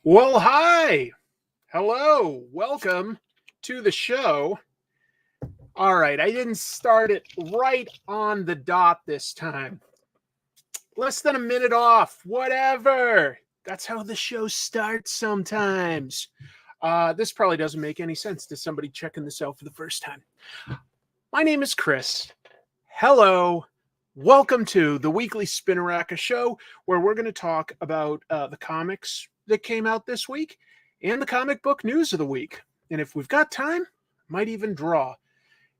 Well, hi. Hello. Welcome to the show. All right. I didn't start it right on the dot this time. Less than a minute off. Whatever. That's how the show starts sometimes. This probably doesn't make any sense to somebody checking this out for the first time. My name is Chris. Hello. Welcome to the weekly Spinneraka show, where we're going to talk about the comics that came out this week and the comic book news of the week. And if we've got time, might even draw.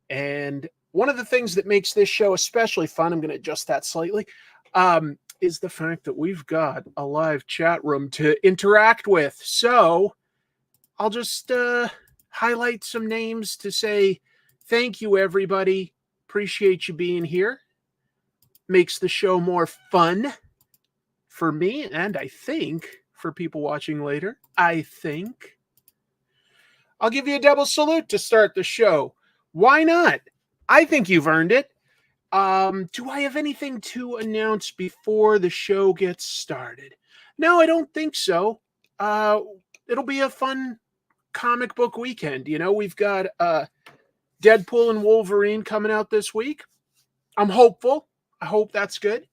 And one of the things that makes this show especially fun, I'm going to adjust that slightly, is the fact that we've got a live chat room to interact with. So I'll just highlight some names to say thank you, everybody. Appreciate you being here. Makes the show more fun for me, and I think for people watching later. I think I'll give you a double salute to start the show. Why not? I think you've earned it. Do I have anything to announce before the show gets started? No, I don't think so. It'll be a fun comic book weekend. You know, we've got Deadpool and Wolverine coming out this week. I'm hopeful. I hope that's good.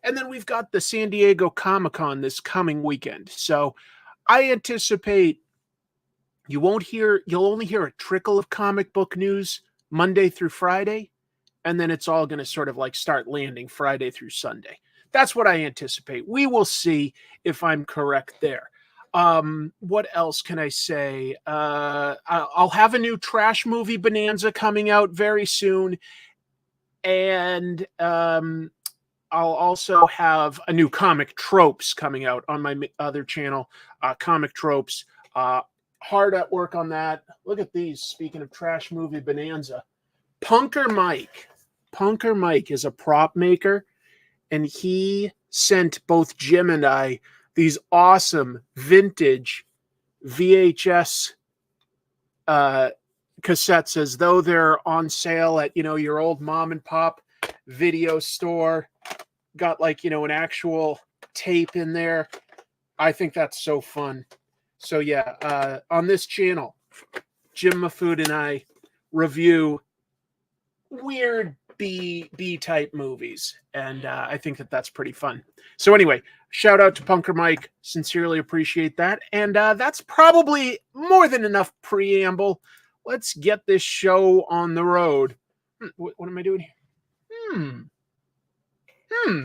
And then we've got the San Diego Comic-Con this coming weekend. So I anticipate you'll only hear a trickle of comic book news Monday through Friday, and then it's all going to sort of like start landing Friday through Sunday. That's what I anticipate. We will see if I'm correct there. What else can I say? I'll have a new trash movie bonanza coming out very soon. And I'll also have a new Comic Tropes coming out on my other channel, Comic Tropes. Hard at work on that. Look at these. Speaking of trash movie bonanza, Punker Mike is a prop maker, and he sent both Jim and I these awesome vintage VHS cassettes, as though they're on sale at, your old mom and pop video store. Got an actual tape in there. I think that's so fun. So yeah, on this channel, Jim Mafood and I review weird B type movies, and I think that's pretty fun. So anyway, shout out to Punker Mike. Sincerely appreciate that. And that's probably more than enough preamble. Let's get this show on the road. What am I doing here?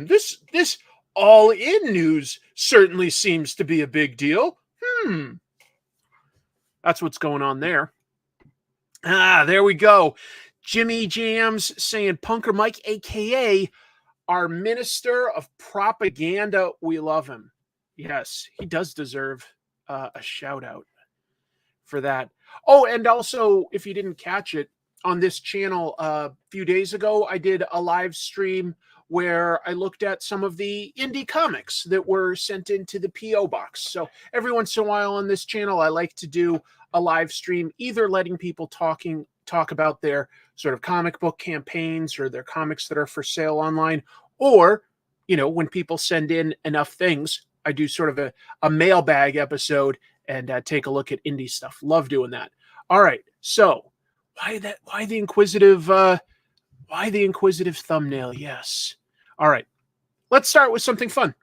This all-in news certainly seems to be a big deal. That's what's going on there. There we go. Jimmy Jams saying Punker Mike, a.k.a. our Minister of Propaganda. We love him. Yes, he does deserve a shout-out for that. Oh, and also, if you didn't catch it, on this channel a few days ago, I did a live stream where I looked at some of the indie comics that were sent into the P.O. box. So every once in a while on this channel, I like to do a live stream, either letting people talk about their sort of comic book campaigns or their comics that are for sale online, or, when people send in enough things, I do sort of a mailbag episode and take a look at indie stuff. Love doing that. All right. So why the inquisitive thumbnail? Yes. All right. Let's start with something fun.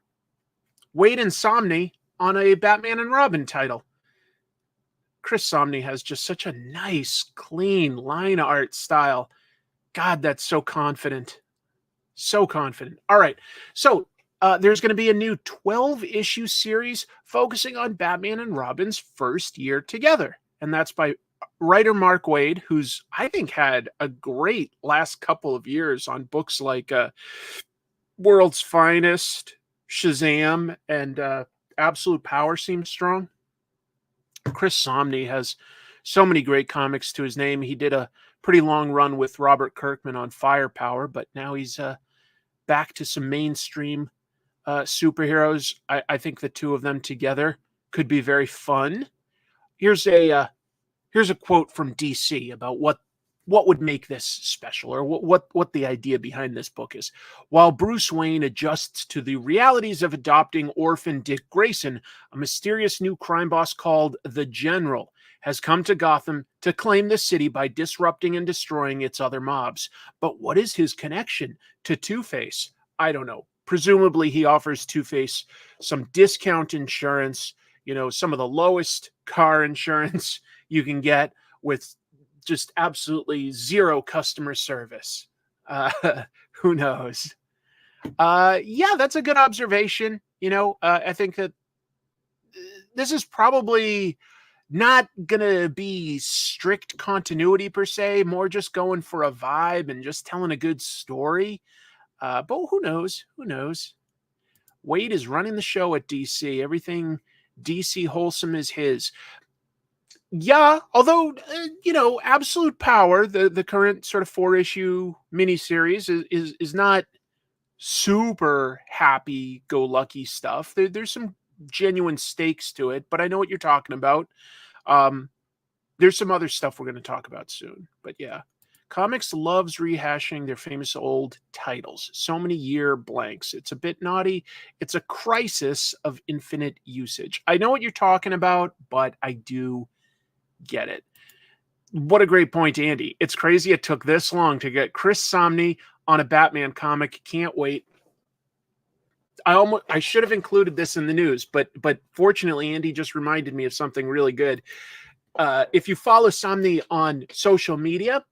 Waid and Samnee on a Batman and Robin title. Chris Samnee has just such a nice, clean line art style. God, that's so confident. So confident. All right. So there's going to be a new 12-issue series focusing on Batman and Robin's first year together. And that's by writer Mark Waid, who's, I think, had a great last couple of years on books like World's Finest, Shazam, and Absolute Power seems strong. Chris Samnee has so many great comics to his name. He did a pretty long run with Robert Kirkman on Firepower, but now he's back to some mainstream superheroes. I think the two of them together could be very fun. Here's a quote from DC about what what would make this special, or what the idea behind this book is. While Bruce Wayne adjusts to the realities of adopting orphan Dick Grayson, a mysterious new crime boss called the General has come to Gotham to claim the city by disrupting and destroying its other mobs. But what is his connection to Two-Face? I don't know. Presumably he offers Two-Face some discount insurance, some of the lowest car insurance you can get, with just absolutely zero customer service. Who knows? Yeah, that's a good observation. I think that this is probably not gonna be strict continuity per se, more just going for a vibe and just telling a good story. But who knows? Who knows? Waid is running the show at DC. Everything DC wholesome is his. Yeah, although, Absolute Power, the current sort of 4-issue miniseries is not super happy-go-lucky stuff. There's some genuine stakes to it, but I know what you're talking about. There's some other stuff we're going to talk about soon. But yeah, comics loves rehashing their famous old titles. So many year blanks. It's a bit naughty. It's a crisis of infinite usage. I know what you're talking about, but I do get it. What a great point, Andy. It's crazy it took this long to get Chris Samnee on a Batman comic. Can't wait. I should have included this in the news, but fortunately Andy just reminded me of something really good. If you follow Samnee on social media,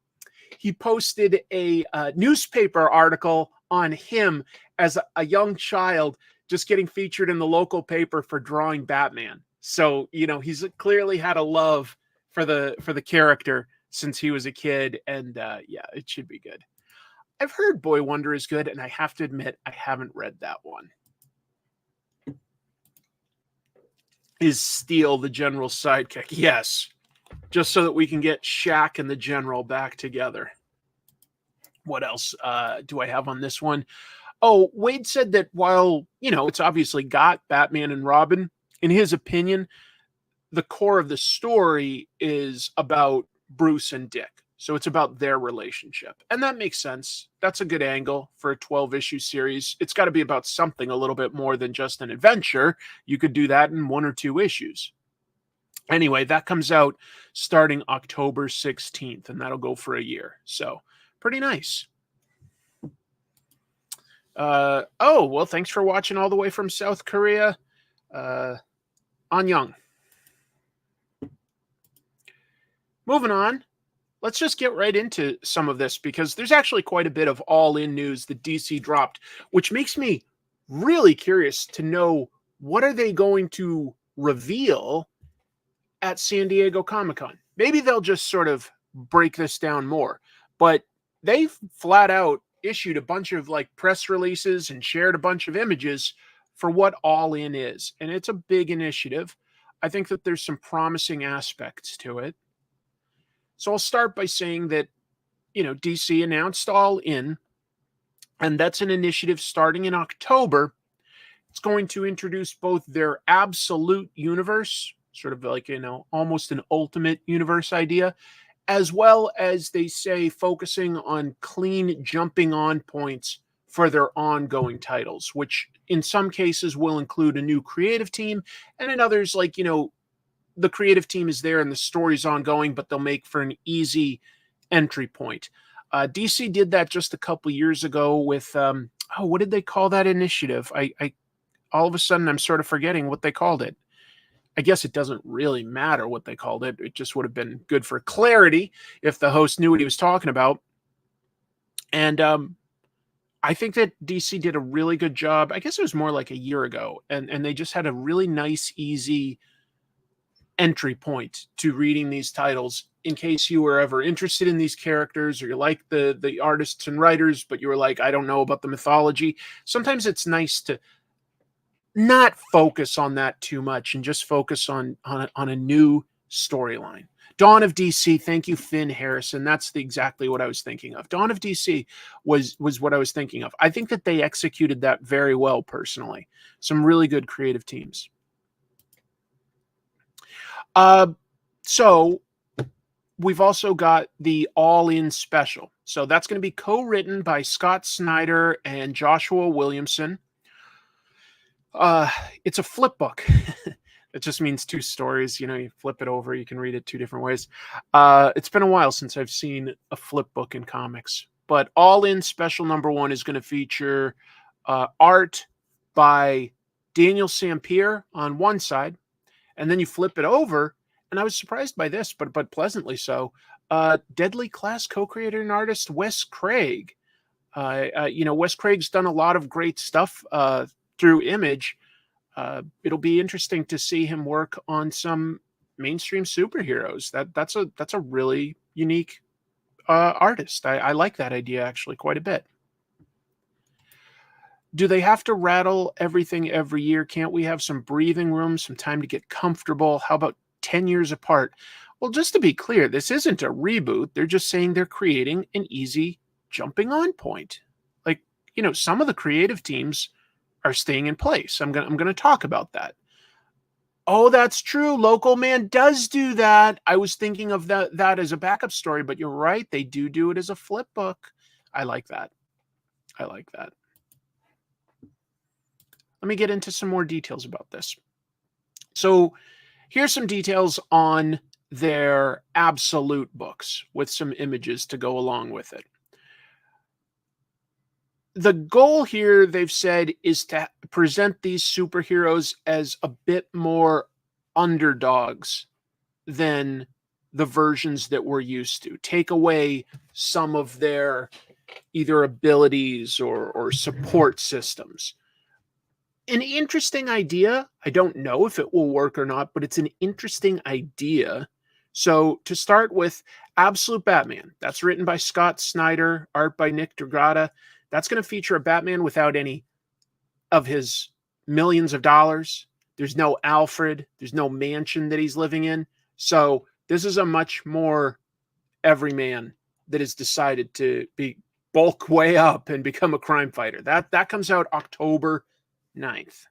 he posted a newspaper article on him as a young child just getting featured in the local paper for drawing Batman. So, he's clearly had a love for the character since he was a kid, and yeah, it should be good. I've heard Boy Wonder is good, and I have to admit I haven't read that one. Is Steel the General's sidekick? Yes. Just so that we can get Shaq and the General back together. What else do I have on this one? Oh, Waid said that while, it's obviously got Batman and Robin, in his opinion, the core of the story is about Bruce and Dick. So it's about their relationship. And that makes sense. That's a good angle for a 12-issue series. It's got to be about something a little bit more than just an adventure. You could do that in 1 or 2 issues. Anyway, that comes out starting October 16th, and that'll go for a year. So pretty nice. Well, thanks for watching all the way from South Korea. Annyeong. Moving on. Let's just get right into some of this, because there's actually quite a bit of all-in news that DC dropped, which makes me really curious to know, what are they going to reveal at San Diego Comic-Con? Maybe they'll just sort of break this down more, but they've flat out issued a bunch of press releases and shared a bunch of images for what All In is. And it's a big initiative. I think that there's some promising aspects to it. So I'll start by saying that, DC announced All In, and that's an initiative starting in October. It's going to introduce both their absolute universe, sort of almost an ultimate universe idea, as well as, they say, focusing on clean jumping on points for their ongoing titles, which in some cases will include a new creative team, and in others, the creative team is there and the story's ongoing, but they'll make for an easy entry point. DC did that just a couple years ago with, what did they call that initiative? I all of a sudden I'm sort of forgetting what they called it. I guess it doesn't really matter what they called it. It just would have been good for clarity if the host knew what he was talking about. And I think that DC did a really good job. I guess it was more like a year ago, and they just had a really nice, easy entry point to reading these titles, in case you were ever interested in these characters, or you like the artists and writers, but you were like, I don't know about the mythology. Sometimes it's nice to not focus on that too much and just focus on a new storyline. Dawn of DC, thank you, Finn Harrison. That's exactly what I was thinking of. Dawn of DC was what I was thinking of. I think that they executed that very well, personally. Some really good creative teams. So we've also got the all-in special. So that's going to be co-written by Scott Snyder and Joshua Williamson. It's a flip book. It just means two stories. You know, you flip it over, you can read it two different ways. It's been a while since I've seen a flip book in comics. But all-in special number 1 is going to feature art by Daniel Sampier on one side, and then you flip it over, and I was surprised by this, but pleasantly so. Deadly Class co-creator and artist Wes Craig. You know, Wes Craig's done a lot of great stuff through Image. It'll be interesting to see him work on some mainstream superheroes. That's a really unique artist. I like that idea actually quite a bit. Do they have to rattle everything every year? Can't we have some breathing room, some time to get comfortable? How about 10 years apart? Well, just to be clear, this isn't a reboot. They're just saying they're creating an easy jumping on point. Like, you know, some of the creative teams are staying in place. I'm gonna talk about that. Oh, that's true. Local Man does do that. I was thinking of that as a backup story, but you're right. They do it as a flip book. I like that. I like that. Let me get into some more details about this. So here's some details on their absolute books with some images to go along with it. The goal here, they've said, is to present these superheroes as a bit more underdogs than the versions that we're used to. Take away some of their either abilities or support systems. An interesting idea. I don't know if it will work or not, but it's an interesting idea. So to start with, Absolute Batman. That's written by Scott Snyder, art by Nick Dragotta. That's going to feature a Batman without any of his millions of dollars. There's no Alfred. There's no mansion that he's living in. So this is a much more everyman that has decided to be bulk way up and become a crime fighter. That comes out October 9th.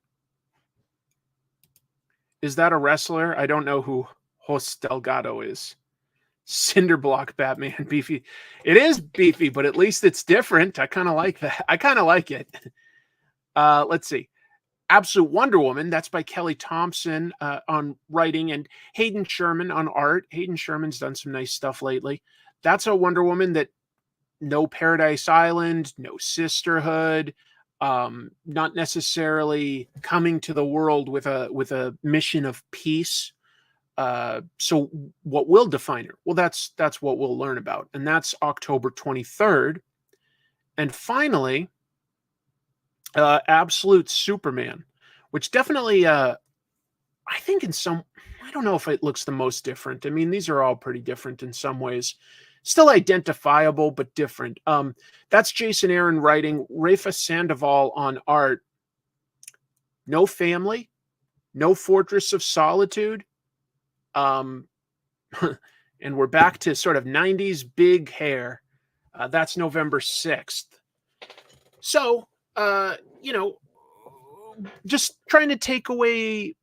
Is that a wrestler? I don't know who Host Delgado is. Cinderblock Batman, beefy. It is beefy, but at least it's different. I kind of like that. I kind of like it. Let's see. Absolute Wonder Woman. That's by Kelly Thompson on writing and Hayden Sherman on art. Hayden Sherman's done some nice stuff lately. That's a Wonder Woman that no Paradise Island, no sisterhood, not necessarily coming to the world with a mission of peace. So what will define her? Well, that's what we'll learn about. And that's October 23rd. And finally, Absolute Superman, which definitely, I think I don't know if it looks the most different. I mean, these are all pretty different in some ways. Still identifiable, but different. That's Jason Aaron writing, Rafa Sandoval on art. No family, no Fortress of Solitude. And we're back to sort of 90s big hair. That's November 6th. So, you know, just trying to take away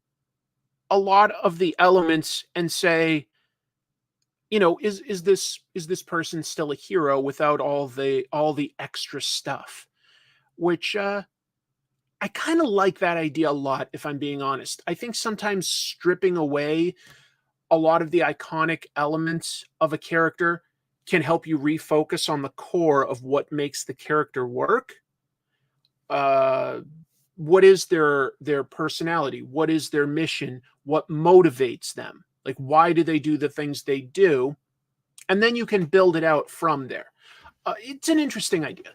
a lot of the elements and say, you know, is this person still a hero without all the extra stuff? Which I kind of like that idea a lot, if I'm being honest. I think sometimes stripping away a lot of the iconic elements of a character can help you refocus on the core of what makes the character work. What is their personality? What is their mission? What motivates them? Like, why do they do the things they do? And then you can build it out from there. It's an interesting idea.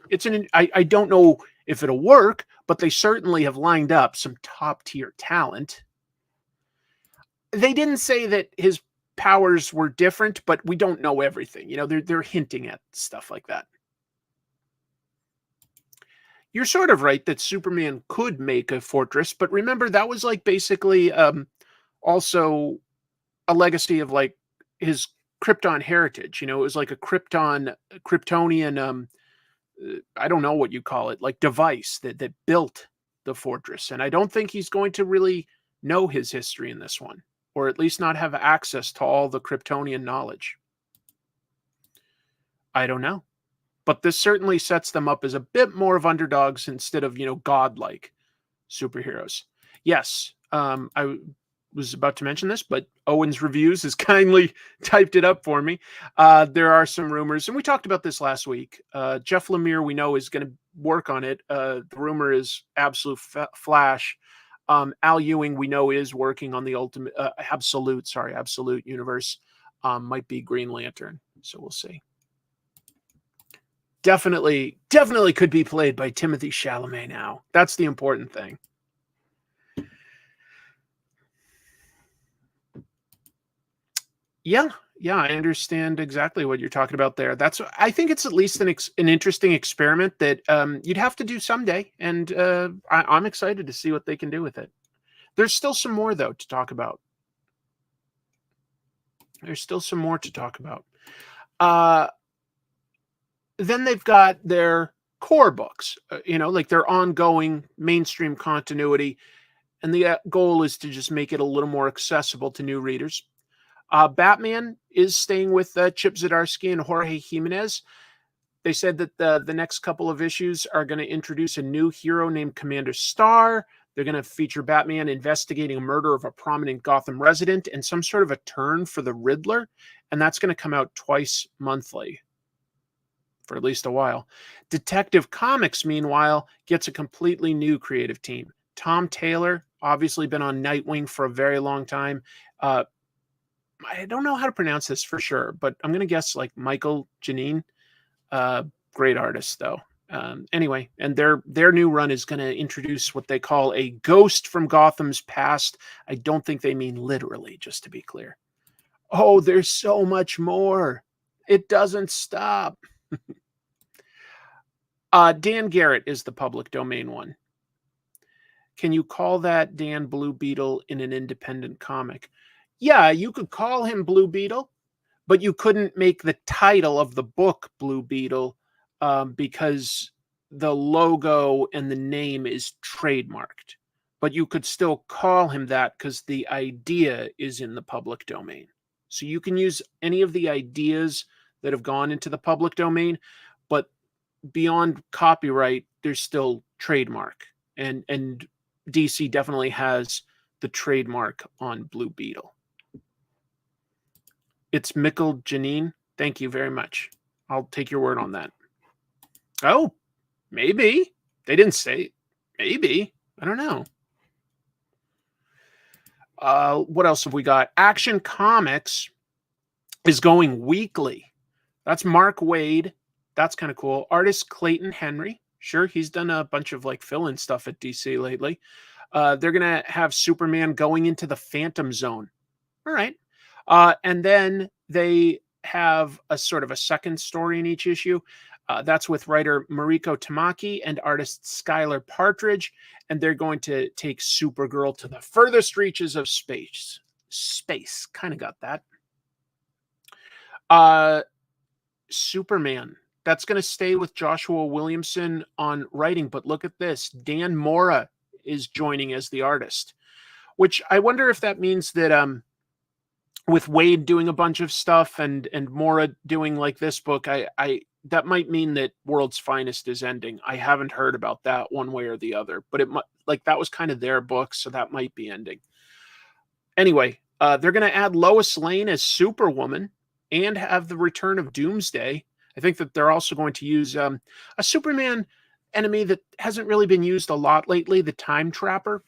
I don't know if it'll work, but they certainly have lined up some top tier talent. They didn't say that his powers were different, but we don't know everything. You know, they're hinting at stuff like that. You're sort of right that Superman could make a fortress, but remember that was like basically also a legacy of like his Krypton heritage. You know, it was like a Kryptonian I don't know what you call it, like device that built the fortress. And I don't think he's going to really know his history in this one, or at least not have access to all the Kryptonian knowledge. I don't know. But this certainly sets them up as a bit more of underdogs instead of, godlike superheroes. Yes, I was about to mention this, but Owen's Reviews has kindly typed it up for me. There are some rumors, and we talked about this last week. Jeff Lemire, we know, is going to work on it. The rumor is Absolute Flash. Al Ewing, we know, is working on the Absolute universe. Might be Green Lantern, so we'll see. Definitely could be played by Timothée Chalamet now. That's the important thing. Yeah, I understand exactly what you're talking about there. I think it's at least an interesting experiment that you'd have to do someday, and I'm excited to see what they can do with it. There's still some more, though, to talk about. Then they've got their core books, like their ongoing mainstream continuity, and the goal is to just make it a little more accessible to new readers. Batman is staying with Chip Zdarsky and Jorge Jimenez. They said that the next couple of issues are going to introduce a new hero named Commander Starr. They're going to feature Batman investigating a murder of a prominent Gotham resident and some sort of a turn for the Riddler. And that's going to come out twice monthly for at least a while. Detective Comics, meanwhile, gets a completely new creative team. Tom Taylor, obviously been on Nightwing for a very long time. I don't know how to pronounce this for sure, but I'm going to guess like Michael Janine. Great artist, though. Anyway, and their new run is going to introduce what they call a ghost from Gotham's past. I don't think they mean literally, just to be clear. Oh, there's so much more. It doesn't stop. Dan Garrett is the public domain one. Can you call that Dan Blue Beetle in an independent comic? Yeah, you could call him Blue Beetle, but you couldn't make the title of the book Blue Beetle because the logo and the name is trademarked. But you could still call him that because the idea is in the public domain. So you can use any of the ideas that have gone into the public domain, but beyond copyright, there's still trademark. And DC definitely has the trademark on Blue Beetle. It's Michael Janine. Thank you very much. I'll take your word on that. Oh, maybe. They didn't say. Maybe. I don't know. What else have we got? Action Comics is going weekly. That's Mark Waid. That's kind of cool. Artist Clayton Henry. Sure, he's done a bunch of like fill-in stuff at DC lately. They're going to have Superman going into the Phantom Zone. All right. And then they have a sort of a second story in each issue. That's with writer Mariko Tamaki and artist Skylar Partridge. And they're going to take Supergirl to the furthest reaches of space. Kind of got that. Superman. That's going to stay with Joshua Williamson on writing. But look at this. Dan Mora is joining as the artist. Which I wonder if that means that with Waid doing a bunch of stuff and Mora doing like this book, I that might mean that World's Finest is ending. I haven't heard about that one way or the other, but it might, like that was kind of their book, so that might be ending. Anyway, they're going to add Lois Lane as Superwoman and have the return of Doomsday. I think that they're also going to use a Superman enemy that hasn't really been used a lot lately, the Time Trapper.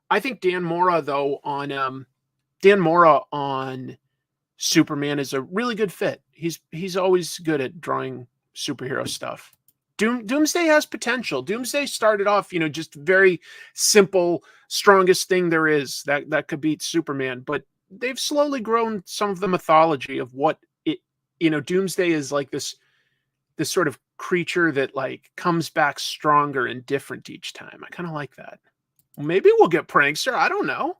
I think Dan Mora, though, on Superman is a really good fit. He's always good at drawing superhero stuff. Doomsday has potential. Doomsday started off, just very simple, strongest thing there is that could beat Superman, but they've slowly grown some of the mythology of what it, Doomsday is like this sort of creature that like comes back stronger and different each time. I kind of like that. Maybe we'll get Prankster. I don't know.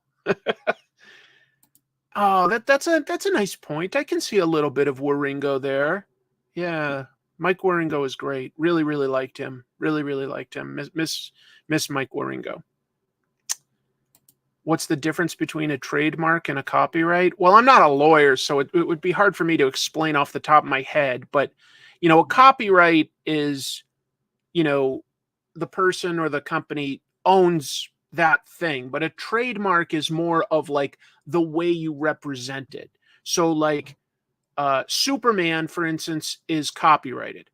Oh, that's a nice point. I can see a little bit of Waringo there. Yeah, Mike Waringo is great. Really, really liked him. Really, really liked him. Miss Mike Waringo. What's the difference between a trademark and a copyright? Well, I'm not a lawyer, so it would be hard for me to explain off the top of my head. But, a copyright is, the person or the company owns that thing. But a trademark is more of like the way you represent it. So like Superman, for instance, is copyrighted.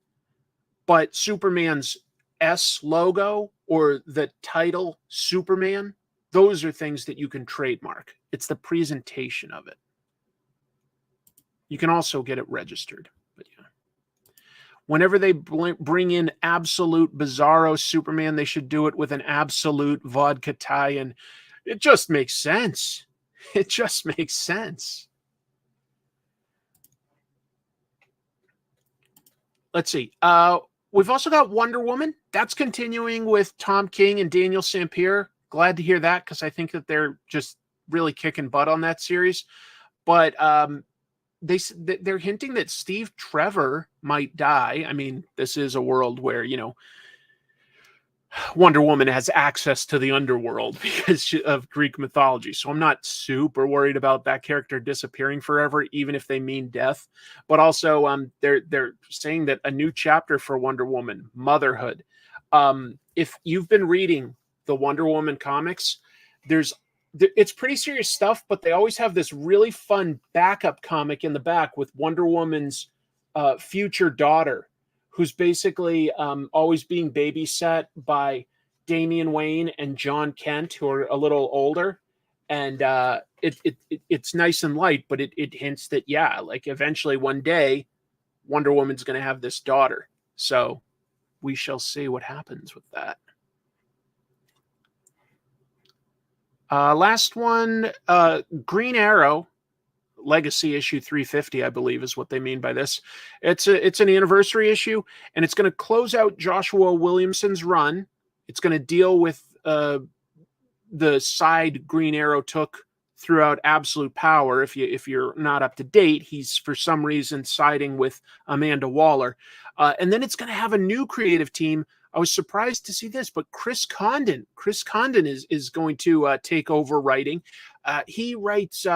But Superman's S logo or the title Superman, those are things that you can trademark. It's the presentation of it. You can also get it registered. But yeah. Whenever they bring in absolute bizarro Superman, they should do it with an absolute vodka tie-in. It just makes sense. It just makes sense. Let's see. We've also got Wonder Woman. That's continuing with Tom King and Daniel Sampere. Glad to hear that because I think that they're just really kicking butt on that series. But they're hinting that Steve Trevor might die. I mean, this is a world where, Wonder Woman has access to the underworld because of Greek mythology. So I'm not super worried about that character disappearing forever, even if they mean death. But also, they're saying that a new chapter for Wonder Woman, motherhood. If you've been reading the Wonder Woman comics, it's pretty serious stuff, but they always have this really fun backup comic in the back with Wonder Woman's future daughter, who's basically always being babysat by Damian Wayne and John Kent, who are a little older. And it's nice and light, but it hints that, yeah, like eventually one day Wonder Woman's going to have this daughter. So we shall see what happens with that. Last one, Green Arrow, Legacy issue 350, I believe is what they mean by this. It's an anniversary issue, and it's going to close out Joshua Williamson's run. It's going to deal with the side Green Arrow took throughout Absolute Power. If you're not up to date, he's for some reason siding with Amanda Waller. And then it's going to have a new creative team. I was surprised to see this, but Chris Condon is going to take over writing. He writes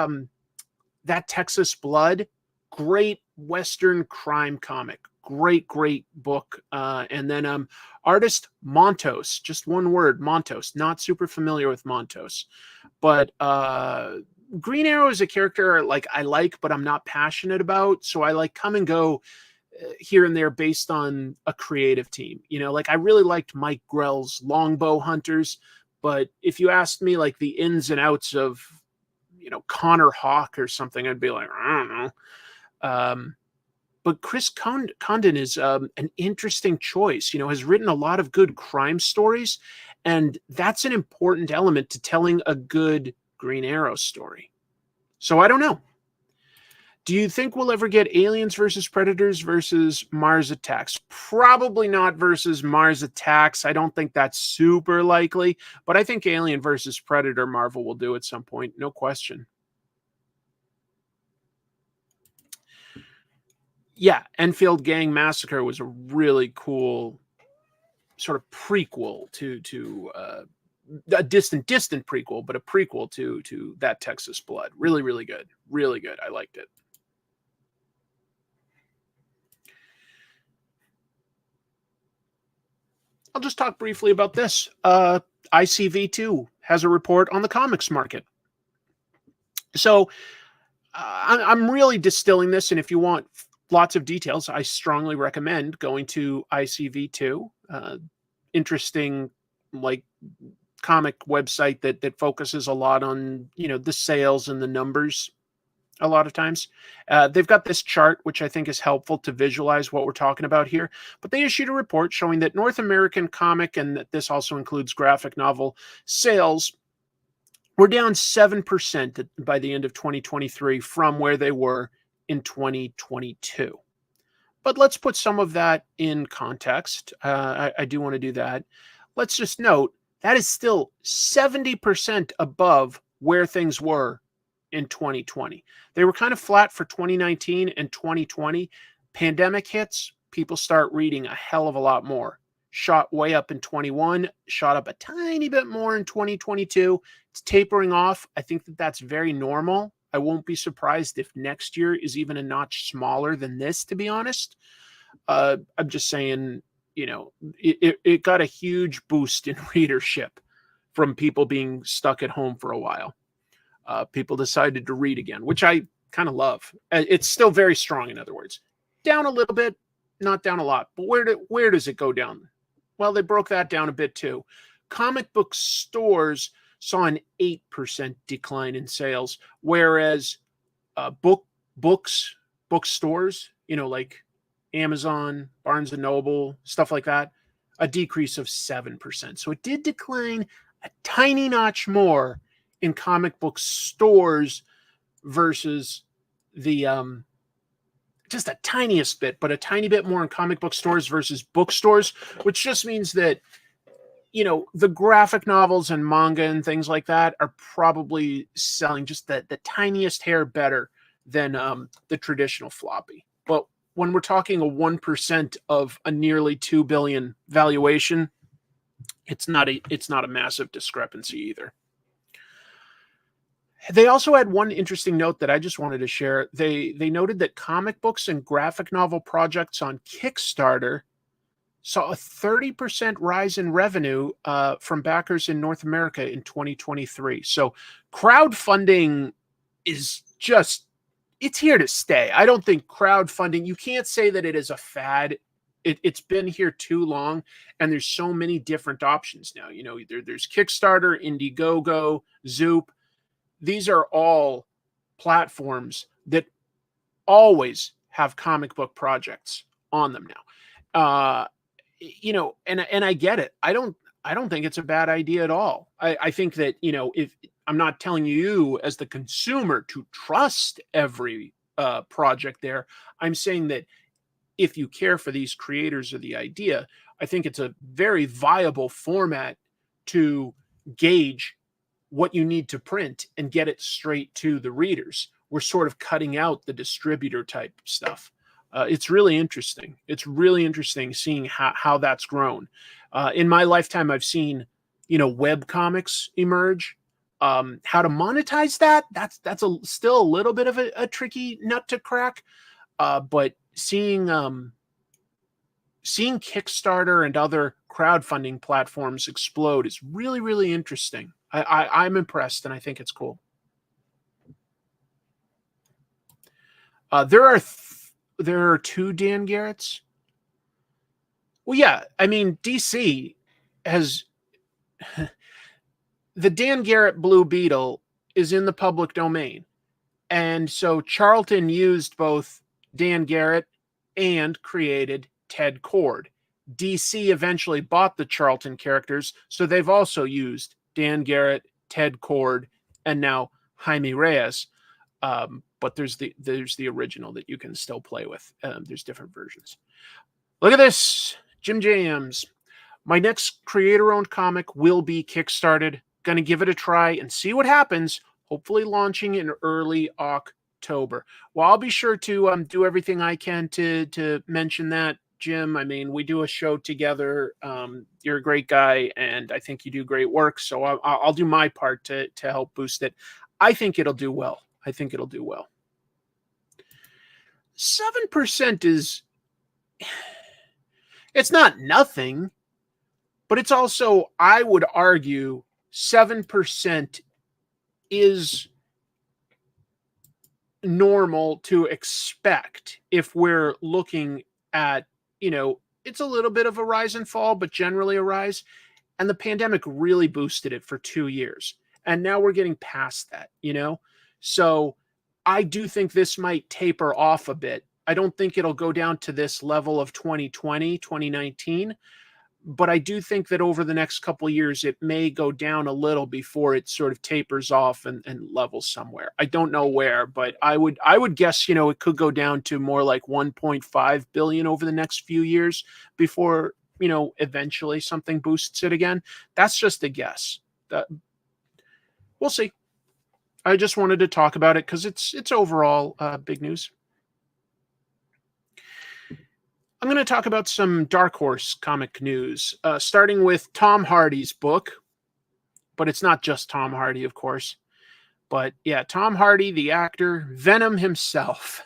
That Texas Blood, great Western crime comic, great book. And then artist Montos, just one word, Montos. Not super familiar with Montos, but Green Arrow is a character like I like, but I'm not passionate about. So I like come and go here and there based on a creative team. Like I really liked Mike Grell's Longbow Hunters, but if you asked me like the ins and outs of, Connor Hawk or something, I'd be like, I don't know. But Chris Condon is an interesting choice, has written a lot of good crime stories, and that's an important element to telling a good Green Arrow story. So I don't know. Do you think we'll ever get Aliens versus Predators versus Mars Attacks? Probably not versus Mars Attacks. I don't think that's super likely, but I think Alien versus Predator Marvel will do at some point. No question. Yeah, Enfield Gang Massacre was a really cool sort of prequel to a distant prequel, but a prequel to That Texas Blood. Really, really good. Really good. I liked it. I'll just talk briefly about this. ICV2 has a report on the comics market. So I'm really distilling this, and if you want lots of details, I strongly recommend going to ICV2. Interesting, like, comic website that focuses a lot on, the sales and the numbers a lot of times. They've got this chart, which I think is helpful to visualize what we're talking about here. But they issued a report showing that North American comic, and that this also includes graphic novel, sales were down 7% by the end of 2023 from where they were in 2022. But let's put some of that in context. I do want to do that. Let's just note that is still 70% above where things were in 2020. They were kind of flat for 2019 and 2020. Pandemic hits, people start reading a hell of a lot more. shot way up in 21, shot up a tiny bit more in 2022. It's tapering off. I think that that's very normal. I won't be surprised if next year is even a notch smaller than this, to be honest. I'm just saying, you know, it got a huge boost in readership from people being stuck at home for a while. People decided to read again, which I kind of love. It's still very strong, in other words. Down a little bit, not down a lot. But where does it go down? Well, they broke that down a bit too. Comic book stores saw an 8% decline in sales, whereas bookstores, you know, like Amazon, Barnes and Noble, stuff like that, a decrease of 7%. So it did decline a tiny notch more in comic book stores versus the just a tiniest bit, but a tiny bit more in comic book stores versus bookstores, which just means that, you know, the graphic novels and manga and things like that are probably selling just the tiniest hair better than the traditional floppy. But when we're talking a 1% of a nearly 2 billion valuation, it's not a massive discrepancy either. They also had one interesting note that I just wanted to share. They noted that comic books and graphic novel projects on Kickstarter saw a 30% rise in revenue from backers in North America in 2023. So crowdfunding is just, it's here to stay. I don't think crowdfunding, you can't say that it is a fad. It's been here too long, and there's so many different options now. You know, there's Kickstarter, Indiegogo, Zoop. These are all platforms that always have comic book projects on them now. You know, and I get it. I don't think it's a bad idea at all. I think that, you know, if I'm not telling you as the consumer to trust every project there, I'm saying that if you care for these creators or the idea, I think it's a very viable format to gauge what you need to print and get it straight to the readers. We're sort of cutting out the distributor type stuff. It's really interesting. It's really interesting seeing how that's grown. In my lifetime, I've seen, you know, web comics emerge. How to monetize that? That's still a little bit of a tricky nut to crack. But seeing Kickstarter and other crowdfunding platforms explode is really, really interesting. I'm impressed, and I think it's cool. There are two Dan Garretts. Well, yeah, I mean, DC has the Dan Garrett Blue Beetle is in the public domain, and so Charlton used both Dan Garrett and created Ted Cord. DC eventually bought the Charlton characters, so they've also used Dan Garrett, Ted Cord, and now Jaime Reyes. But there's the original that you can still play with. There's different versions. Look at this, Jim Jams. My next creator-owned comic will be kickstarted. Gonna give it a try and see what happens. Hopefully launching in early October. Well, I'll be sure to do everything I can to mention that, Jim. I mean, we do a show together. You're a great guy, and I think you do great work. So I'll do my part to help boost it. I think it'll do well. 7% is, it's not nothing, but it's also, I would argue, 7% is normal to expect if we're looking at, you know, it's a little bit of a rise and fall, but generally a rise. And the pandemic really boosted it for 2 years. And now we're getting past that, you know? So I do think this might taper off a bit. I don't think it'll go down to this level of 2020, 2019. But I do think that over the next couple of years, it may go down a little before it sort of tapers off and levels somewhere. I don't know where, but I would guess, you know, it could go down to more like 1.5 billion over the next few years before, you know, eventually something boosts it again. That's just a guess. We'll see. I just wanted to talk about it because it's overall big news. I'm going to talk about some Dark Horse comic news, starting with Tom Hardy's book, but it's not just Tom Hardy, of course. But yeah, Tom Hardy, the actor, Venom himself,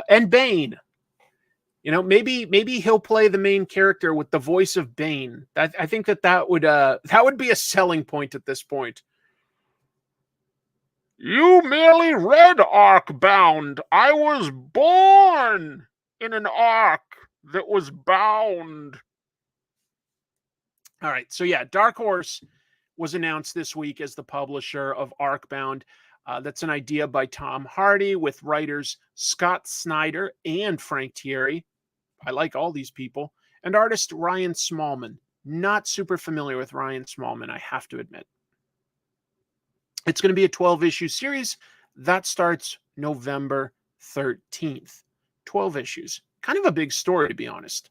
and Bane. You know, maybe he'll play the main character with the voice of Bane. I think that would be a selling point at this point. You merely read Arc-bound. I was born in an arc that was bound. All right, so yeah, Dark Horse was announced this week as the publisher of Arc-bound. That's an idea by Tom Hardy with writers Scott Snyder and Frank Thierry. I like all these people. And artist Ryan Smallman. Not super familiar with Ryan Smallman, I have to admit. It's going to be a 12-issue series that starts November 13th. 12 issues. Kind of a big story, to be honest.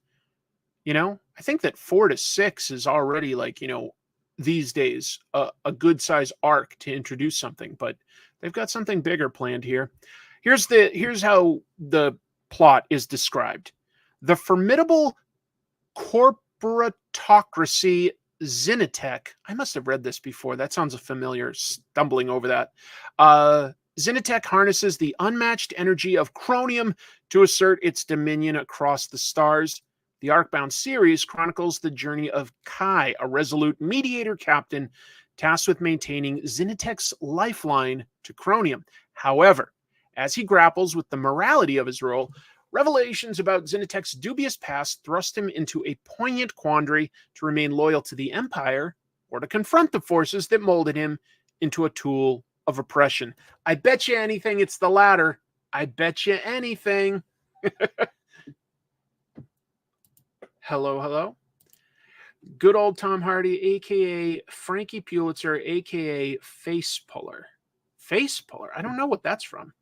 You know, I think that 4 to 6 is already like, you know, these days, a good size arc to introduce something, but they've got something bigger planned here. Here's how the plot is described. The formidable corporatocracy Zinatech. I must have read this before. That sounds familiar, stumbling over that. Zinatech harnesses the unmatched energy of chromium to assert its dominion across the stars. The Arc-bound series chronicles the journey of Kai, a resolute mediator captain tasked with maintaining Zinatech's lifeline to chromium. However, as he grapples with the morality of his role, revelations about Zinatech's dubious past thrust him into a poignant quandary to remain loyal to the Empire or to confront the forces that molded him into a tool of oppression. I bet you anything it's the latter. I bet you anything. Hello, hello. Good old Tom Hardy, a.k.a. Frankie Pulitzer, a.k.a. Face Puller. Face Puller? I don't know what that's from.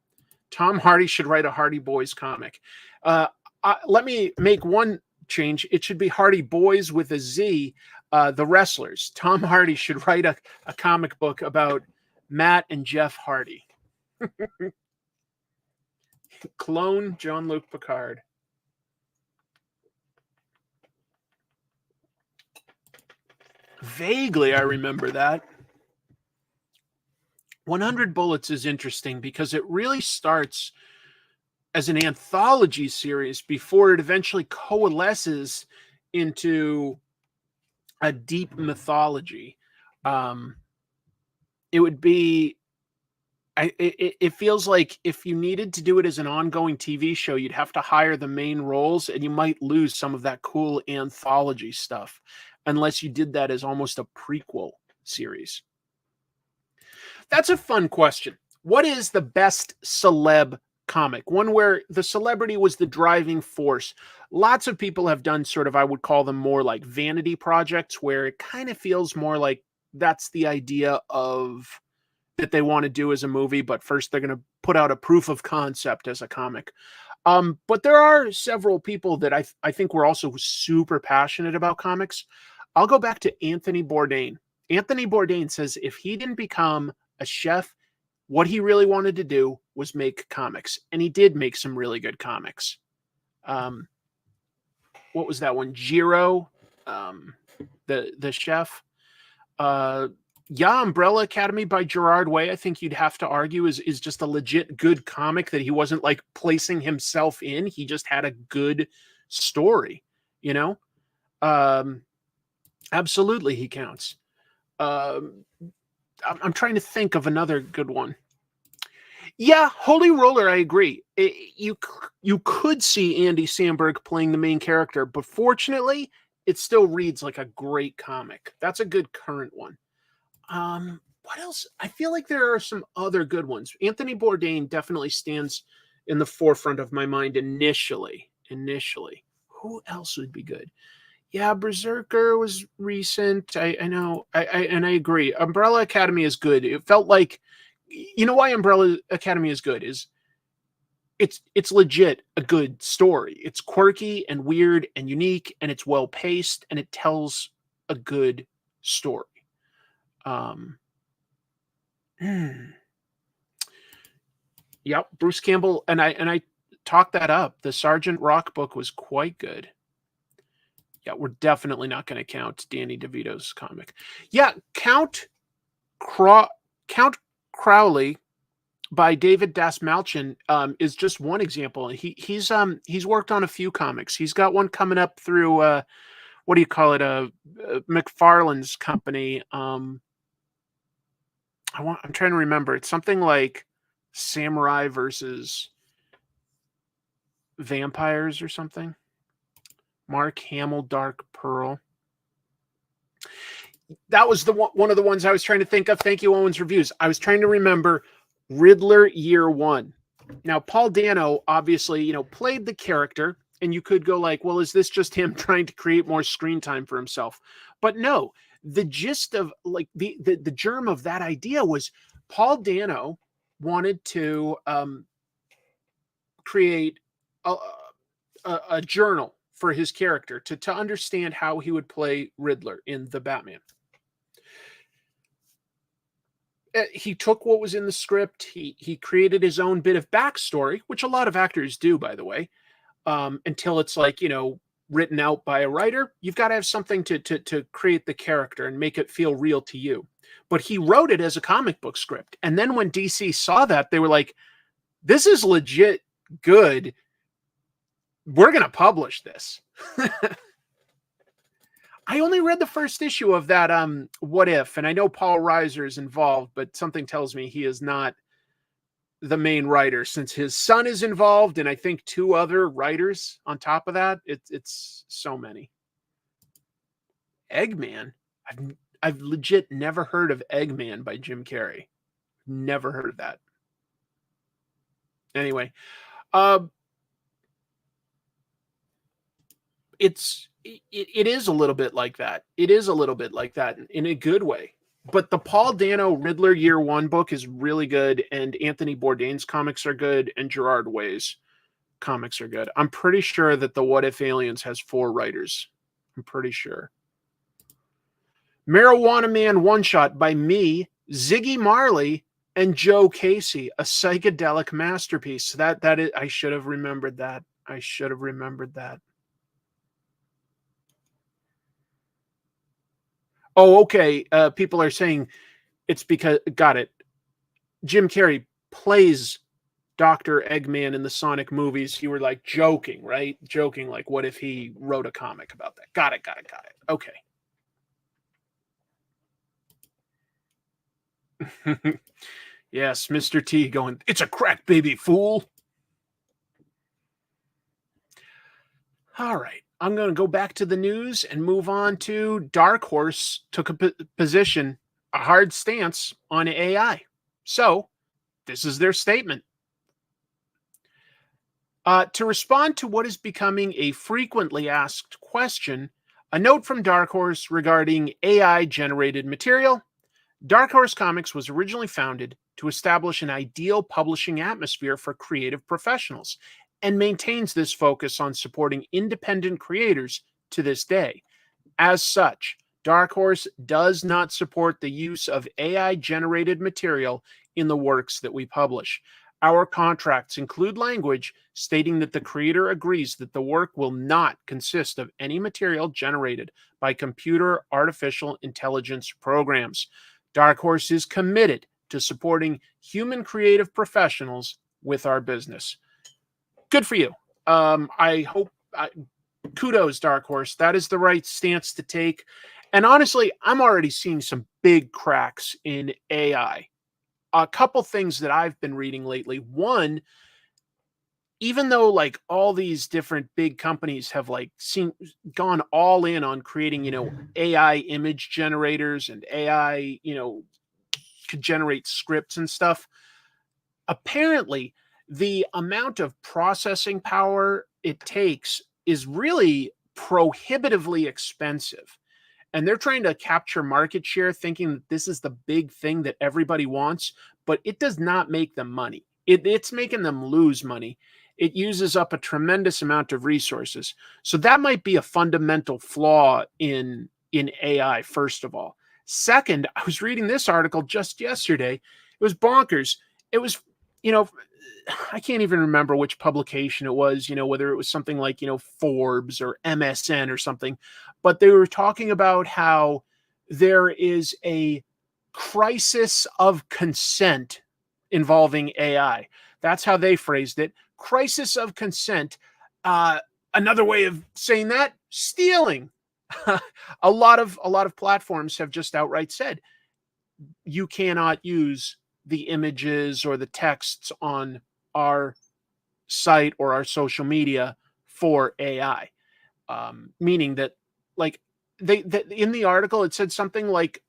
Tom Hardy should write a Hardy Boys comic. Let me make one change. It should be Hardy Boys with a Z, the wrestlers. Tom Hardy should write a comic book about Matt and Jeff Hardy. Clone Jean-Luc Picard. Vaguely, I remember that. 100 Bullets is interesting because it really starts as an anthology series before it eventually coalesces into a deep mythology. It would be... It feels like if you needed to do it as an ongoing TV show, you'd have to hire the main roles, and you might lose some of that cool anthology stuff unless you did that as almost a prequel series. That's a fun question. What is the best celeb comic? One where the celebrity was the driving force. Lots of people have done sort of, I would call them more like vanity projects, where it kind of feels more like that's the idea of that they want to do as a movie, but first they're going to put out a proof of concept as a comic. But there are several people that I think were also super passionate about comics. I'll go back to Anthony Bourdain. Anthony Bourdain says if he didn't become a chef, what he really wanted to do was make comics. And he did make some really good comics. What was that one? Jiro, the chef. Yeah, Umbrella Academy by Gerard Way, I think you'd have to argue is just a legit good comic that he wasn't like placing himself in. He just had a good story, you know? Absolutely, he counts. I'm trying to think of another good one. Yeah, Holy Roller, I agree. You could see Andy Samberg playing the main character, but fortunately, it still reads like a great comic. That's a good current one. What else? I feel like there are some other good ones. Anthony Bourdain definitely stands in the forefront of my mind initially. Who else would be good? Yeah, Berserker was recent. I know. And I agree. Umbrella Academy is good. It felt like, you know why Umbrella Academy is good is it's legit a good story. It's quirky and weird and unique, and it's well paced, and it tells a good story. Yep, Bruce Campbell, and I talk that up. The Sergeant Rock book was quite good. Yeah, we're definitely not going to count Danny DeVito's comic. Yeah, Count Crowley by David Dasmalchian is just one example. He's worked on a few comics. He's got one coming up through what do you call it? McFarlane's company. I'm trying to remember. It's something like Samurai versus Vampires or something. Mark Hamill, Dark Pearl. That was one of the ones I was trying to think of. Thank you, Owen's Reviews. I was trying to remember Riddler Year One. Now, Paul Dano obviously, played the character, and you could go like, well, is this just him trying to create more screen time for himself? But no, the gist of like the germ of that idea was Paul Dano wanted to create a journal for his character to understand how he would play Riddler in the Batman. He took what was in the script. He created his own bit of backstory, which a lot of actors do, by the way, until it's like, written out by a writer. You've got to have something to create the character and make it feel real to you. But he wrote it as a comic book script. And then when DC saw that, they were like, this is legit good. We're going to publish this. I only read the first issue of that What If, and I know Paul Reiser is involved, but something tells me he is not the main writer since his son is involved, and I think 2 other writers on top of that. It's so many. Eggman? I've legit never heard of Eggman by Jim Carrey. Never heard of that. Anyway, it is a little bit like that. It is a little bit like that in a good way. But the Paul Dano Riddler Year One book is really good, and Anthony Bourdain's comics are good, and Gerard Way's comics are good. I'm pretty sure that the What If Aliens has 4 writers. I'm pretty sure. Marijuana Man One Shot by me, Ziggy Marley, and Joe Casey, a psychedelic masterpiece. That is, I should have remembered that. I should have remembered that. Oh, okay. People are saying it's because, got it. Jim Carrey plays Dr. Eggman in the Sonic movies. You were like joking, right? Joking, like, what if he wrote a comic about that? Got it. Okay. Yes, Mr. T going, it's a crack, baby fool. All right. I'm going to go back to the news and move on to Dark Horse took a position, a hard stance on AI. So this is their statement. To respond to what is becoming a frequently asked question, a note from Dark Horse regarding AI-generated material. Dark Horse Comics was originally founded to establish an ideal publishing atmosphere for creative professionals, and maintains this focus on supporting independent creators to this day. As such, Dark Horse does not support the use of AI-generated material in the works that we publish. Our contracts include language stating that the creator agrees that the work will not consist of any material generated by computer artificial intelligence programs. Dark Horse is committed to supporting human creative professionals with our business. Good for you. I hope, kudos, Dark Horse. That is the right stance to take. And honestly, I'm already seeing some big cracks in AI. A couple things that I've been reading lately. One, even though like all these different big companies have like gone all in on creating, AI image generators and AI, could generate scripts and stuff. Apparently, the amount of processing power it takes is really prohibitively expensive. And they're trying to capture market share, thinking that this is the big thing that everybody wants, but it does not make them money. It's making them lose money. It uses up a tremendous amount of resources. So that might be a fundamental flaw in AI, first of all. Second, I was reading this article just yesterday. It was bonkers. It was, I can't even remember which publication it was, whether it was something like, Forbes or MSN or something, but they were talking about how there is a crisis of consent involving AI. That's how they phrased it. Crisis of consent. Uh, Another way of saying that, stealing. a lot of platforms have just outright said you cannot use the images or the texts on our site or our social media for AI. Meaning that, like, in the article it said something like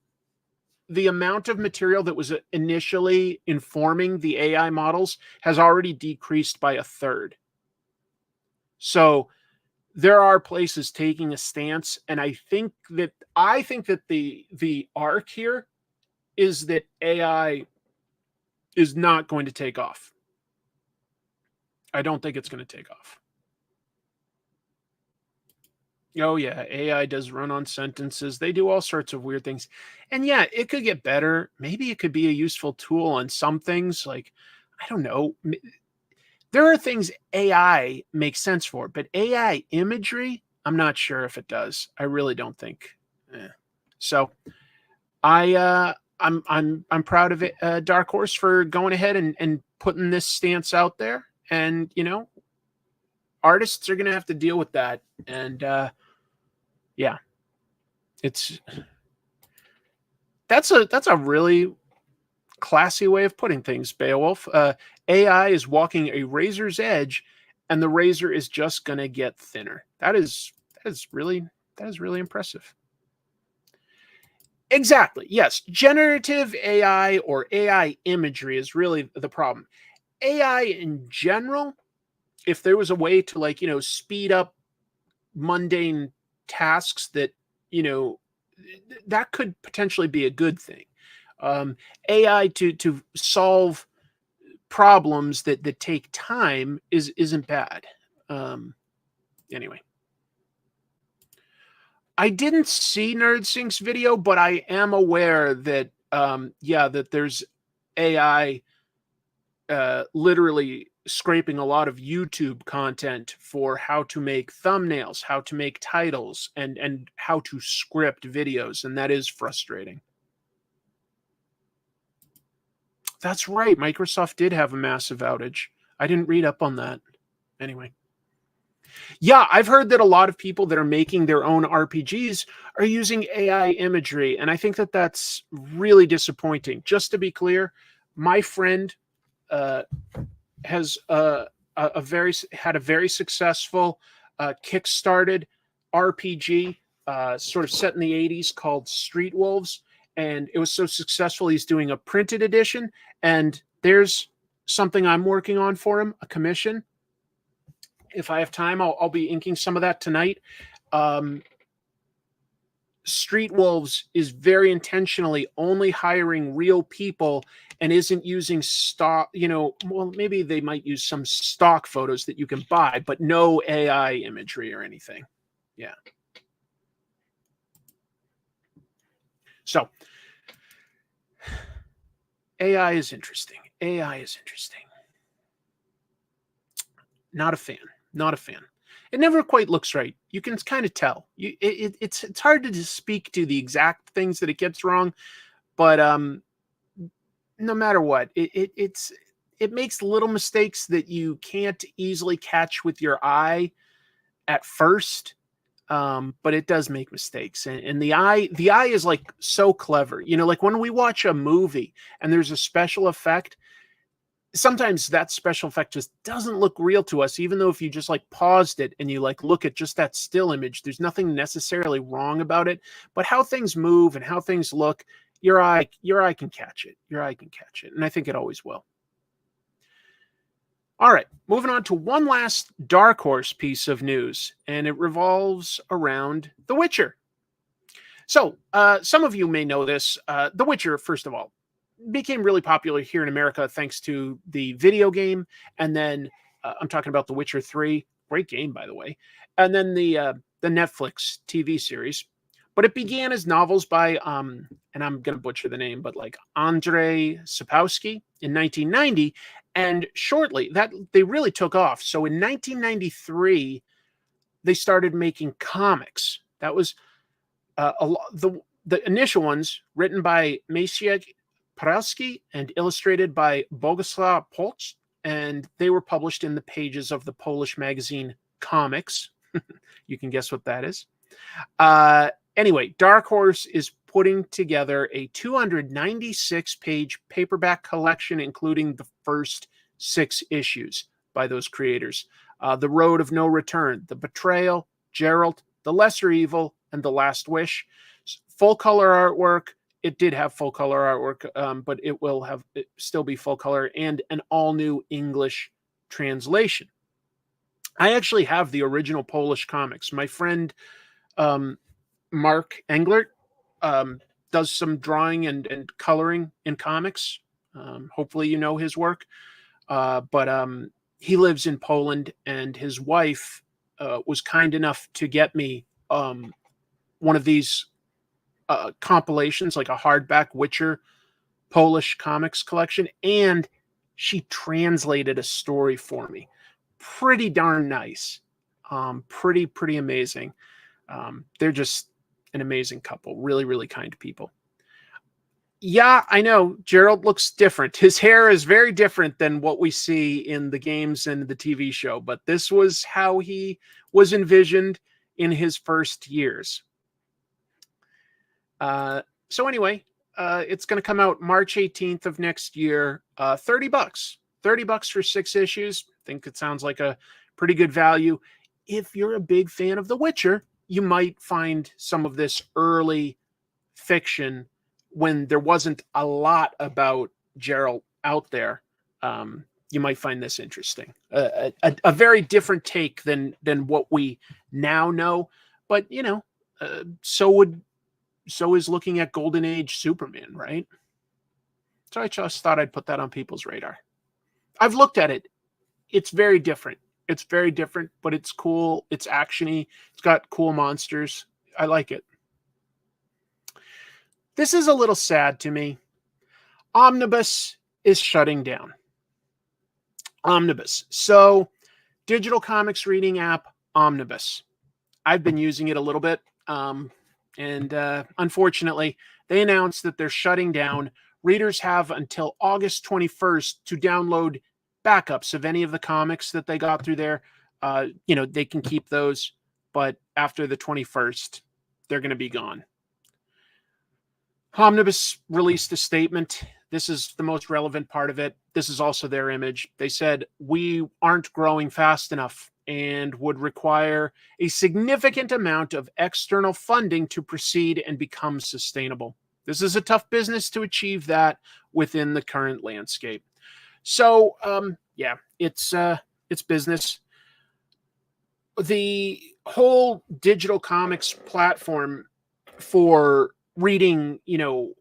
the amount of material that was initially informing the AI models has already decreased by a third. So there are places taking a stance, and I think that the arc here is that AI is not going to take off. I don't think it's going to take off. Oh yeah, AI does run on sentences. They do all sorts of weird things. And yeah, it could get better. Maybe it could be a useful tool on some things. Like, I don't know. There are things AI makes sense for, but AI imagery, I'm not sure if it does. I really don't think. So I'm proud of it, Dark Horse, for going ahead and putting this stance out there. And artists are gonna have to deal with that. And yeah, that's a really classy way of putting things, Beowulf. AI is walking a razor's edge, and the razor is just gonna get thinner. That is really impressive. Exactly. Yes, generative AI or AI imagery is really the problem. AI in general, if there was a way to, like, speed up mundane tasks, that that could potentially be a good thing. AI to solve problems that take time isn't bad. Anyway, I didn't see NerdSync's video, but I am aware that that there's AI literally scraping a lot of YouTube content for how to make thumbnails, how to make titles, and how to script videos, and that is frustrating. That's right. Microsoft did have a massive outage. I didn't read up on that. Anyway. Yeah, I've heard that a lot of people that are making their own RPGs are using AI imagery, and I think that that's really disappointing. Just to be clear, my friend has had a very successful kickstarted RPG sort of set in the 80s called Street Wolves, and it was so successful he's doing a printed edition, and there's something I'm working on for him, a commission. If I have time, I'll be inking some of that tonight. Street Wolves is very intentionally only hiring real people and isn't using stock, well, maybe they might use some stock photos that you can buy, but no AI imagery or anything. Yeah. So AI is interesting. AI is interesting. Not a fan. Not a fan. It never quite looks right. You can kind of tell. It's hard to just speak to the exact things that it gets wrong, but no matter what, it makes little mistakes that you can't easily catch with your eye at first. But it does make mistakes, and the eye is like so clever. Like when we watch a movie and there's a special effect, sometimes that special effect just doesn't look real to us, even though if you just like paused it and you like look at just that still image, there's nothing necessarily wrong about it, but how things move and how things look, your eye can catch it. Your eye can catch it, and I think it always will. All right, moving on to one last Dark Horse piece of news, and it revolves around The Witcher. So some of you may know this. The Witcher, first of all, became really popular here in America thanks to the video game, and then I'm talking about The Witcher 3, great game by the way, and then the Netflix TV series. But it began as novels by and I'm gonna butcher the name, but like Andrzej Sapkowski in 1990, And shortly, that they really took off. So in 1993, they started making comics. That was the initial ones written by Maciej Pralski and illustrated by Bogusław Polch, and they were published in the pages of the Polish magazine Comics. You can guess what that is. Anyway, Dark Horse is putting together a 296-page paperback collection, including the first 6 issues by those creators. The Road of No Return, The Betrayal, Geralt, The Lesser Evil, and The Last Wish. Full color artwork. It did have full color artwork, but it will still be full color, and an all new English translation. I actually have the original Polish comics. My friend Mark Englert does some drawing and coloring in comics. Hopefully you know his work. But he lives in Poland, and his wife was kind enough to get me one of these compilations, like a hardback Witcher Polish comics collection, and she translated a story for me. Pretty darn nice. Pretty amazing. They're just an amazing couple. Really, really kind people. Yeah, I know. Gerald looks different. His hair is very different than what we see in the games and the TV show, but this was how he was envisioned in his first years. So anyway, it's going to come out March 18th of next year. $30. $30 for 6 issues. I think it sounds like a pretty good value. If you're a big fan of The Witcher, you might find some of this early fiction when there wasn't a lot about Geralt out there. You might find this interesting. A very different take than what we now know. But, you know, so is looking at Golden Age Superman, right? So I just thought I'd put that on people's radar. I've looked at it. It's very different. It's very different, but it's cool. It's actiony. It's got cool monsters. I like it. This is a little sad to me. Omnibus is shutting down. Omnibus. So, digital comics reading app, Omnibus. I've been using it a little bit. And unfortunately, they announced that they're shutting down. Readers have until August 21st to download backups of any of the comics that they got through there. You know, they can keep those, but after the 21st, they're going to be gone. Omnibus released a statement. This is the most relevant part of it. This is also their image. They said, "We aren't growing fast enough and would require a significant amount of external funding to proceed and become sustainable. This is a tough business to achieve that within the current landscape." So, yeah, it's business. The whole digital comics platform for reading, you know,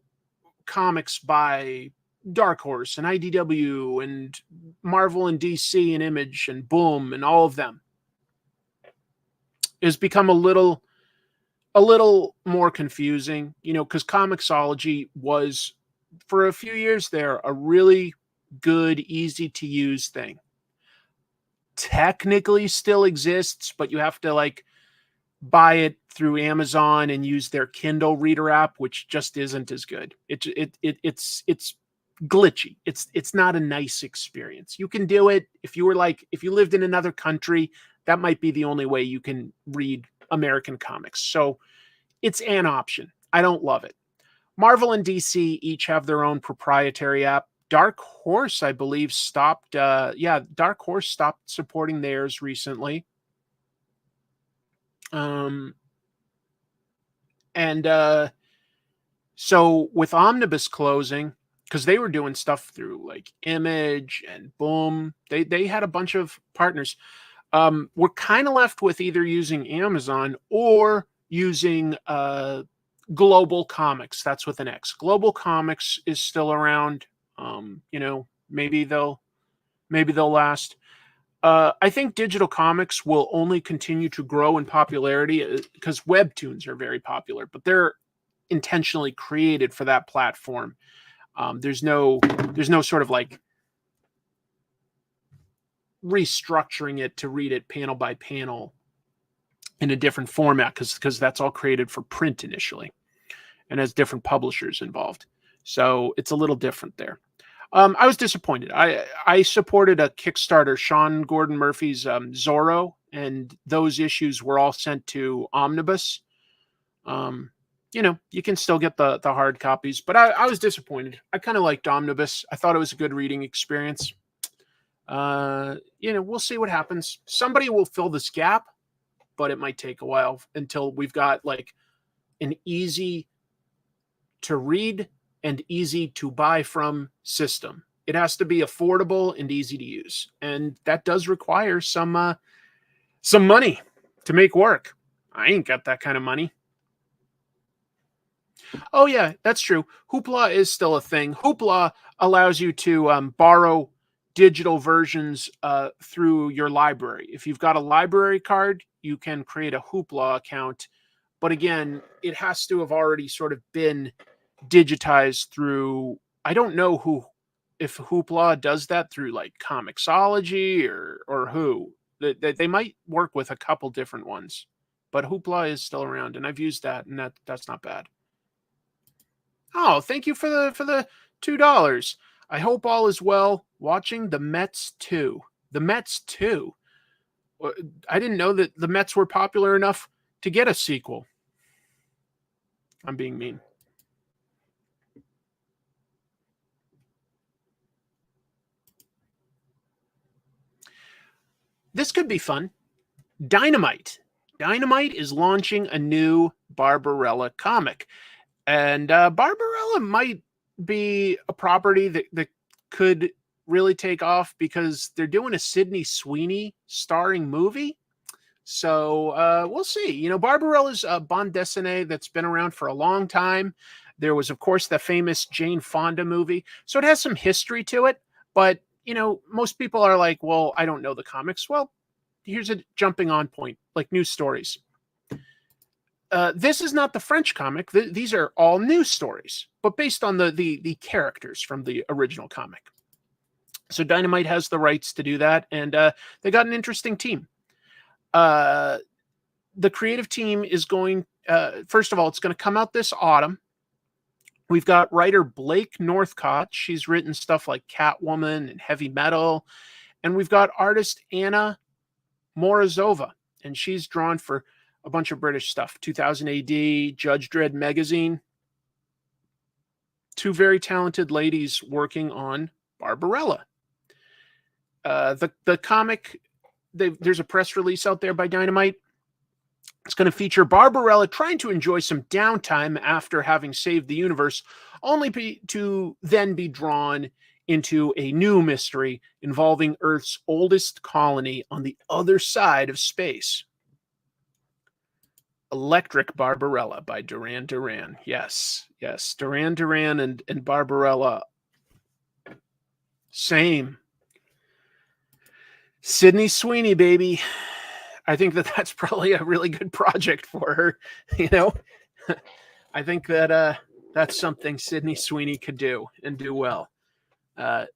comics by Dark Horse and IDW and Marvel and DC and Image and Boom and all of them has become a little more confusing, you know, because Comixology was, for a few years there, a really good, easy to use thing. Technically still exists, but you have to like buy it through Amazon and use their Kindle reader app, which just isn't as good. It's glitchy. It's not a nice experience. You can do it if you lived in another country, that might be the only way you can read American comics. So it's an option. I don't love it. Marvel and DC each have their own proprietary app. Dark Horse, I believe, stopped. Dark Horse stopped supporting theirs recently. So with Omnibus closing, because they were doing stuff through like Image and Boom, they had a bunch of partners. We're kind of left with either using Amazon or using Global Comics. That's with an X. Global Comics is still around. You know, maybe they'll last. I think digital comics will only continue to grow in popularity because webtoons are very popular, but they're intentionally created for that platform. There's no sort of like restructuring it to read it panel by panel in a different format because that's all created for print initially and has different publishers involved. So it's a little different there. I was disappointed. I supported a Kickstarter, Sean Gordon Murphy's Zorro, and those issues were all sent to Omnibus. You can still get the hard copies, but I was disappointed. I kind of liked Omnibus. I thought it was a good reading experience. We'll see what happens. Somebody will fill this gap, but it might take a while until we've got like an easy to read and easy to buy from system. It has to be affordable and easy to use. And that does require some money to make work. I ain't got that kind of money. Oh yeah, that's true. Hoopla is still a thing. Hoopla allows you to borrow digital versions through your library. If you've got a library card, you can create a Hoopla account. But again, it has to have already sort of been digitized through, I don't know if Hoopla does that through like Comixology or who. They might work with a couple different ones, but Hoopla is still around, and I've used that, and that's not bad. Oh, thank you for the $2. I hope all is well. Watching the Mets 2. The Mets 2. I didn't know that the Mets were popular enough to get a sequel. I'm being mean. This could be fun. Dynamite. Dynamite is launching a new Barbarella comic. And Barbarella might be a property that could really take off because they're doing a Sydney Sweeney starring movie. So we'll see. Barbarella's a bande dessinée that's been around for a long time. There was, of course, the famous Jane Fonda movie. So it has some history to it. But, most people are like, well, I don't know the comics. Well, here's a jumping on point, like news stories. This is not the French comic. These are all news stories, but based on the characters from the original comic. So Dynamite has the rights to do that, and they got an interesting team. The creative team is going, first of all, it's going to come out this autumn. We've got writer Blake Northcott. She's written stuff like Catwoman and Heavy Metal. And we've got artist Anna Morozova, and she's drawn for a bunch of British stuff. 2000 AD, Judge Dredd magazine. Two very talented ladies working on Barbarella. The comic, there's a press release out there by Dynamite. It's going to feature Barbarella trying to enjoy some downtime after having saved the universe, only to then be drawn into a new mystery involving Earth's oldest colony on the other side of space. Electric Barbarella by Duran Duran. Yes. Duran Duran and Barbarella. Same. Sydney Sweeney, baby. I think that's probably a really good project for her. I think that that's something Sydney Sweeney could do and do well.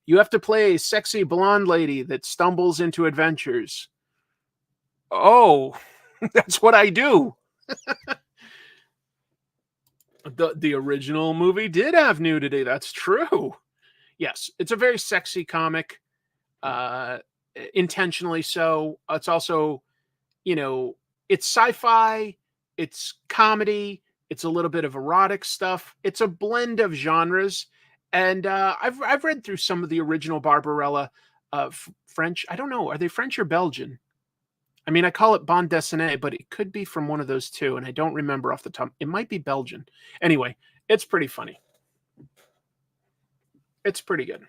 You have to play a sexy blonde lady that stumbles into adventures. Oh, that's what I do. The original movie did have nudity. That's true. Yes, it's a very sexy comic. Intentionally so. It's also, it's sci-fi, it's comedy, it's a little bit of erotic stuff. It's a blend of genres. And I've read through some of the original Barbarella French. I don't know. Are they French or Belgian? I mean, I call it bande dessinée, but it could be from one of those two, and I don't remember off the top. It might be Belgian. Anyway, it's pretty funny. It's pretty good.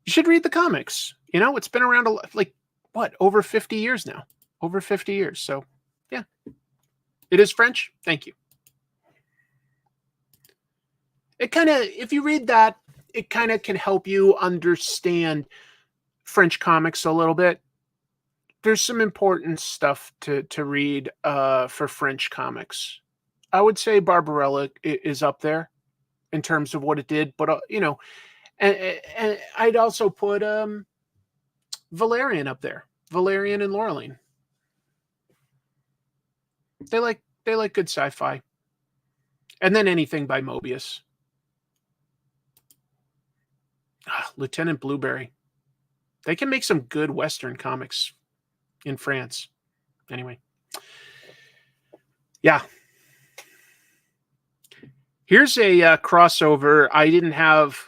You should read the comics. It's been around over 50 years now. Over 50 years. So, yeah. It is French. Thank you. It kind of, if you read that, it kind of can help you understand French comics a little bit. There's some important stuff to read for French comics. I would say Barbarella is up there in terms of what it did, but And I'd also put Valerian up there. Valerian and Laureline. They like good sci-fi. And then anything by Mobius. Lieutenant Blueberry. They can make some good Western comics in France. Anyway. Yeah. Here's a crossover I didn't have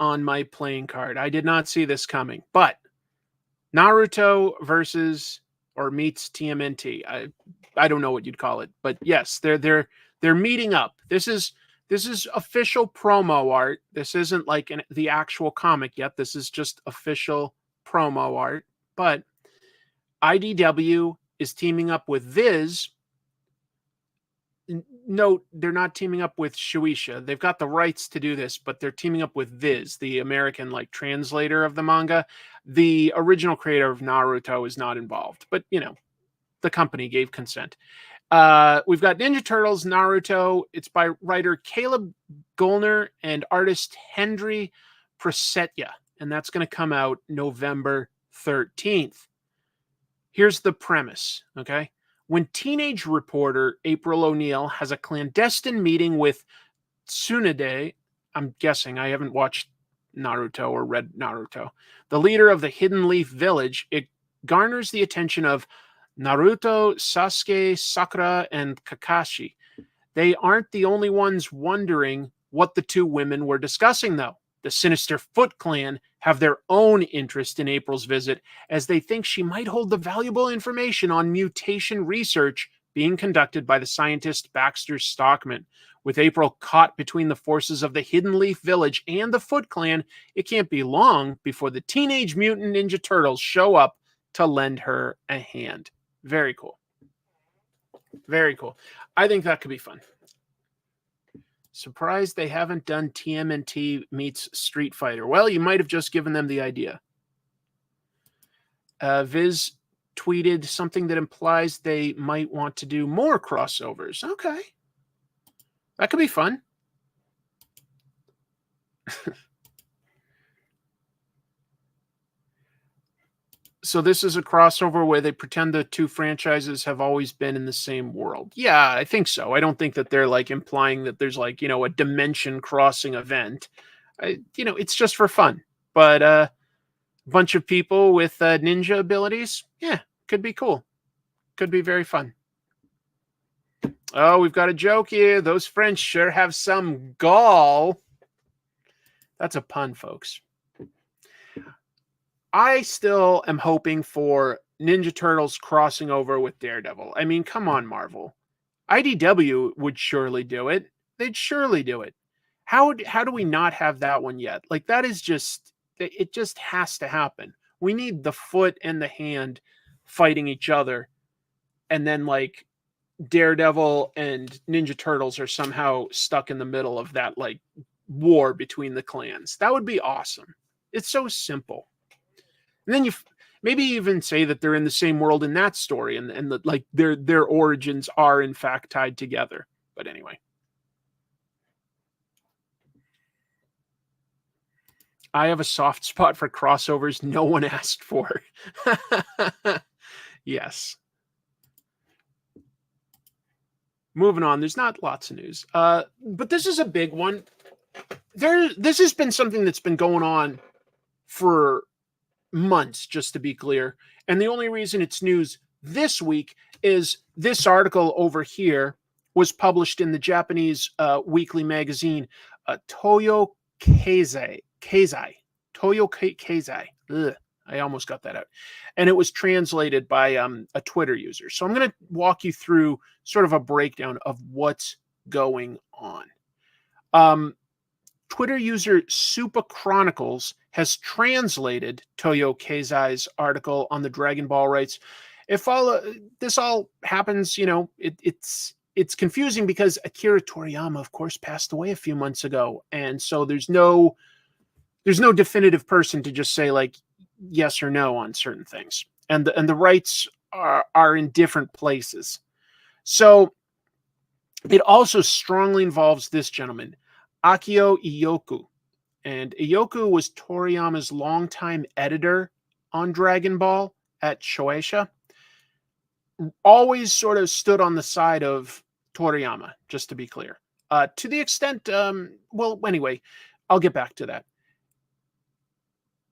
on my playing card. I did not see this coming. But Naruto versus or meets TMNT. I don't know what you'd call it. But yes, they're meeting up. This is official promo art. This isn't like the actual comic yet. This is just official promo art. But IDW is teaming up with Viz. Note, they're not teaming up with Shueisha. They've got the rights to do this, but they're teaming up with Viz, the American translator of the manga. The original creator of Naruto is not involved, but the company gave consent. We've got Ninja Turtles Naruto. It's by writer Caleb Golner and artist Henry Presetya, and that's going to come out November 13th. Here's the premise, okay? When teenage reporter April O'Neil has a clandestine meeting with Tsunade, I'm guessing, I haven't watched Naruto or read Naruto, the leader of the Hidden Leaf Village, it garners the attention of Naruto, Sasuke, Sakura, and Kakashi. They aren't the only ones wondering what the two women were discussing, though. The Sinister Foot Clan have their own interest in April's visit, as they think she might hold the valuable information on mutation research being conducted by the scientist Baxter Stockman. With April caught between the forces of the Hidden Leaf Village and the Foot Clan, it can't be long before the Teenage Mutant Ninja Turtles show up to lend her a hand. Very cool. Very cool. I think that could be fun. Surprised they haven't done TMNT meets Street Fighter. Well, you might have just given them the idea. Viz tweeted something that implies they might want to do more crossovers. Okay. That could be fun. So this is a crossover where they pretend the two franchises have always been in the same world. Yeah, I think so. I don't think that they're implying that there's a dimension crossing event. It's just for fun. But a bunch of people with ninja abilities, yeah, could be cool. Could be very fun. Oh, we've got a joke here. Those French sure have some gall. That's a pun, folks. I still am hoping for Ninja Turtles crossing over with Daredevil. I mean, come on, Marvel. IDW would surely do it. They'd surely do it. How do we not have that one yet? That is just, it just has to happen. We need the Foot and the Hand fighting each other. And then Daredevil and Ninja Turtles are somehow stuck in the middle of that war between the clans. That would be awesome. It's so simple. And then you maybe even say that they're in the same world in that story, and that their origins are in fact tied together. But anyway, I have a soft spot for crossovers no one asked for. Yes. Moving on, there's not lots of news, but this is a big one. This has been something that's been going on for months, just to be clear. And the only reason it's news this week is this article over here was published in the Japanese weekly magazine Toyo Keizai. Toyo Keizai. Ugh, I almost got that out. And it was translated by a Twitter user. So I'm going to walk you through sort of a breakdown of what's going on. Twitter user Supa Chronicles has translated Toyo Keizai's article on the Dragon Ball rights. If this all happens, it's confusing because Akira Toriyama, of course, passed away a few months ago, and so there's no definitive person to just say yes or no on certain things, and the rights are in different places. So it also strongly involves this gentleman, Akio Iyoku. And Ioku was Toriyama's longtime editor on Dragon Ball at Shueisha. Always sort of stood on the side of Toriyama, just to be clear. To the extent, well, anyway, I'll get back to that.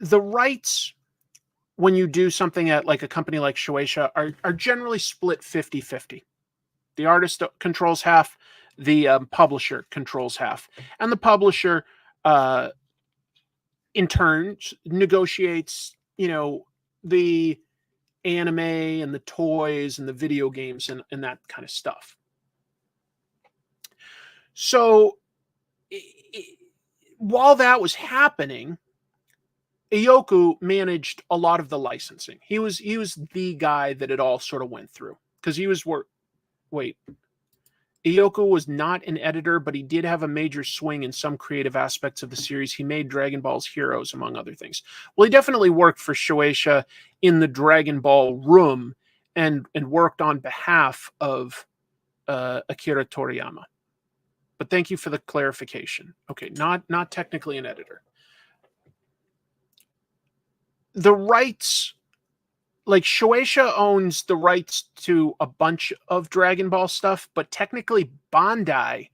The rights, when you do something at like a company like Shueisha, are generally split 50-50. The artist controls half, the publisher controls half. And the publisher, in turn, negotiates, the anime and the toys and the video games and that kind of stuff. So while that was happening, Ioku managed a lot of the licensing. He was the guy that it all sort of went through, because he was Ioku was not an editor, but he did have a major swing in some creative aspects of the series. He made Dragon Ball's Heroes, among other things. Well, he definitely worked for Shueisha in the Dragon Ball room and worked on behalf of Akira Toriyama. But thank you for the clarification. Okay, not technically an editor. The rights, like Shueisha owns the rights to a bunch of Dragon Ball stuff, but technically Bandai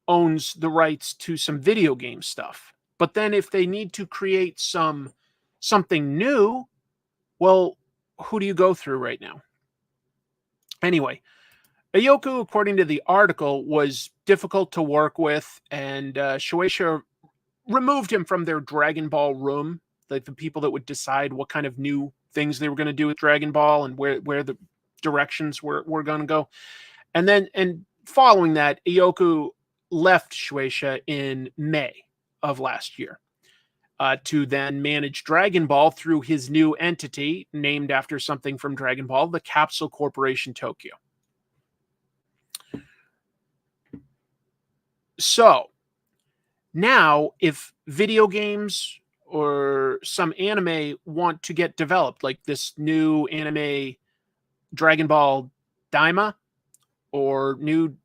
owns the rights to some video game stuff. But then if they need to create something new, well, who do you go through right now? Anyway, Ioku, according to the article, was difficult to work with, and Shueisha removed him from their Dragon Ball room, like the people that would decide what kind of new things they were going to do with Dragon Ball and where the directions were going to go. And following that, Ioku left Shueisha in May of last year to then manage Dragon Ball through his new entity named after something from Dragon Ball, the Capsule Corporation Tokyo. So now if video games or some anime want to get developed, like this new anime Dragon Ball Daima, or new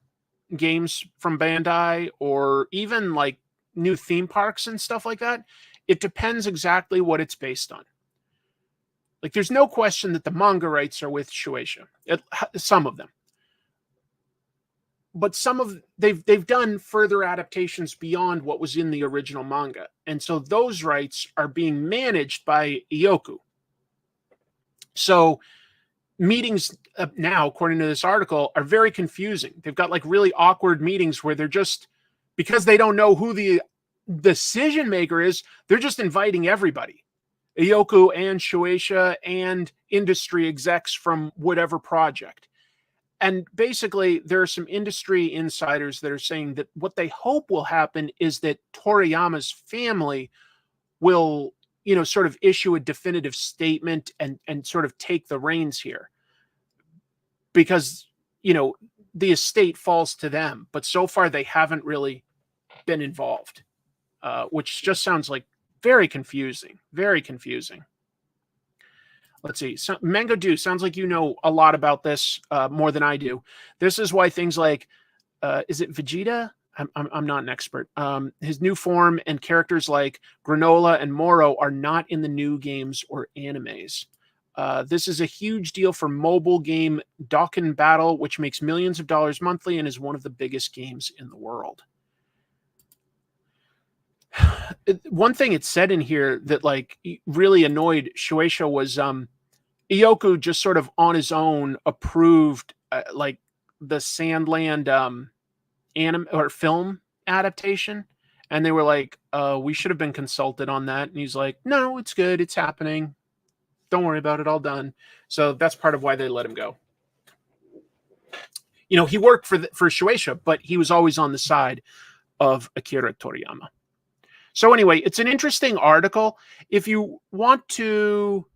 games from Bandai, or even like new theme parks and stuff like that, it depends exactly what it's based on. Like there's no question that the manga rights are with Shueisha, some of them. But they've done further adaptations beyond what was in the original manga. And so those rights are being managed by Ioku. So meetings now, according to this article, are very confusing. They've got like really awkward meetings where they're just, because they don't know who the decision maker is, they're just inviting everybody. Ioku and Shueisha and industry execs from whatever project. And basically, there are some industry insiders that are saying that what they hope will happen is that Toriyama's family will, sort of issue a definitive statement and sort of take the reins here. Because, the estate falls to them. But so far, they haven't really been involved, which just sounds like very confusing. Very confusing. Let's see. So, Mango Do, sounds like you know a lot about this, more than I do. This is why things like, is it Vegeta? I'm not an expert. His new form and characters like Granola and Moro are not in the new games or animes. This is a huge deal for mobile game Dokkan Battle, which makes millions of dollars monthly and is one of the biggest games in the world. One thing it said in here that like really annoyed Shueisha was Ioku just sort of on his own approved like the Sandland anime or film adaptation, and they were like, we should have been consulted on that, and he's like, no, it's good, it's happening, don't worry about it, all done. So that's part of why they let him go. He worked for Shueisha, but he was always on the side of Akira Toriyama. So anyway, it's an interesting article. If you want to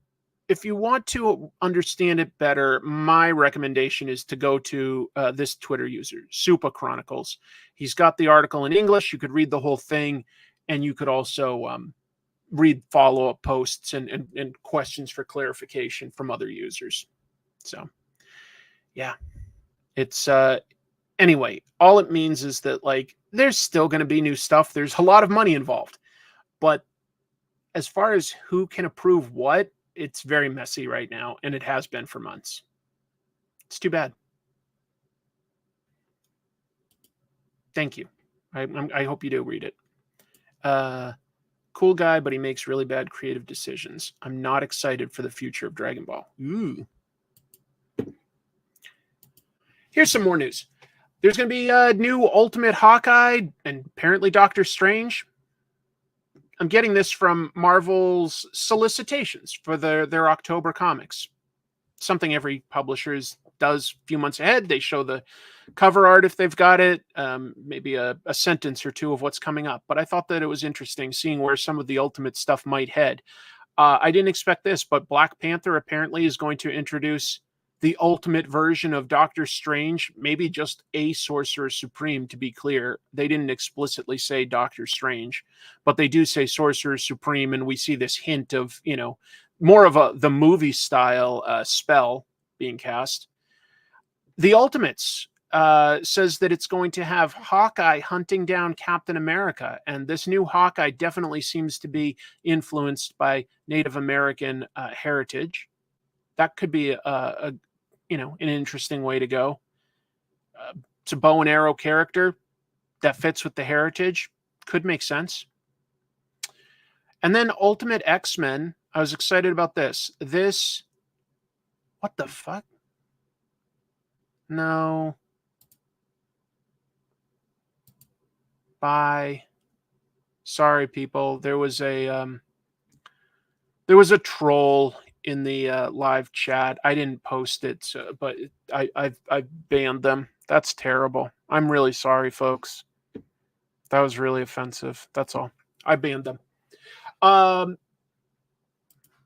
understand it better, my recommendation is to go to this Twitter user, Supa Chronicles. He's got the article in English. You could read the whole thing, and you could also read follow-up posts and questions for clarification from other users. So, yeah, it's anyway, all it means is that like there's still going to be new stuff. There's a lot of money involved. But as far as who can approve what, it's very messy right now, and it has been for months. It's too bad. Thank you. I hope you do read it. Cool guy, but he makes really bad creative decisions. I'm not excited for the future of Dragon Ball. Ooh. Here's some more news. There's going to be a new Ultimate Hawkeye and apparently Doctor Strange. I'm getting this from Marvel's solicitations for their October comics. Something every publisher does a few months ahead. They show the cover art if they've got it, maybe a sentence or two of what's coming up. But I thought that it was interesting seeing where some of the Ultimate stuff might head. I didn't expect this, but Black Panther apparently is going to introduce the ultimate version of Doctor Strange, maybe just a Sorcerer Supreme, to be clear. They didn't explicitly say Doctor Strange, but they do say Sorcerer Supreme, and we see this hint of, more of the movie style spell being cast. The Ultimates says that it's going to have Hawkeye hunting down Captain America, and this new Hawkeye definitely seems to be influenced by Native American heritage. That could be an interesting way to go. It's a bow and arrow character that fits with the heritage. Could make sense. And then Ultimate X-Men. I was excited about this. What the fuck? No. Bye. Sorry, people. There was a troll in the live chat. I didn't post it, but I banned them. That's terrible. I'm really sorry, folks. That was really offensive. That's all. I banned them.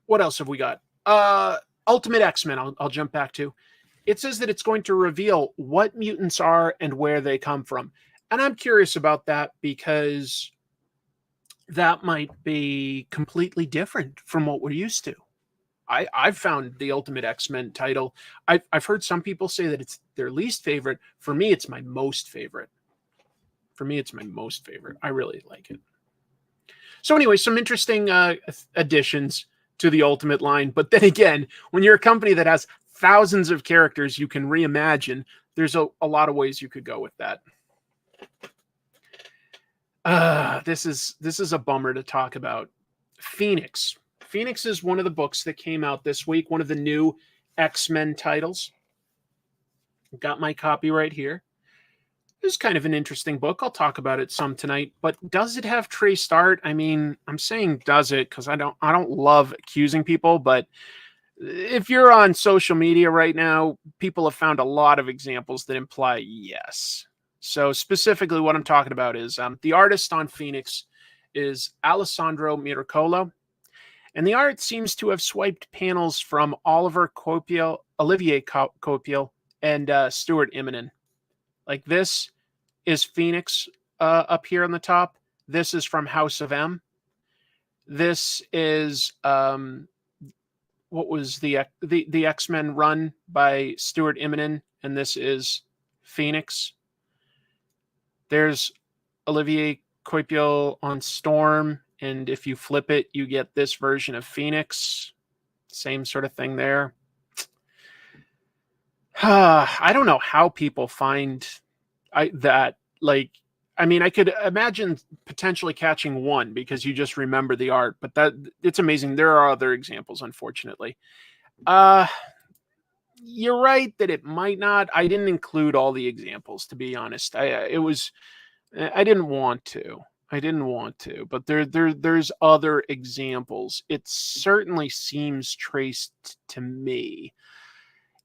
What else have we got? Ultimate X-Men. I'll jump back to. It says that it's going to reveal what mutants are and where they come from. And I'm curious about that because that might be completely different from what we're used to. I've found the Ultimate X-Men title. I've heard some people say that it's their least favorite. For me, it's my most favorite. I really like it. So anyway, some interesting additions to the Ultimate line. But then again, when you're a company that has thousands of characters you can reimagine, there's a lot of ways you could go with that. This is a bummer to talk about. Phoenix. Phoenix is one of the books that came out this week, one of the new X-Men titles. Got my copy right here. This is kind of an interesting book. I'll talk about it some tonight, but does it have traced art? I mean, I'm saying does it because I don't love accusing people, but if you're on social media right now, people have found a lot of examples that imply yes. So specifically what I'm talking about is the artist on Phoenix is Allesandro Miracolo. And the art seems to have swiped panels from Olivier Coipel, and Stuart Immonen. Like this is Phoenix up here on the top. This is from House of M. This is what was the X-Men run by Stuart Immonen, and this is Phoenix. There's Olivier Coipel on Storm, and if you flip it, you get this version of Phoenix. Same sort of thing there. I don't know how people find that. Like, I mean, I could imagine potentially catching one because you just remember the art, but it's amazing. There are other examples, unfortunately. You're right that it might not. I didn't include all the examples, to be honest. I didn't want to, but there's other examples. It certainly seems traced to me.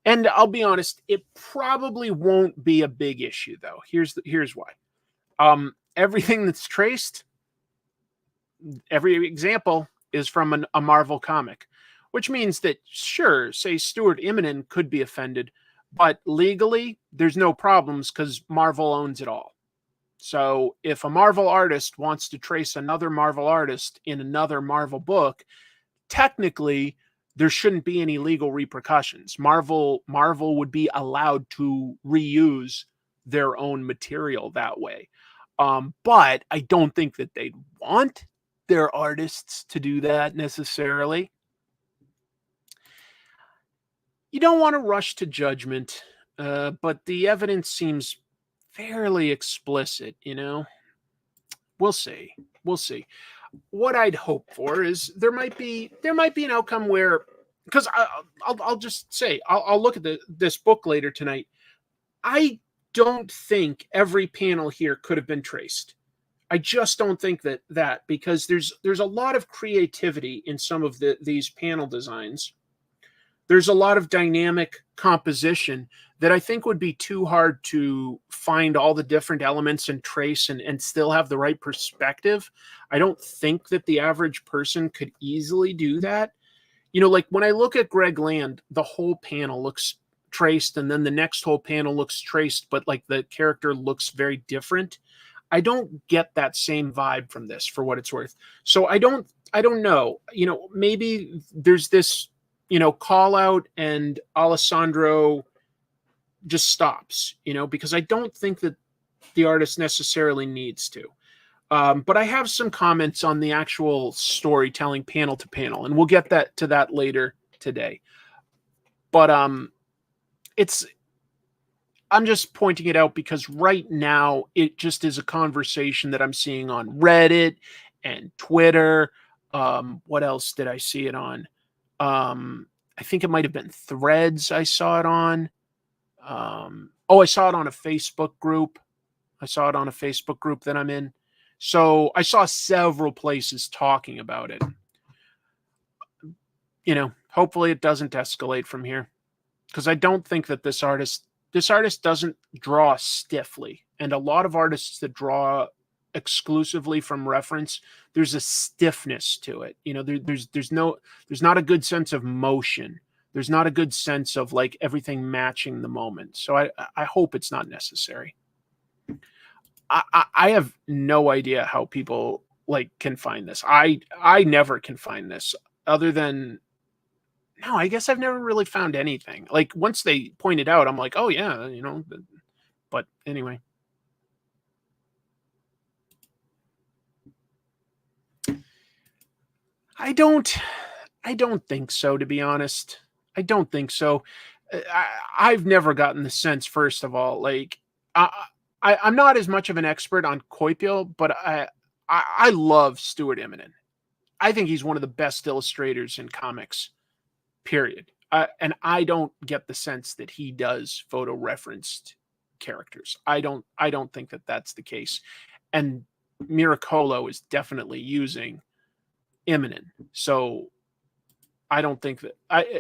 And I'll be honest, it probably won't be a big issue, though. Here's why. Everything that's traced, every example is from a Marvel comic, which means that, sure, say Stuart Immonen could be offended, but legally, there's no problems because Marvel owns it all. So if a Marvel artist wants to trace another Marvel artist in another Marvel book, technically, there shouldn't be any legal repercussions. Marvel would be allowed to reuse their own material that way. But I don't think that they'd want their artists to do that necessarily. You don't want to rush to judgment, but the evidence seems fairly explicit, you know? We'll see. We'll see. What I'd hope for is there might be an outcome where, because I'll just say I'll look at this book later tonight. I don't think every panel here could have been traced. I just don't think that because there's a lot of creativity in some of these panel designs. There's a lot of dynamic composition that I think would be too hard to find all the different elements and trace and still have the right perspective. I don't think that the average person could easily do that. You know, like when I look at Greg Land, the whole panel looks traced and then the next whole panel looks traced, but like the character looks very different. I don't get that same vibe from this, for what it's worth. So I don't know. You know, maybe there's this, you know, call out and Allesandro just stops, you know, because I don't think that the artist necessarily needs to. But I have some comments on the actual storytelling panel to panel, and we'll get to that later today. But I'm just pointing it out because right now it just is a conversation that I'm seeing on Reddit and Twitter. What else did I see it on? I think it might have been Threads I saw it on. I saw it on a Facebook group. I saw it on a Facebook group that I'm in. So I saw several places talking about it. You know, hopefully it doesn't escalate from here, because I don't think that this artist doesn't draw stiffly. And a lot of artists that draw exclusively from reference, there's a stiffness to it. You know, there's not a good sense of motion. There's not a good sense of like everything matching the moment. So I hope it's not necessary. I have no idea how people like can find this. I never can find this other than, no, I guess I've never really found anything. Like once they point it out, I'm like, oh yeah, you know, but anyway. I don't think so, to be honest. I don't think so. I've never gotten the sense, first of all, like I'm not as much of an expert on Coipel, but I love Stuart Immonen. I think he's one of the best illustrators in comics, period. And I don't get the sense that he does photo referenced characters. I don't think that that's the case. And Miracolo is definitely using Immonen. So I don't think that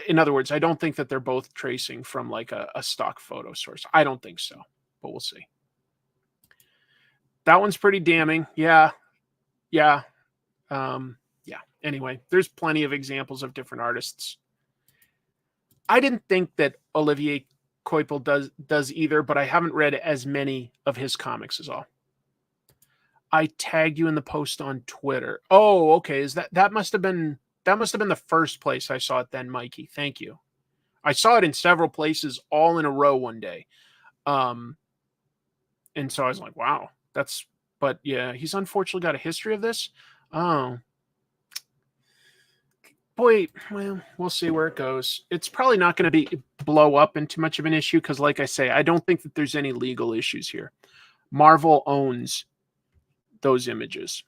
in other words, I don't think that they're both tracing from like a stock photo source. I don't think so, but we'll see. That one's pretty damning. Yeah. Anyway, there's plenty of examples of different artists. I didn't think that Olivier Coipel does either, but I haven't read as many of his comics as all. I tagged you in the post on Twitter. Oh, okay. Is that must have been the first place I saw it then, Mikey. Thank you. I saw it in several places all in a row one day. And so I was like, wow, but yeah, he's unfortunately got a history of this. Oh, boy, well, we'll see where it goes. It's probably not going to blow up into much of an issue because, like I say, I don't think that there's any legal issues here. Marvel owns those images.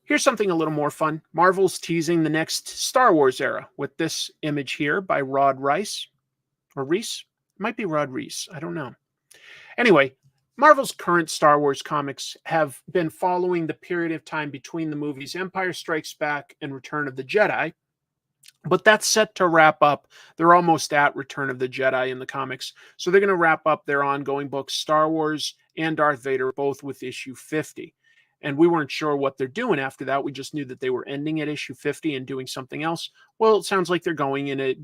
Here's something a little more fun. Marvel's teasing the next Star Wars era with this image here by Rod Reis. Or Reese? It might be Rod Reis. I don't know. Anyway, Marvel's current Star Wars comics have been following the period of time between the movies Empire Strikes Back and Return of the Jedi, but that's set to wrap up. They're almost at Return of the Jedi in the comics, so they're going to wrap up their ongoing books, Star Wars and Darth Vader, both with issue 50. And we weren't sure what they're doing after that. We just knew that they were ending at issue 50 and doing something else. Well, it sounds like they're going in a,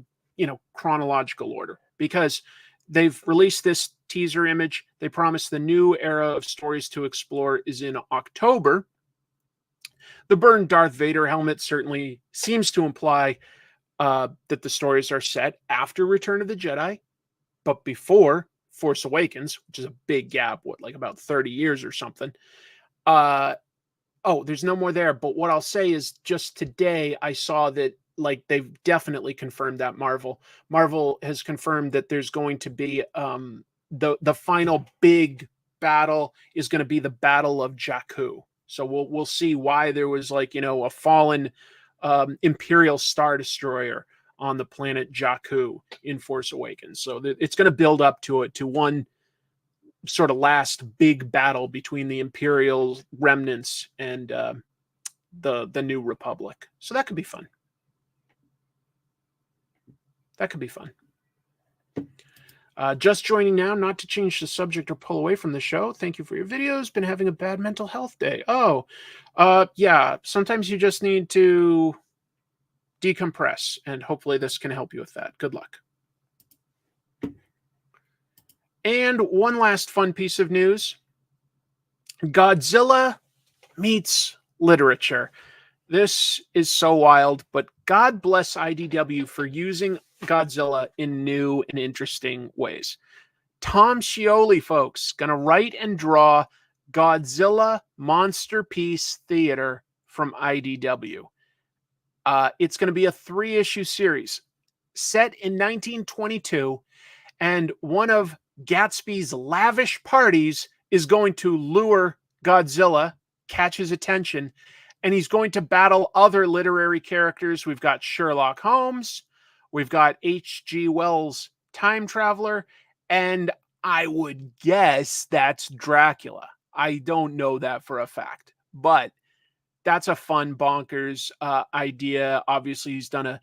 chronological order because they've released this teaser image. They promised the new era of stories to explore is in October. The burned Darth Vader helmet certainly seems to imply that the stories are set after Return of the Jedi, but before Force Awakens, which is a big gap, like about 30 years or something. Oh, there's no more there. But what I'll say is just today I saw that like they've definitely confirmed that Marvel has confirmed that there's going to be the final big battle is going to be the Battle of Jakku. So we'll see why there was like, a fallen Imperial Star Destroyer on the planet Jakku in Force Awakens. So it's going to build up to it, to one sort of last big battle between the Imperial remnants and the New Republic. So that could be fun. That could be fun. Just joining now, not to change the subject or pull away from the show. Thank you for your videos. Been having a bad mental health day. Oh, yeah. Sometimes you just need to decompress, and hopefully this can help you with that. Good luck. And one last fun piece of news. Godzilla meets literature. This is so wild, but God bless IDW for using Godzilla in new and interesting ways. Tom Scioli, folks, going to write and draw Godzilla Monsterpiece Theater from IDW. It's going to be a 3-issue series set in 1922, and one of Gatsby's lavish parties is going to lure Godzilla, catch his attention, and he's going to battle other literary characters. We've got Sherlock Holmes, we've got H.G. Wells' time traveler, and I would guess that's Dracula. I don't know that for a fact, but that's a fun, bonkers idea. Obviously, he's done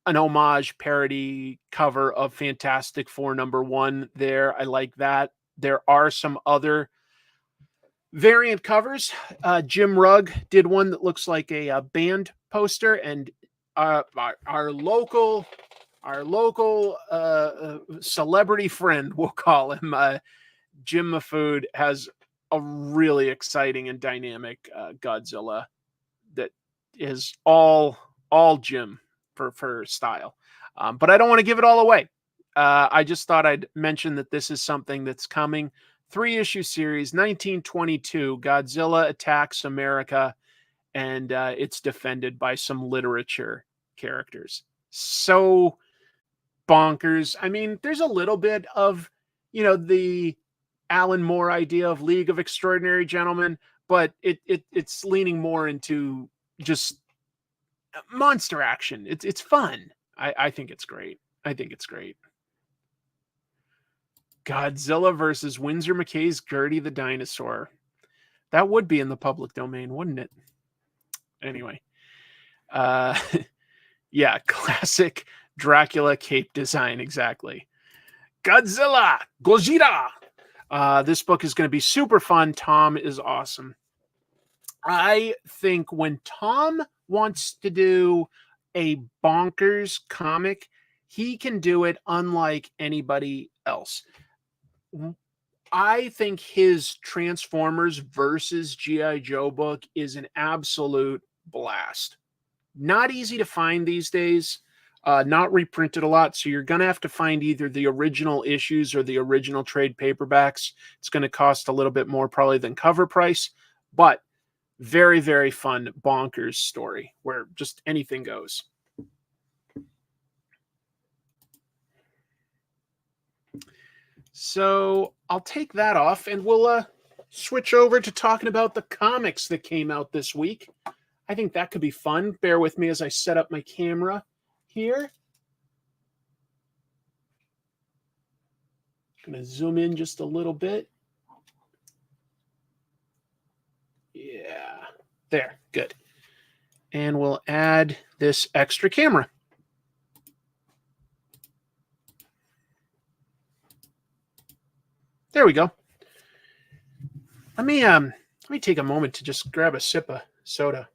an homage parody cover of Fantastic Four #1 there. I like that. There are some other variant covers. Jim Rugg did one that looks like a band poster, and our local celebrity friend, we'll call him, Jim Mafood, has a really exciting and dynamic Godzilla that is all Jim for style. But I don't want to give it all away. I just thought I'd mention that this is something that's coming. 3-issue series, 1922. Godzilla attacks America, and it's defended by some literature characters. So bonkers. I mean, there's a little bit of, the Alan Moore idea of League of Extraordinary Gentlemen, but it's leaning more into just monster action. It's fun. I think it's great. I think it's great. Godzilla versus Winsor McKay's Gertie the Dinosaur. That would be in the public domain, wouldn't it? Anyway. Yeah, classic Dracula cape design, exactly. Godzilla! Gojira! This book is going to be super fun. Tom is awesome. I think when Tom wants to do a bonkers comic, he can do it unlike anybody else. I think his Transformers versus G.I. Joe book is an absolute blast. Not easy to find these days, not reprinted a lot, so you're going to have to find either the original issues or the original trade paperbacks. It's going to cost a little bit more probably than cover price, but very, very fun, bonkers story where just anything goes. So I'll take that off and we'll switch over to talking about the comics that came out this week. I think that could be fun. Bear with me as I set up my camera here. I'm going to zoom in just a little bit. Yeah, there, good. And we'll add this extra camera. There we go. Let me take a moment to just grab a sip of soda.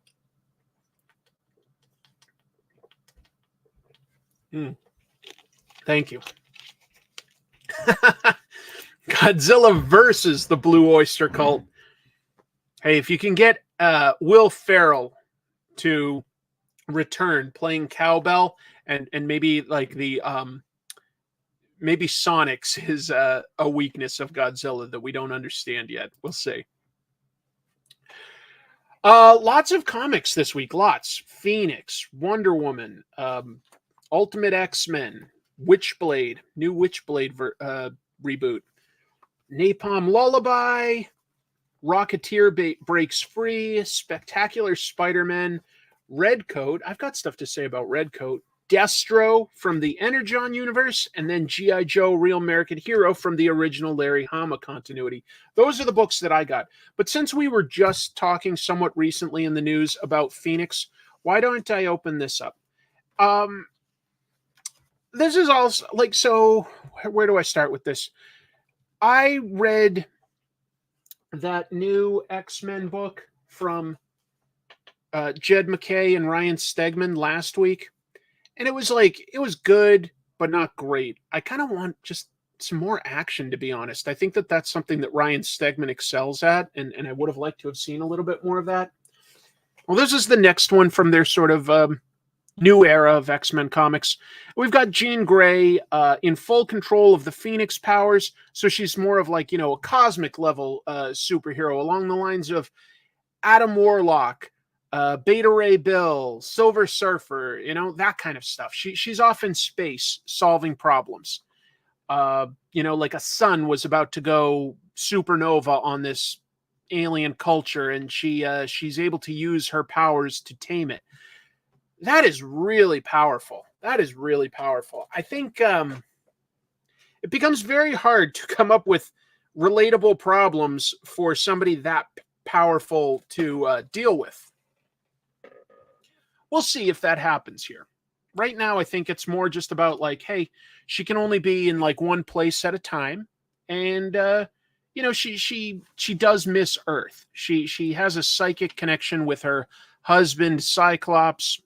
Thank you. Godzilla versus the Blue Oyster Cult. Hey, if you can get Will Ferrell to return playing cowbell, and maybe like the maybe Sonic's is a weakness of Godzilla that we don't understand yet. We'll see. Lots of comics this week. Lots. Phoenix, Wonder Woman, Ultimate X-Men, Witchblade, new Witchblade reboot, Napalm Lullaby, Rocketeer breaks free, Spectacular Spider-Man, Redcoat. I've got stuff to say about Redcoat. Destro from the Energon universe, and then G.I. Joe Real American Hero from the original Larry Hama continuity. Those are the books that I got. But since we were just talking somewhat recently in the news about Phoenix, why don't I open this up? This is also like, so where do I start with this? I read that new X-Men book from Jed MacKay and Ryan Stegman last week. And it was good, but not great. I kind of want just some more action, to be honest. I think that that's something that Ryan Stegman excels at, and I would have liked to have seen a little bit more of that. Well, this is the next one from their sort of new era of X-Men comics. We've got Jean Grey in full control of the Phoenix powers, so she's more of like, a cosmic level superhero along the lines of Adam Warlock, Beta Ray Bill, Silver Surfer, that kind of stuff. She's off in space solving problems. Like a sun was about to go supernova on this alien culture, and she's able to use her powers to tame it. That is really powerful. I think it becomes very hard to come up with relatable problems for somebody that powerful to deal with. We'll see if that happens here. Right now, I think it's more just about like, hey, she can only be in like one place at a time, and she does miss Earth. She has a psychic connection with her husband Cyclops,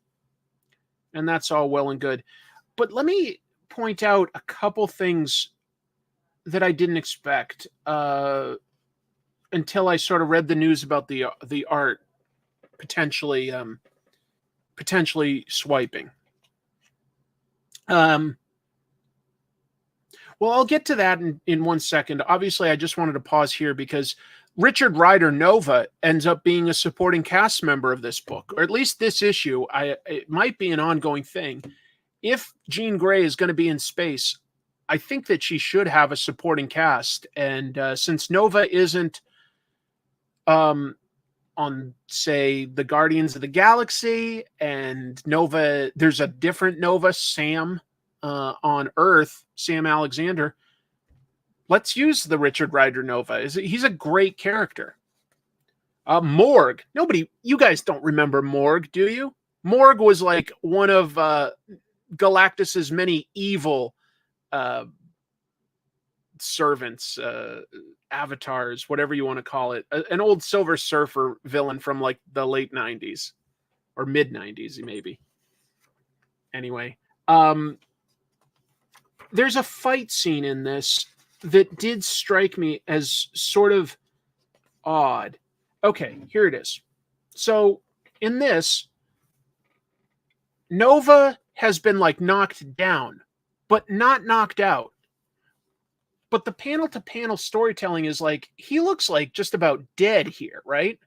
and that's all well and good. But let me point out a couple things that I didn't expect until I sort of read the news about the art potentially swiping. Well, I'll get to that in 1 second. Obviously, I just wanted to pause here because Richard Rider Nova ends up being a supporting cast member of this book, or at least this issue. It might be an ongoing thing. If Jean Grey is going to be in space, I think that she should have a supporting cast. And since Nova isn't on, say, the Guardians of the Galaxy, and Nova, there's a different Nova, Sam, on Earth, Sam Alexander. Let's use the Richard Rider Nova. He's a great character. Morg. You guys don't remember Morg, do you? Morg was like one of Galactus's many evil servants, avatars, whatever you want to call it. An old Silver Surfer villain from like the late 90s or mid 90s, maybe. Anyway, there's a fight scene in this that did strike me as sort of odd. Okay, here it is. So in this, Nova has been like knocked down, but not knocked out. But the panel-to-panel storytelling is like, he looks like just about dead here, right?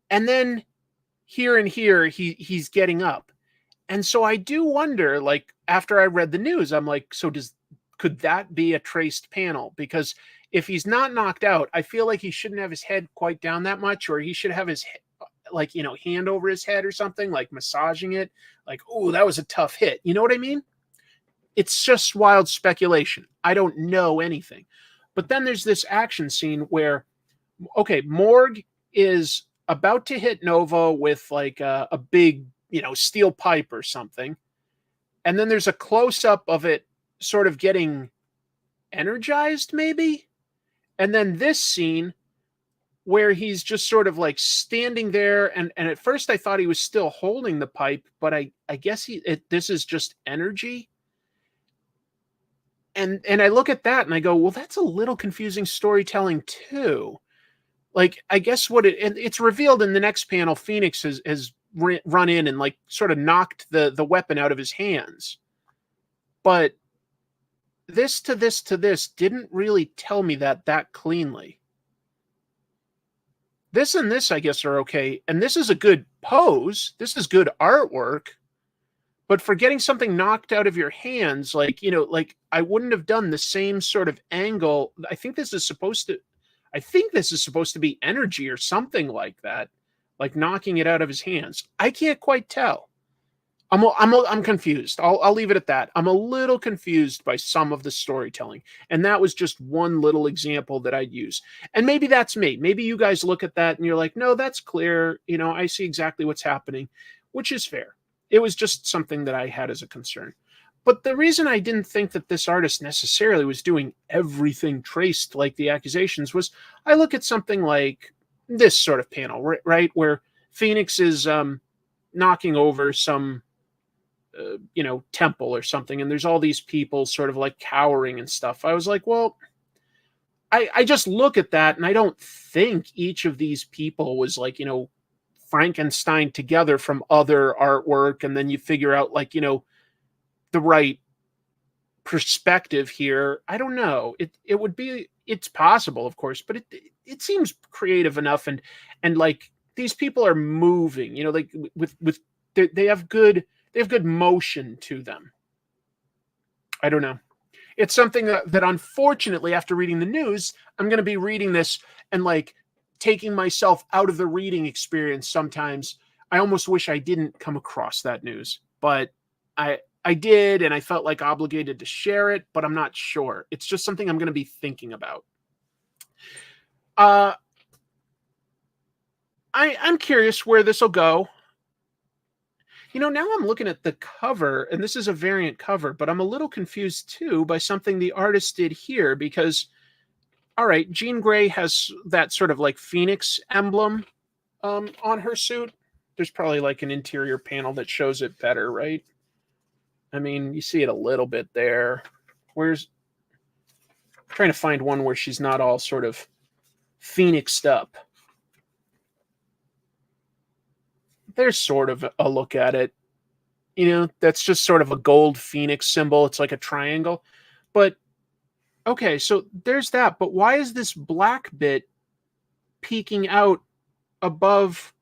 And then here and here, he's getting up. And so I do wonder, like, after I read the news, I'm like, so could that be a traced panel? Because if he's not knocked out, I feel like he shouldn't have his head quite down that much, or he should have his, like, hand over his head or something, like massaging it. Like, oh, that was a tough hit. You know what I mean? It's just wild speculation. I don't know anything. But then there's this action scene where, okay, Morg is about to hit Nova with like a big, steel pipe or something. And then there's a close-up of it sort of getting energized, maybe? And then this scene where he's just sort of like standing there. And at first I thought he was still holding the pipe, but I guess this is just energy. And I look at that and I go, well, that's a little confusing storytelling too. Like, I guess it's revealed in the next panel, Phoenix has run in and like sort of knocked the weapon out of his hands. But this to this didn't really tell me that cleanly. This and this, I guess, are okay. And this is a good pose. This is good artwork. But for getting something knocked out of your hands, like, like I wouldn't have done the same sort of angle. I think this is supposed to be energy or something like that, like knocking it out of his hands. I can't quite tell. I'm confused. I'll leave it at that. I'm a little confused by some of the storytelling, and that was just one little example that I'd use. And maybe that's me. Maybe you guys look at that and you're like, no, that's clear. I see exactly what's happening, which is fair. It was just something that I had as a concern. But the reason I didn't think that this artist necessarily was doing everything traced like the accusations was I look at something like this sort of panel, right, where Phoenix is knocking over some temple or something, and there's all these people sort of like cowering and stuff. I was like, well, I just look at that and I don't think each of these people was like, Frankenstein together from other artwork, and then you figure out like, the right perspective here. I don't know. It's possible, of course, but it seems creative enough, and like these people are moving, like they have good motion to them. I don't know. It's something that unfortunately, after reading the news, I'm going to be reading this and like taking myself out of the reading experience sometimes. I almost wish I didn't come across that news, but I did, and I felt like obligated to share it, but I'm not sure. It's just something I'm going to be thinking about. I'm curious where this will go. Now I'm looking at the cover, and this is a variant cover, but I'm a little confused too by something the artist did here, because, all right, Jean Grey has that sort of like Phoenix emblem on her suit. There's probably like an interior panel that shows it better, right? I mean, you see it a little bit there. I'm trying to find one where she's not all sort of phoenixed up. There's sort of a look at it. That's just sort of a gold phoenix symbol. It's like a triangle. But, okay, so there's that. But why is this black bit peeking out above?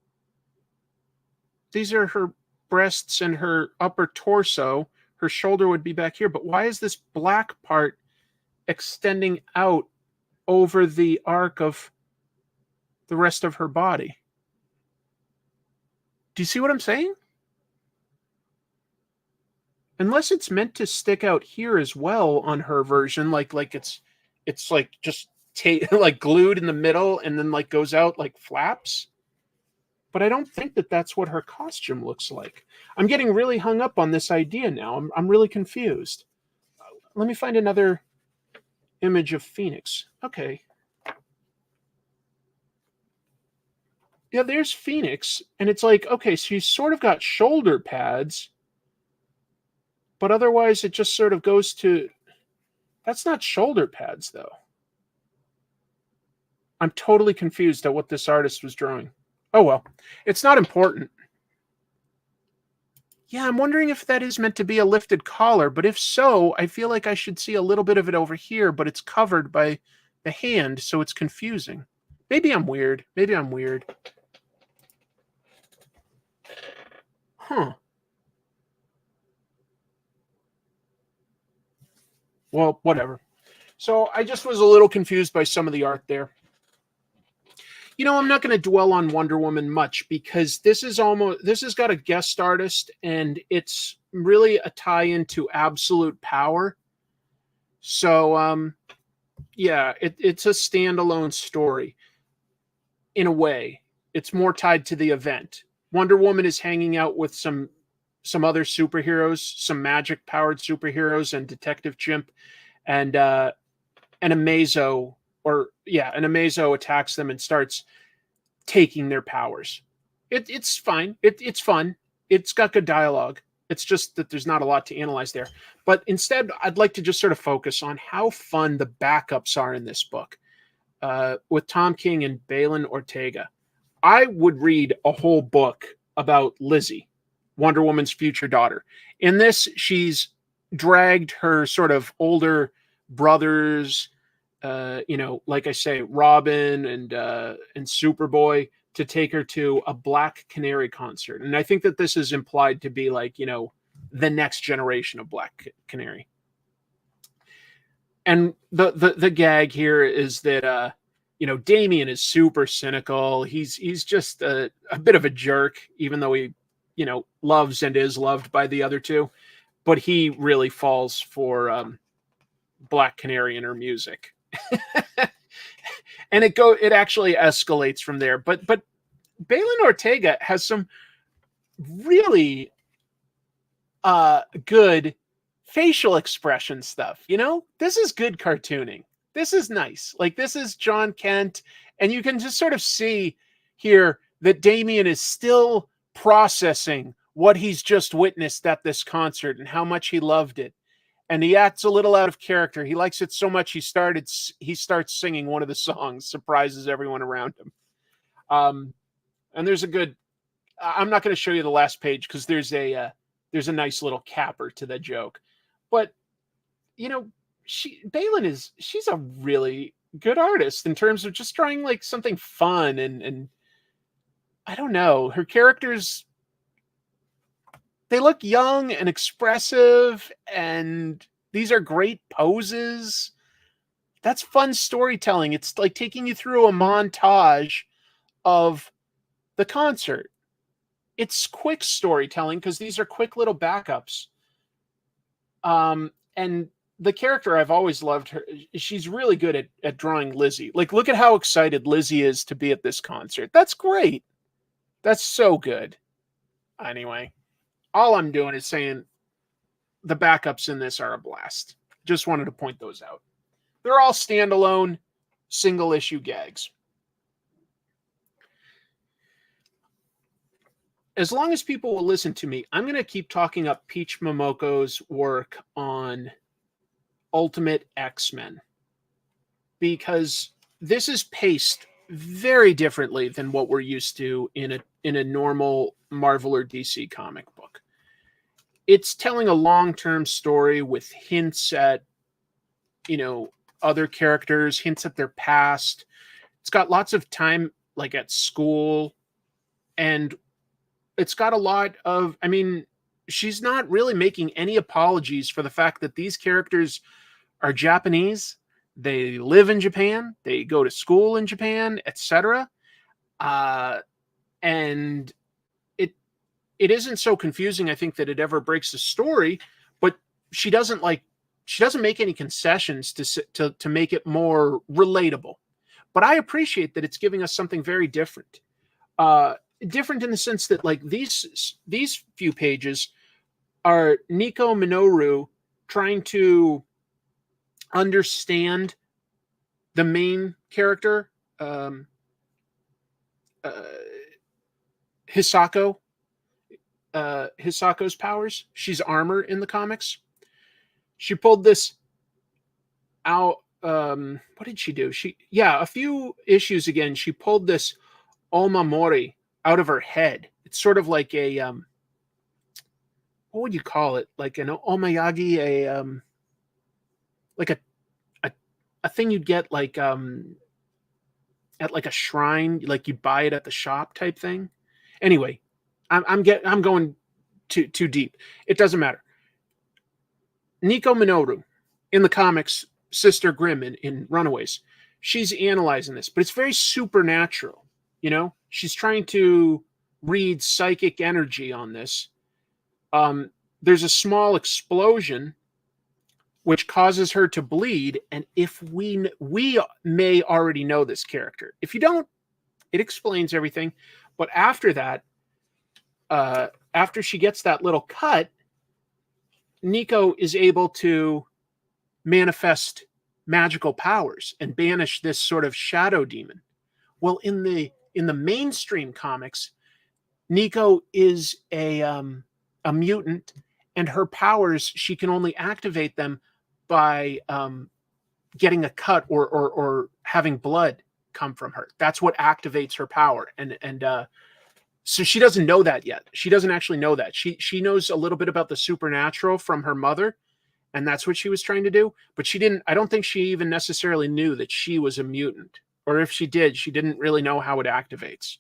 These are her breasts and her upper torso. Her shoulder would be back here. But why is this black part extending out over the arc of the rest of her body? Do you see what I'm saying? Unless it's meant to stick out here as well on her version, like it's like just like glued in the middle and then like goes out like flaps. But I don't think that that's what her costume looks like. I'm getting really hung up on this idea now. I'm really confused. Let me find another image of Phoenix. Okay. Yeah, there's Phoenix, and it's like, okay, so she's sort of got shoulder pads, but otherwise it just sort of goes to... That's not shoulder pads, though. I'm totally confused at what this artist was drawing. Oh, well. It's not important. Yeah, I'm wondering if that is meant to be a lifted collar, but if so, I feel like I should see a little bit of it over here, but it's covered by the hand, so it's confusing. Maybe I'm weird. Huh. Well, whatever. So I just was a little confused by some of the art there. I'm not going to dwell on Wonder Woman much because this has got a guest artist, and it's really a tie-in to Absolute Power. So, yeah, it's a standalone story in a way. It's more tied to the event. Wonder Woman is hanging out with some other superheroes, some magic-powered superheroes, and Detective Chimp, and an Amazo attacks them and starts taking their powers. It's fine. It's fun. It's got good dialogue. It's just that there's not a lot to analyze there. But instead, I'd like to just sort of focus on how fun the backups are in this book with Tom King and Balin Ortega. I would read a whole book about Lizzie, Wonder Woman's future daughter. In this, she's dragged her sort of older brothers like I say, Robin and Superboy, to take her to a Black Canary concert. And I think that this is implied to be like, the next generation of Black Canary. And the gag here is that Damien is super cynical. He's just a bit of a jerk, even though he loves and is loved by the other two. But he really falls for Black Canary and her music. And it actually escalates from there. But Balin Ortega has some really good facial expression stuff. This is good cartooning. This is nice. Like, this is John Kent, and you can just sort of see here that Damien is still processing what he's just witnessed at this concert and how much he loved it. And he acts a little out of character. He likes it so much he starts singing one of the songs, surprises everyone around him. And there's a good, I'm not going to show you the last page because there's a nice little capper to the joke. But, Balin she's a really good artist in terms of just drawing like something fun and I don't know, her characters, they look young and expressive, and these are great poses. That's fun storytelling. It's like taking you through a montage of the concert. It's quick storytelling because these are quick little backups. And the character, I've always loved her. She's really good at drawing Lizzie. Like, look at how excited Lizzie is to be at this concert. That's great. That's so good. Anyway, all I'm doing is saying the backups in this are a blast. Just wanted to point those out. They're all standalone, single issue gags. As long as people will listen to me, I'm going to keep talking up Peach Momoko's work on Ultimate X-Men, because this is paced very differently than what we're used to in a normal Marvel or DC comic book. It's telling a long-term story with hints at, other characters, hints at their past. It's got lots of time, like at school, and it's got a lot of, she's not really making any apologies for the fact that these characters are Japanese. They live in Japan. They go to school in Japan, etc. And it isn't so confusing, I think, that it ever breaks the story, but she doesn't make any concessions to make it more relatable. But I appreciate that it's giving us something very different. Different in the sense that, like, these few pages are Nico Minoru trying to understand the main character, Hisako's powers. She's armor in the comics. She pulled this out. What did she do? A few issues again, she pulled this Omamori out of her head. It's sort of like a what would you call it? Like an omayagi, like a thing you'd get like at like a shrine, like you buy it at the shop type thing. Anyway, I'm going too deep. It doesn't matter. Nico Minoru in the comics, Sister Grimm in Runaways, she's analyzing this, but it's very supernatural. She's trying to read psychic energy on this. There's a small explosion which causes her to bleed, and if we may already know this character. If you don't, it explains everything. But after that, after she gets that little cut, Nico is able to manifest magical powers and banish this sort of shadow demon. Well, in the mainstream comics, Nico is a mutant, and her powers, she can only activate them by getting a cut or having blood come from her. That's what activates her power. And so she doesn't know that yet. She doesn't actually know that. She knows a little bit about the supernatural from her mother, and that's what she was trying to do. But she didn't. I don't think she even necessarily knew that she was a mutant, or if she did, she didn't really know how it activates.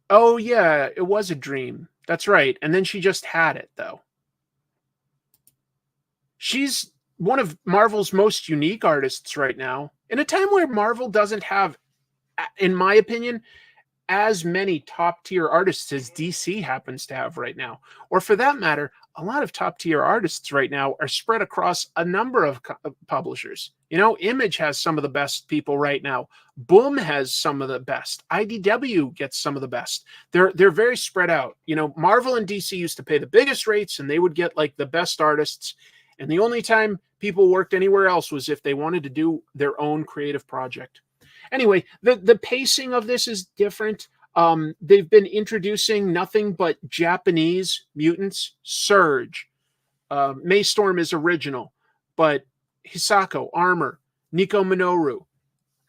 Oh yeah, it was a dream. That's right. And then she just had it, though. She's one of Marvel's most unique artists right now, in a time where Marvel doesn't have, in my opinion, as many top tier artists as DC happens to have right now. Or for that matter, a lot of top tier artists right now are spread across a number of publishers. You know, Image has some of the best people right now. Boom has some of the best. IDW gets some of the best. They're very spread out. You know, Marvel and DC used to pay the biggest rates and they would get like the best artists. And the only time people worked anywhere else was if they wanted to do their own creative project. Anyway, the pacing of this is different. They've been introducing nothing but Japanese mutants. Surge. Maystorm is original, but Hisako, Armor, Nico Minoru.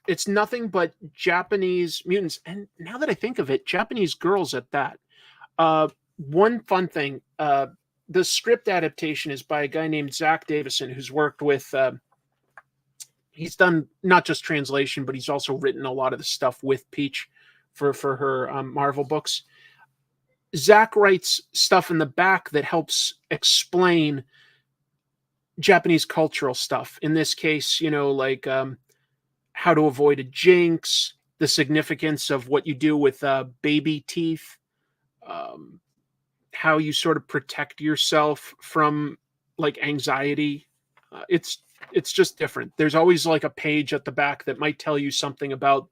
It's nothing but Japanese mutants. And now that I think of it, Japanese girls at that. One fun thing, the script adaptation is by a guy named Zach Davison, who's worked with... he's done not just translation, but he's also written a lot of the stuff with Peach for her Marvel books. Zach writes stuff in the back that helps explain Japanese cultural stuff. In this case, you know, like how to avoid a jinx, the significance of what you do with baby teeth, how you sort of protect yourself from like anxiety. It's just different. There's always like a page at the back that might tell you something about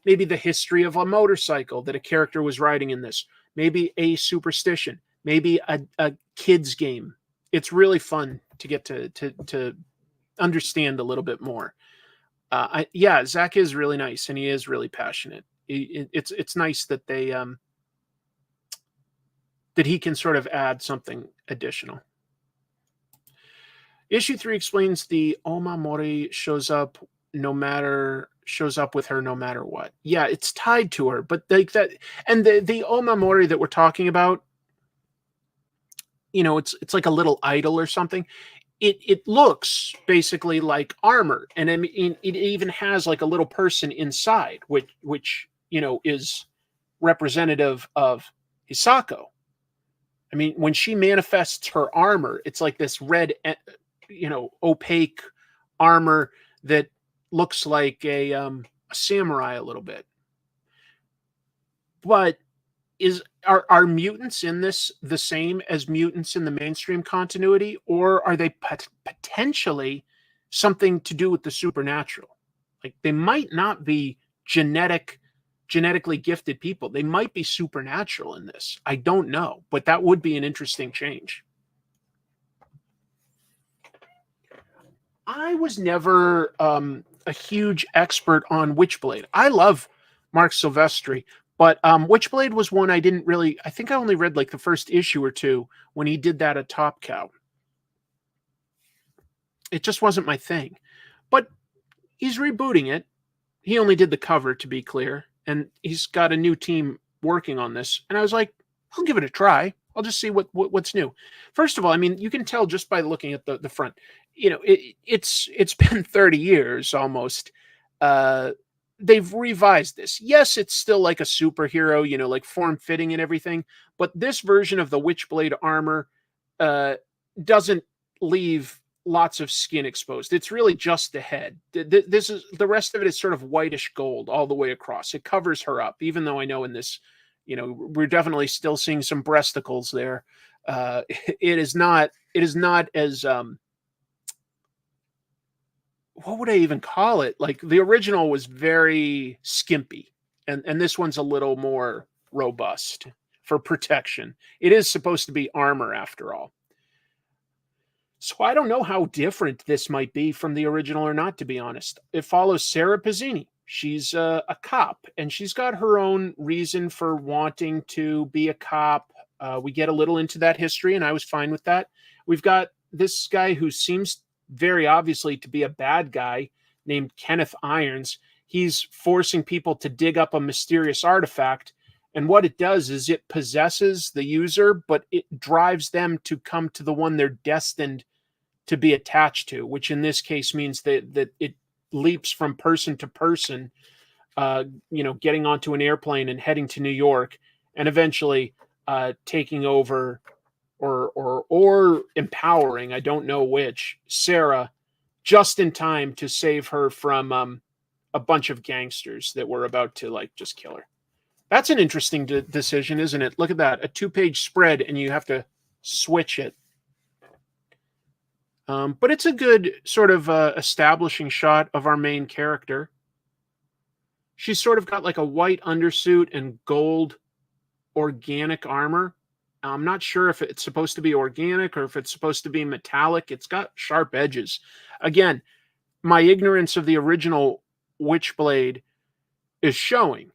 maybe the history of a motorcycle that a character was riding in this, maybe a superstition, maybe a kid's game. It's really fun to get to understand a little bit more. Yeah, Zach is really nice and he is really passionate. It's nice that they that he can sort of add something additional. Issue 3 explains the Oma Mori shows up with her no matter what. Yeah, it's tied to her, but like that, and the Oma Mori that we're talking about, you know, it's like a little idol or something. It looks basically like armor, and I mean, it even has like a little person inside, which you know is representative of Hisako. I mean, when she manifests her armor, it's like this red, you know, opaque armor that looks like a samurai a little bit. But are mutants in this the same as mutants in the mainstream continuity, or are they potentially something to do with the supernatural? Like they might not be genetically gifted people. They might be supernatural in this. I don't know, but that would be an interesting change. I was never a huge expert on Witchblade. I love Mark Silvestri, but Witchblade was one I didn't really... I think I only read like the first issue or two when he did that at Top Cow. It just wasn't my thing. But he's rebooting it. He only did the cover, to be clear, and he's got a new team working on this. And I was like, I'll give it a try. I'll just see what's new. First of all, I mean, you can tell just by looking at the front. You know, it's been 30 years almost. They've revised this. Yes, it's still like a superhero, you know, like form-fitting and everything. But this version of the Witchblade armor doesn't leave lots of skin exposed. It's really just the head. This is the rest of it is sort of whitish gold all the way across. It covers her up, even though I know in this, you know, we're definitely still seeing some breasticles there. It is not as what would I even call it? Like the original was very skimpy, and this one's a little more robust for protection. It is supposed to be armor after all. So I don't know how different this might be from the original or not, to be honest. It follows Sarah Pizzini. She's a cop, and she's got her own reason for wanting to be a cop. We get a little into that history, and I was fine with that. We've got this guy who seems very obviously to be a bad guy named Kenneth Irons. He's forcing people to dig up a mysterious artifact, And what it does is it possesses the user, but it drives them to come to the one they're destined to be attached to, which in this case means that it leaps from person to person, getting onto an airplane and heading to New York, and eventually taking over or empowering, I don't know which, Sarah, just in time to save her from a bunch of gangsters that were about to just kill her. That's an interesting decision, isn't it? Look at that, a 2-page spread, and you have to switch it. But it's a good sort of establishing shot of our main character. She's sort of got like a white undersuit and gold organic armor. I'm not sure if it's supposed to be organic or if it's supposed to be metallic. It's got sharp edges. Again, my ignorance of the original Witchblade is showing.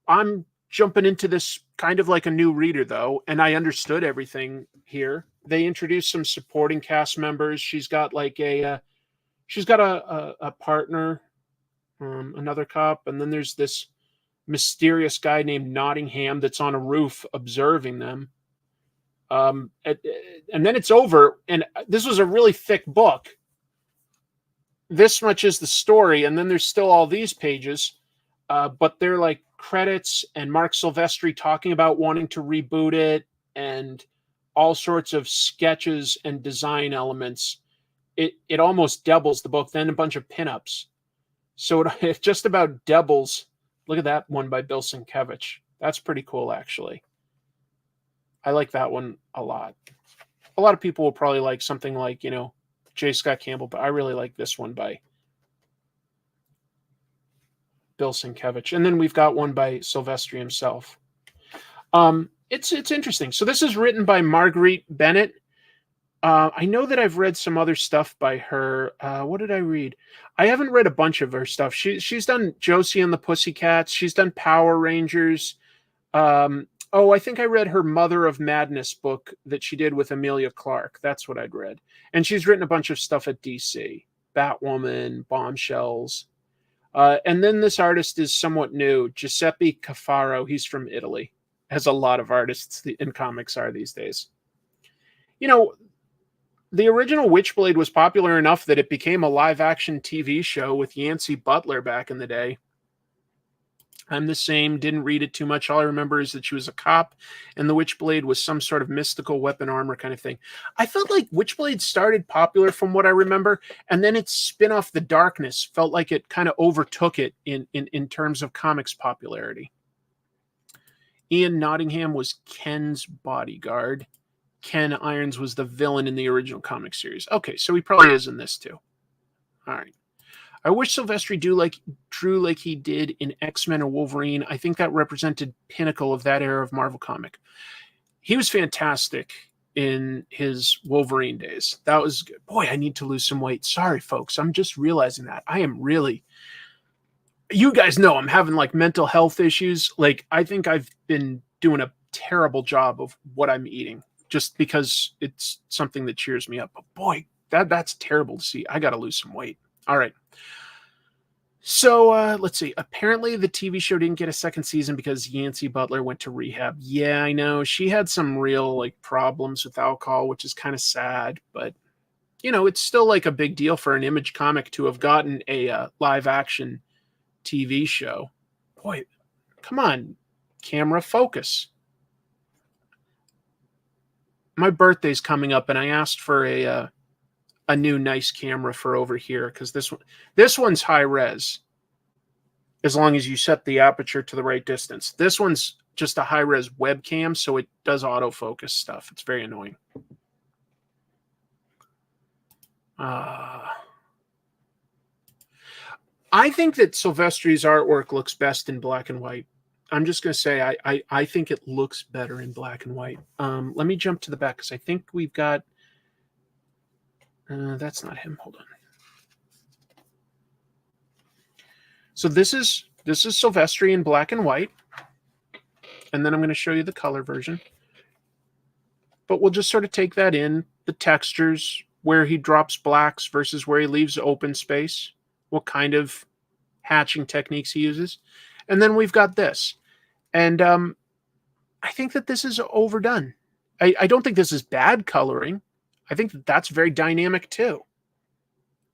I'm jumping into this kind of like a new reader, though, and I understood everything here. They introduced some supporting cast members. She's got like a partner, another cop, and then there's this mysterious guy named Nottingham that's on a roof observing them. And then it's over, and this was a really thick book. This much is the story, and then there's still all these pages, but they're like credits and Mark Silvestri talking about wanting to reboot it and all sorts of sketches and design elements. It almost doubles the book, then a bunch of pinups. So it just about doubles. Look at that one by Bill Sienkiewicz. That's pretty cool, actually. I like that one a lot. A lot of people will probably like something like, J. Scott Campbell, but I really like this one by Bill Sienkiewicz. And then we've got one by Silvestri himself. It's interesting. So this is written by Marguerite Bennett. I know that I've read some other stuff by her. What did I read? I haven't read a bunch of her stuff. She's done Josie and the Pussycats. She's done Power Rangers. I think I read her Mother of Madness book that she did with Amelia Clark. That's what I'd read. And she's written a bunch of stuff at DC. Batwoman, Bombshells. And then this artist is somewhat new, Giuseppe Cafaro. He's from Italy. As a lot of artists in comics are these days. The original Witchblade was popular enough that it became a live-action TV show with Yancey Butler back in the day. I'm the same, didn't read it too much. All I remember is that she was a cop, and the Witchblade was some sort of mystical weapon armor kind of thing. I felt like Witchblade started popular from what I remember, and then its spin-off, The Darkness, felt like it kind of overtook it in terms of comics popularity. Ian Nottingham was Ken's bodyguard. Ken Irons was the villain in the original comic series. Okay, so he probably is in this too. All right. I wish Silvestri drew like he did in X-Men or Wolverine. I think that represented pinnacle of that era of Marvel comic. He was fantastic in his Wolverine days. That was good. Boy, I need to lose some weight. Sorry, folks. I'm just realizing that. I am really... You guys know I'm having mental health issues. I think I've been doing a terrible job of what I'm eating just because it's something that cheers me up. But boy, that's terrible to see. I got to lose some weight. All right. So let's see. Apparently the TV show didn't get a second season because Yancey Butler went to rehab. Yeah, I know. She had some real problems with alcohol, which is kind of sad. But, it's still a big deal for an Image comic to have gotten a live action TV show. Boy, come on, camera, focus. My birthday's coming up, and I asked for a new nice camera for over here because this one's high res. As long as you set the aperture to the right distance. This one's just a high res webcam, so it does autofocus stuff. It's very annoying. I think that Silvestri's artwork looks best in black and white. I'm just going to say I think it looks better in black and white. Let me jump to the back because I think we've got... that's not him. Hold on. So this is Silvestri in black and white. And then I'm going to show you the color version. But we'll just sort of take that in. The textures, where he drops blacks versus where he leaves open space. What kind of hatching techniques he uses. And then we've got this. And I think that this is overdone. I don't think this is bad coloring. I think that that's very dynamic too.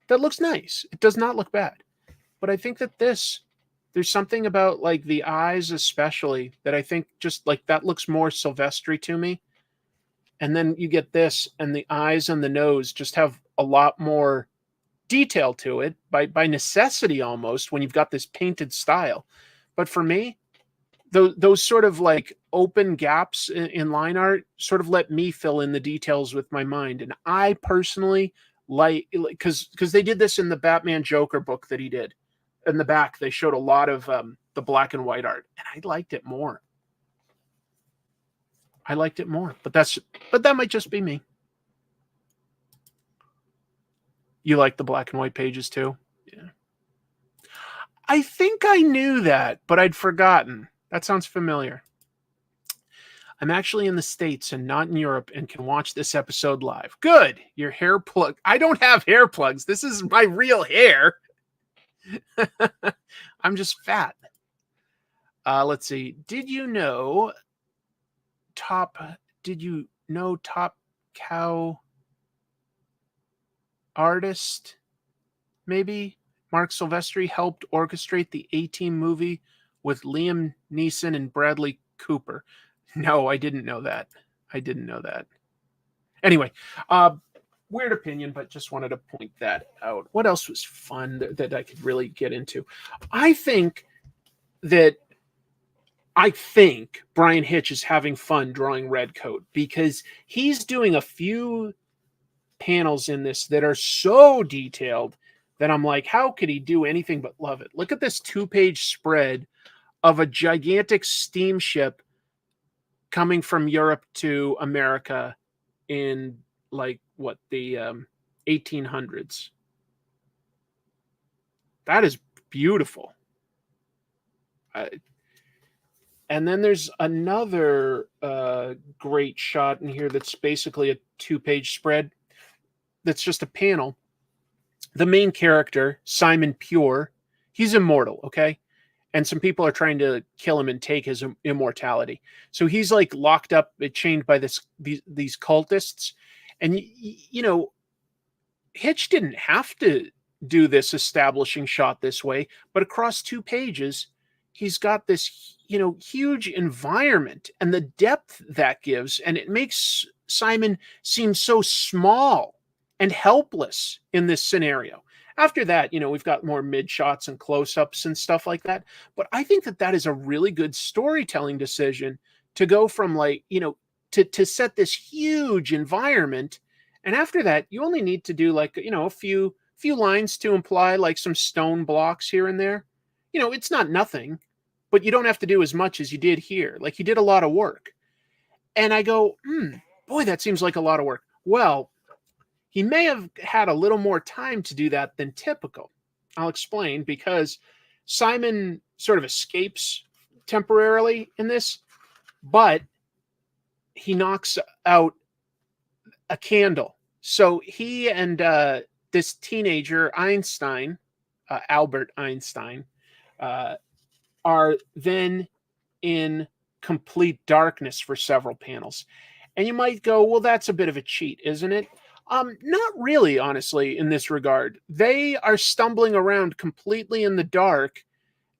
That looks nice. It does not look bad. But I think that there's something about like the eyes especially that I think just like that looks more Silvestri to me. And then you get this and the eyes and the nose just have a lot more detail to it by necessity almost when you've got this painted style. But for me, those sort of like open gaps in line art sort of let me fill in the details with my mind. And I personally like because they did this in the Batman Joker book that he did. In the back, they showed a lot of the black and white art, and I liked it more. But that might just be me. You like the black and white pages too? Yeah. I think I knew that, but I'd forgotten. That sounds familiar. I'm actually in the States and not in Europe and can watch this episode live. Good. Your hair plug. I don't have hair plugs. This is my real hair. I'm just fat. Let's see. Did you know Top Cow artist? Maybe Mark Silvestri helped orchestrate the A-Team movie with Liam Neeson and Bradley Cooper. No, I didn't know that. Anyway, weird opinion, but just wanted to point that out. What else was fun that I could really get into? I think Brian Hitch is having fun drawing Redcoat because he's doing a few panels in this that are so detailed that I'm like, how could he do anything but love it? Look at this 2-page spread of a gigantic steamship coming from Europe to America in like what the 1800s. That is beautiful. And then there's another great shot in here that's basically a 2-page spread that's just a panel. The main character, Simon Pure, he's immortal, okay? And some people are trying to kill him and take his immortality. So he's like locked up, chained by these cultists. And, you know, Hitch didn't have to do this establishing shot this way, but across 2 pages, he's got this, you know, huge environment and the depth that gives. And it makes Simon seem so small and helpless in this scenario. After that, you know, we've got more mid shots and close-ups and stuff like that. But I think that is a really good storytelling decision to go from like, you know, to set this huge environment. And after that, you only need to do like, you know, a few lines to imply like some stone blocks here and there. You know, it's not nothing, but you don't have to do as much as you did here. Like he did a lot of work. And I go, boy, that seems like a lot of work. Well, he may have had a little more time to do that than typical. I'll explain, because Simon sort of escapes temporarily in this, but he knocks out a candle. So he and this teenager, Einstein, Albert Einstein, are then in complete darkness for several panels. And you might go, well, that's a bit of a cheat, isn't it? Not really, honestly, in this regard. They are stumbling around completely in the dark,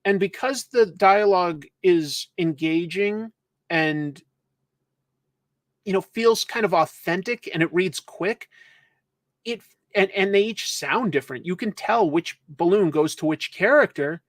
and because the dialogue is engaging and, you know, feels kind of authentic and it reads quick, and they each sound different. You can tell which balloon goes to which character.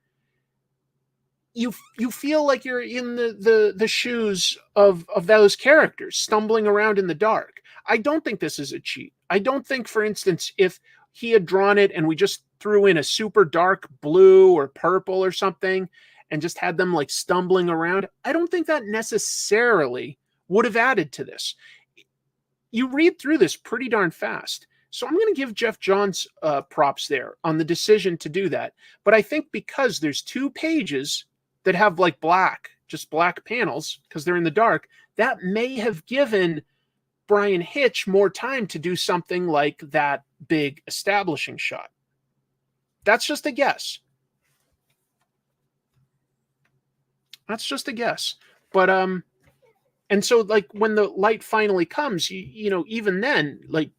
You feel like you're in the shoes of those characters stumbling around in the dark. I don't think this is a cheat. I don't think, for instance, if he had drawn it and we just threw in a super dark blue or purple or something and just had them like stumbling around, I don't think that necessarily would have added to this. You read through this pretty darn fast. So I'm going to give Jeff Johns props there on the decision to do that. But I think because there's 2 pages that have like just black panels because they're in the dark, that may have given Brian Hitch more time to do something like that big establishing shot. That's just a guess. But And so, like, when the light finally comes, you know, even then, like,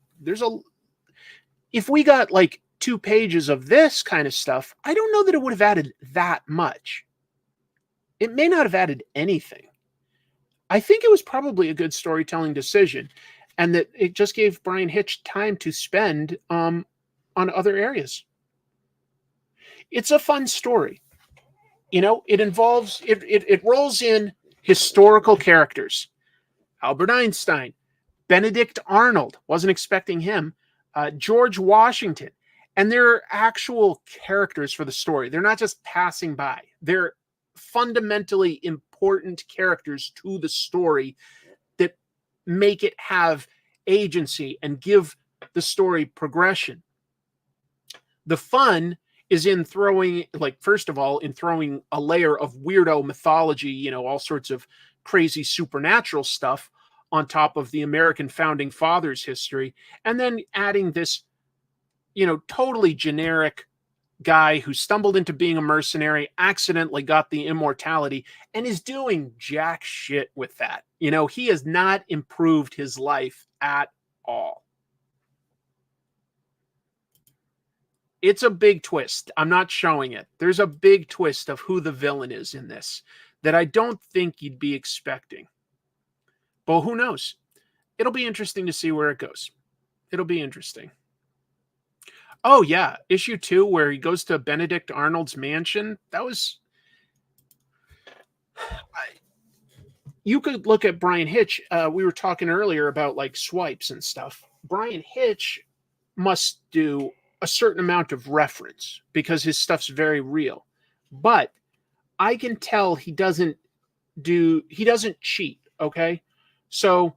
if we got like 2 pages of this kind of stuff, I don't know that it would have added that much. It may not have added anything. I think it was probably a good storytelling decision, and that it just gave Brian Hitch time to spend on other areas. It's a fun story. You know, it rolls in historical characters. Albert Einstein, Benedict Arnold, wasn't expecting him, George Washington. And they're actual characters for the story. They're not just passing by. They're fundamentally important characters to the story that make it have agency and give the story progression. The fun is in throwing, like, first of all, in throwing a layer of weirdo mythology, you know, all sorts of crazy supernatural stuff on top of the American founding fathers history, and then adding this, you know, totally generic guy who stumbled into being a mercenary, accidentally got the immortality, and is doing jack shit with that. You know, he has not improved his life at all. It's a big twist. I'm not showing it. There's a big twist of who the villain is in this that I don't think you'd be expecting. But who knows? It'll be interesting to see where it goes. It'll be interesting. Oh, yeah. Issue 2, where he goes to Benedict Arnold's mansion. That was... You could look at Brian Hitch. We were talking earlier about, like, swipes and stuff. Brian Hitch must do a certain amount of reference because his stuff's very real. But I can tell he doesn't cheat, okay? So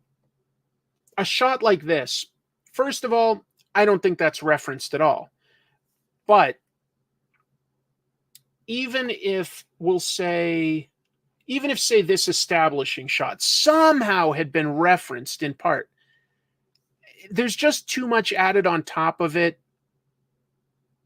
a shot like this, first of all, I don't think that's referenced at all. But even if say this establishing shot somehow had been referenced in part, there's just too much added on top of it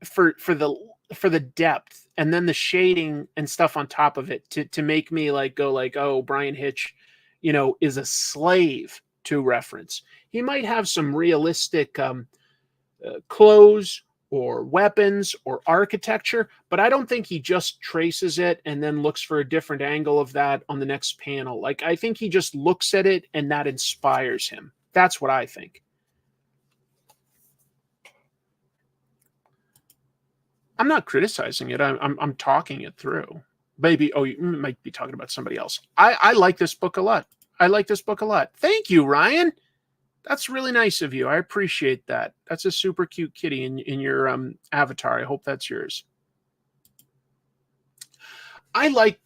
for the depth, and then the shading and stuff on top of it to make me like go like, oh, Brian Hitch, you know, is a slave to reference. He might have some realistic clothes or weapons or architecture, but I don't think he just traces it and then looks for a different angle of that on the next panel. Like, I think he just looks at it and that inspires him. That's what I think. I'm not criticizing it. I'm talking it through. Maybe, oh, you might be talking about somebody else. I like this book a lot. I like this book a lot. Thank you, Ryan. That's really nice of you. I appreciate that. That's a super cute kitty in your avatar. I hope that's yours. I like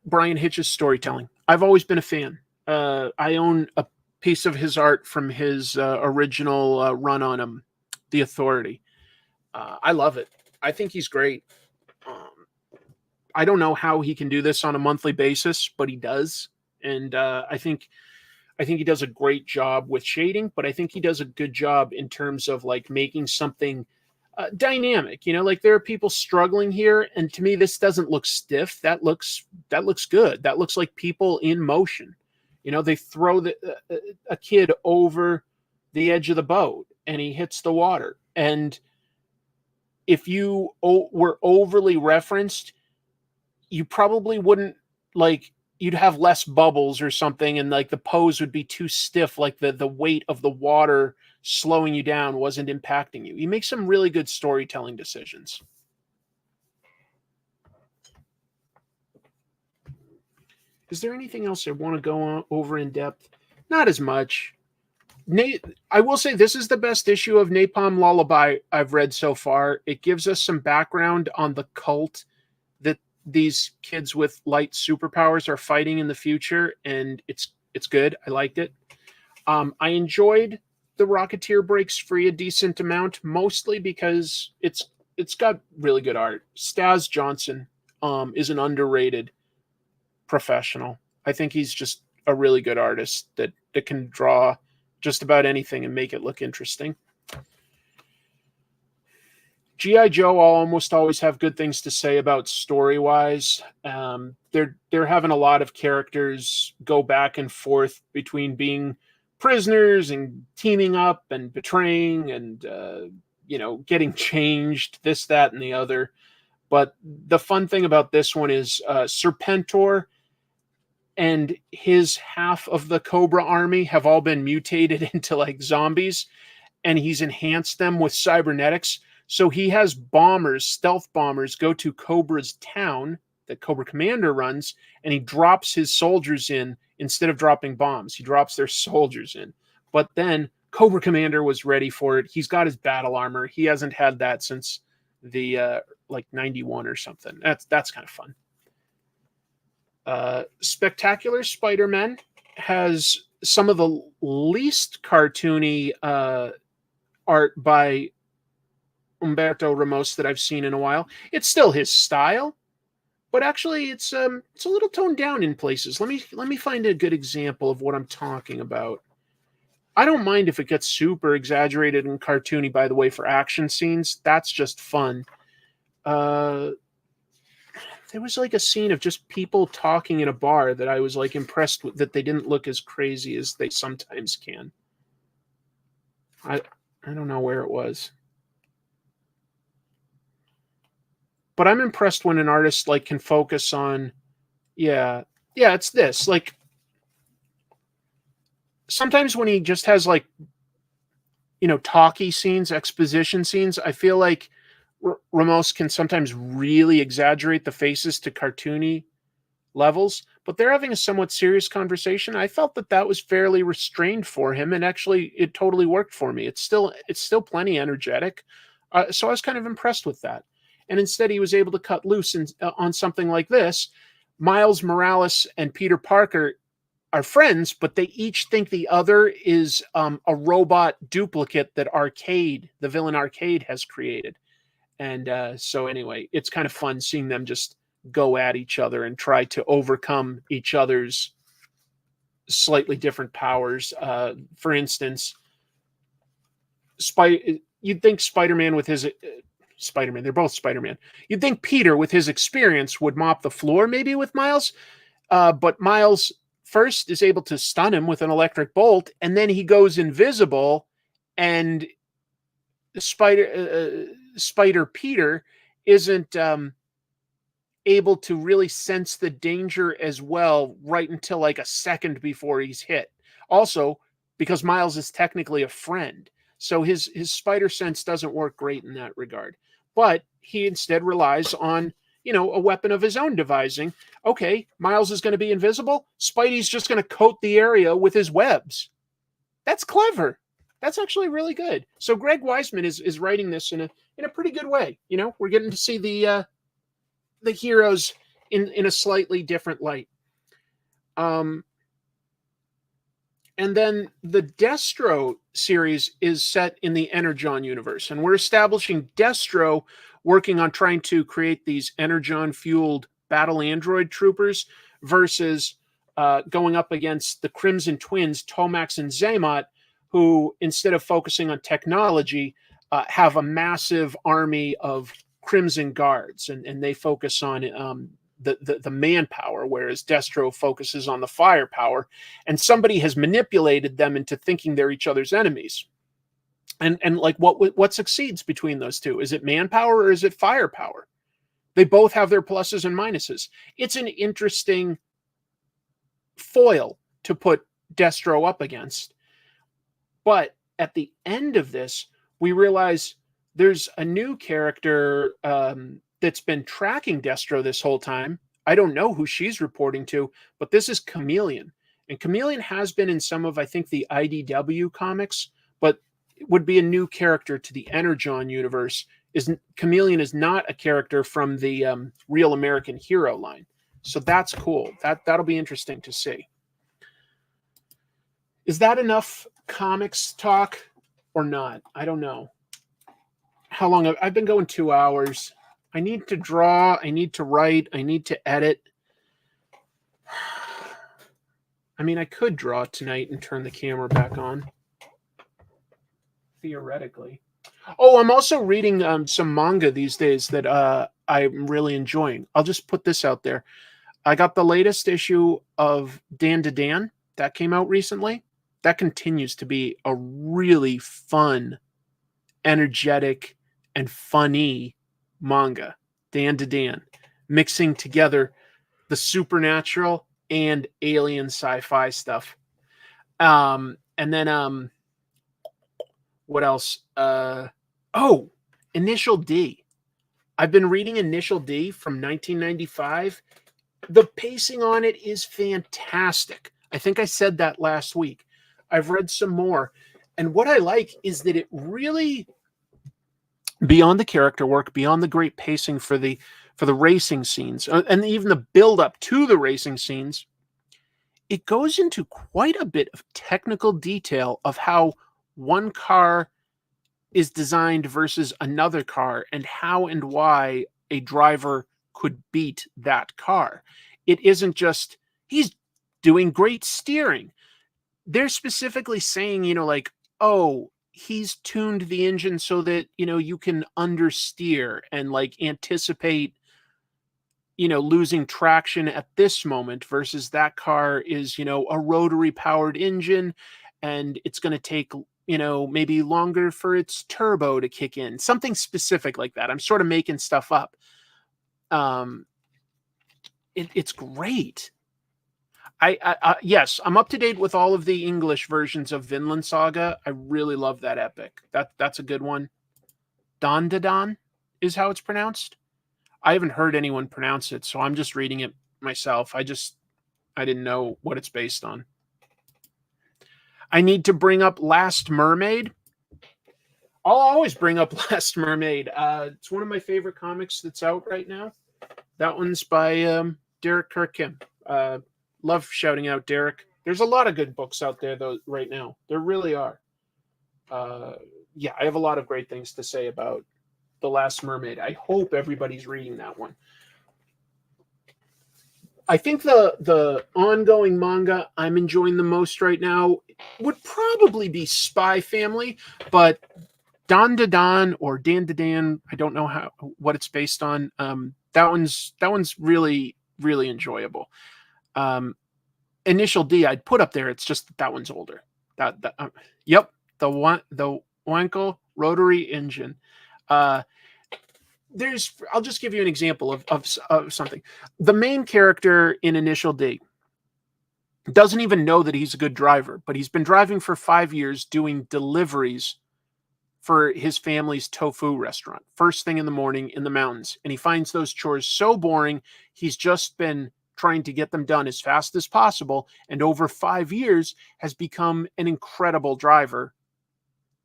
Brian Hitch's storytelling. I've always been a fan. I own a piece of his art from his original run on The Authority. I love it. I think he's great. I don't know how he can do this on a monthly basis, but he does. And I think he does a great job with shading, but I think he does a good job in terms of like making something dynamic. You know, like there are people struggling here, and to me, this doesn't look stiff. That looks good. That looks like people in motion. You know, they throw a kid over the edge of the boat, and he hits the water. And if you were overly referenced, you probably wouldn't, like, you'd have less bubbles or something, and like the pose would be too stiff, like the weight of the water slowing you down wasn't impacting you. You make some really good storytelling decisions. Is there anything else I want to go over in depth? Not as much. I will say this is the best issue of Napalm Lullaby I've read so far. It gives us some background on the cult that these kids with light superpowers are fighting in the future, and it's good. I liked it. I enjoyed the Rocketeer breaks free a decent amount, mostly because it's got really good art. Staz Johnson is an underrated professional. I think he's just a really good artist that can draw just about anything and make it look interesting. G.I. Joe, I'll almost always have good things to say about story-wise. They're having a lot of characters go back and forth between being prisoners and teaming up and betraying and getting changed, this, that, and the other. But the fun thing about this one is Serpentor and his half of the Cobra army have all been mutated into like zombies, and he's enhanced them with cybernetics. So he has bombers, stealth bombers, go to Cobra's town that Cobra Commander runs, and he drops his soldiers in instead of dropping bombs. He drops their soldiers in. But then Cobra Commander was ready for it. He's got his battle armor. He hasn't had that since the like 91 or something. That's kind of fun. Spectacular Spider-Man has some of the least cartoony art by Umberto Ramos that I've seen in a while. It's still his style, but actually it's a little toned down in places. Let me find a good example of what I'm talking about. I don't mind if it gets super exaggerated and cartoony, by the way, for action scenes. That's just fun. There was like a scene of just people talking in a bar that I was like impressed with, that they didn't look as crazy as they sometimes can. I don't know where it was. But I'm impressed when an artist like can focus on, it's this. Like sometimes when he just has like, talky scenes, exposition scenes, I feel like Ramos can sometimes really exaggerate the faces to cartoony levels, but they're having a somewhat serious conversation. I felt that was fairly restrained for him, and actually it totally worked for me. It's still plenty energetic. So I was kind of impressed with that. And instead he was able to cut loose on something like this. Miles Morales and Peter Parker are friends, but they each think the other is a robot duplicate that the villain Arcade has created. And so anyway, it's kind of fun seeing them just go at each other and try to overcome each other's slightly different powers. For instance, you'd think Spider-Man with his... Spider-Man, they're both Spider-Man. You'd think Peter, with his experience, would mop the floor maybe with Miles, but Miles first is able to stun him with an electric bolt, and then he goes invisible, and Spider Peter isn't able to really sense the danger as well right until like a second before he's hit. Also, because Miles is technically a friend, so his spider sense doesn't work great in that regard. But he instead relies on, a weapon of his own devising. Okay, Miles is going to be invisible. Spidey's just going to coat the area with his webs. That's clever. That's actually really good. So Greg Weisman is writing this in a pretty good way. We're getting to see the heroes in a slightly different light. And then the Destro series is set in the Energon universe, and we're establishing Destro working on trying to create these Energon-fueled battle android troopers versus going up against the Crimson Twins, Tomax and Zaymot, who, instead of focusing on technology, have a massive army of Crimson Guards, and they focus on the manpower, whereas Destro focuses on the firepower, and somebody has manipulated them into thinking they're each other's enemies. And like what succeeds between those two? Is it manpower or is it firepower? They both have their pluses and minuses. It's an interesting foil to put Destro up against. But at the end of this, we realize there's a new character that's been tracking Destro this whole time. I don't know who she's reporting to, but this is Chameleon. And Chameleon has been in some of, I think, the IDW comics, but it would be a new character to the Energon universe. Chameleon is not a character from the Real American Hero line. So that's cool. That'll be interesting to see. Is that enough comics talk or not? I don't know. How long? I've been going 2 hours. I need to draw. I need to write. I need to edit. I mean, I could draw tonight and turn the camera back on. Theoretically. Oh, I'm also reading some manga these days that I'm really enjoying. I'll just put this out there. I got the latest issue of Dan to Dan that came out recently. That continues to be a really fun, energetic, and funny manga. Dan to Dan, mixing together the supernatural and alien sci-fi stuff. And then what else? Oh, Initial D. I've been reading Initial D from 1995. The pacing on it is fantastic. I think I said that last week. I've read some more. And what I like is that it really, beyond the character work, beyond the great pacing for the racing scenes, and even the build up to the racing scenes, it goes into quite a bit of technical detail of how one car is designed versus another car and how and why a driver could beat that car. It isn't just he's doing great steering. They're specifically saying, like, oh, he's tuned the engine so that, you can understeer and like anticipate, losing traction at this moment versus that car is, a rotary powered engine and it's going to take, maybe longer for its turbo to kick in. Something specific like that. I'm sort of making stuff up. It's great. Yes, I'm up to date with all of the English versions of Vinland Saga. I really love that epic. That's a good one. Don is how it's pronounced. I haven't heard anyone pronounce it, so I'm just reading it myself. I didn't know what it's based on. I need to bring up Last Mermaid. I'll always bring up Last Mermaid. It's one of my favorite comics that's out right now. That one's by Derek Kirkkim. Love shouting out Derek. There's a lot of good books out there though right now. There really are. Yeah, I have a lot of great things to say about The Last Mermaid. I hope everybody's reading that one. I think the ongoing manga I'm enjoying the most right now would probably be Spy Family, but Dan to Dan or Dan to Dan, I don't know what it's based on. That one's really really enjoyable. Initial D I'd put up there. It's just that one's older. Yep, the Wankel rotary engine. I'll just give you an example of something. The main character in Initial D doesn't even know that he's a good driver, but he's been driving for 5 years doing deliveries for his family's tofu restaurant. First thing in the morning in the mountains. And he finds those chores so boring, he's just been trying to get them done as fast as possible. And over 5 years has become an incredible driver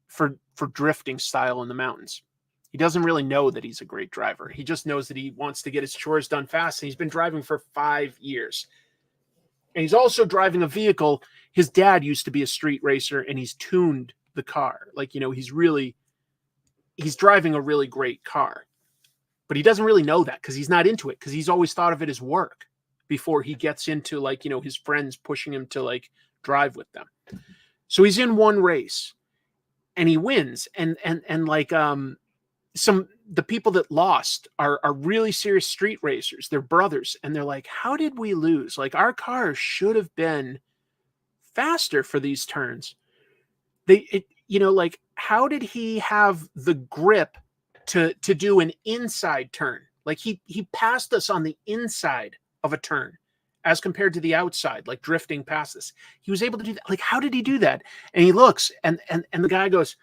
for drifting style in the mountains. He doesn't really know that he's a great driver. He just knows that he wants to get his chores done fast. And he's been driving for 5 years. And he's also driving a vehicle. His dad used to be a street racer and he's tuned the car. Like, he's driving a really great car. But he doesn't really know that because he's not into it, because he's always thought of it as work before he gets into like, his friends pushing him to like drive with them. So he's in one race and he wins. And like, the people that lost are really serious street racers. They're brothers. And they're like, how did we lose? Like, our car should have been faster for these turns. Like, how did he have the grip to do an inside turn? Like, he passed us on the inside of a turn as compared to the outside, like drifting past us. He was able to do that. Like, how did he do that? And he looks and the guy goes,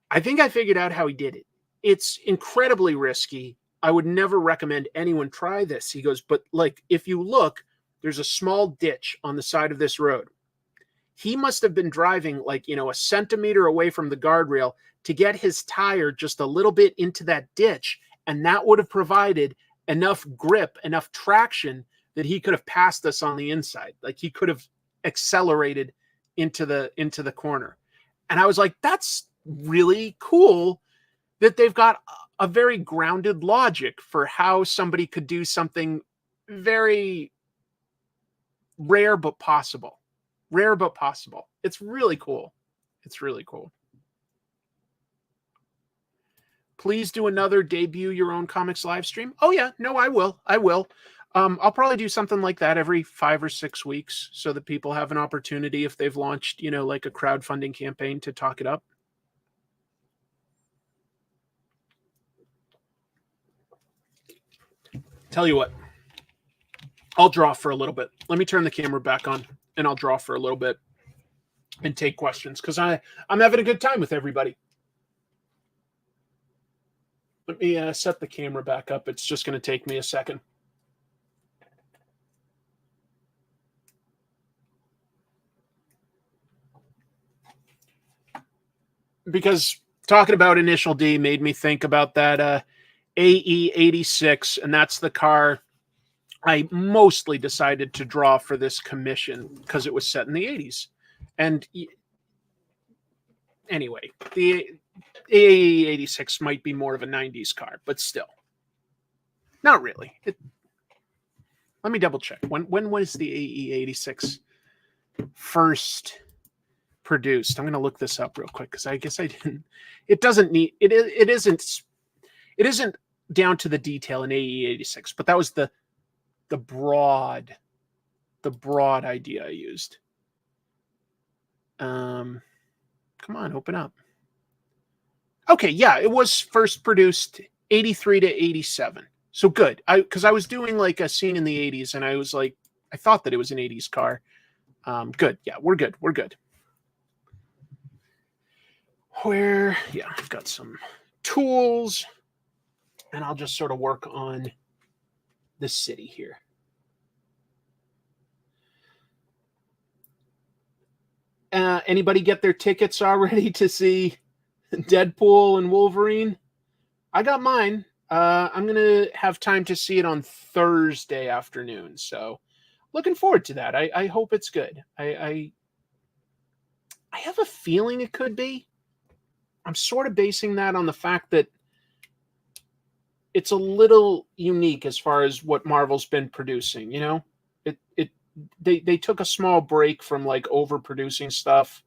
I think I figured out how he did it. It's incredibly risky. I would never recommend anyone try this. He goes, but like, if you look, there's a small ditch on the side of this road. He must have been driving like, a centimeter away from the guardrail to get his tire just a little bit into that ditch. And that would have provided enough grip, enough traction that he could have passed us on the inside. Like, he could have accelerated into the corner. And I was like, that's really cool that they've got a very grounded logic for how somebody could do something very rare but possible. Rare but possible. It's really cool. It's really cool. please do another debut your own comics live stream. Oh yeah, no, I will. I'll probably do something like that every 5 or 6 weeks so that people have an opportunity if they've launched, like a crowdfunding campaign to talk it up. Tell you what, I'll draw for a little bit. Let me turn the camera back on and I'll draw for a little bit and take questions because I'm having a good time with everybody. Let me set the camera back up. It's just going to take me a second. Because talking about Initial D made me think about that AE86, and that's the car I mostly decided to draw for this commission because it was set in the 80s. And anyway, the AE86 might be more of a 90s car, but still. Not really. Let me double check. When was the AE86 first produced? I'm going to look this up real quick because I guess I didn't. It doesn't need it. It isn't down to the detail in AE86, but that was the broad idea I used. Come on, open up. Okay, yeah, it was first produced 83 to 87. So good. Because I was doing like a scene in the 80s and I was like, I thought that it was an 80s car. Good. Yeah, we're good. We're good. I've got some tools and I'll just sort of work on the city here. Anybody get their tickets already to see Deadpool and Wolverine? I got mine. I'm going to have time to see it on Thursday afternoon. So looking forward to that. I hope it's good. I have a feeling it could be. I'm sort of basing that on the fact that it's a little unique as far as what Marvel's been producing, They took a small break from like overproducing stuff.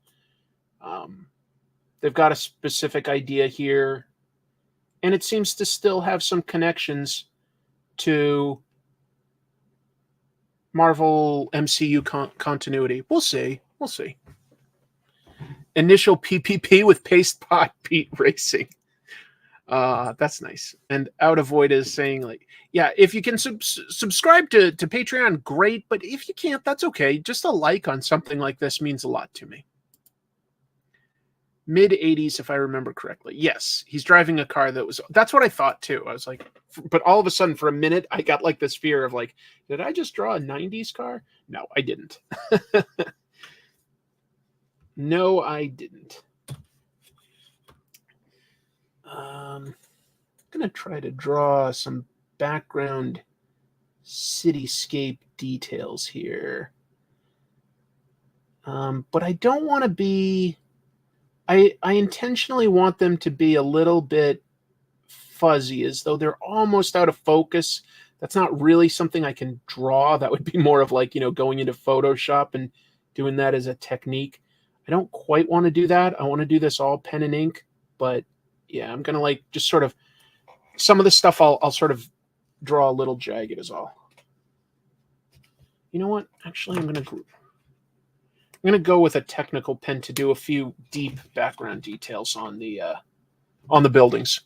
They've got a specific idea here, and it seems to still have some connections to Marvel MCU continuity. We'll see. Initial PPP with Paste Pot Pete Racing. That's nice. And Out of Void is saying, like, yeah, if you can subscribe to Patreon, great. But if you can't, that's okay. Just a like on something like this means a lot to me. Mid 80s, if I remember correctly. Yes, he's driving a car that's what I thought too. I was like, but all of a sudden for a minute, I got like this fear of like, did I just draw a 90s car? No, I didn't. No, I didn't. I'm going to try to draw some background cityscape details here. But I don't want to be... I intentionally want them to be a little bit fuzzy, as though they're almost out of focus. That's not really something I can draw. That would be more of like, going into Photoshop and doing that as a technique. I don't quite want to do that. I want to do this all pen and ink, but yeah, I'm going to like just sort of, some of the stuff I'll sort of draw a little jagged is all. You know what? Actually, I'm going to go with a technical pen to do a few deep background details on the buildings.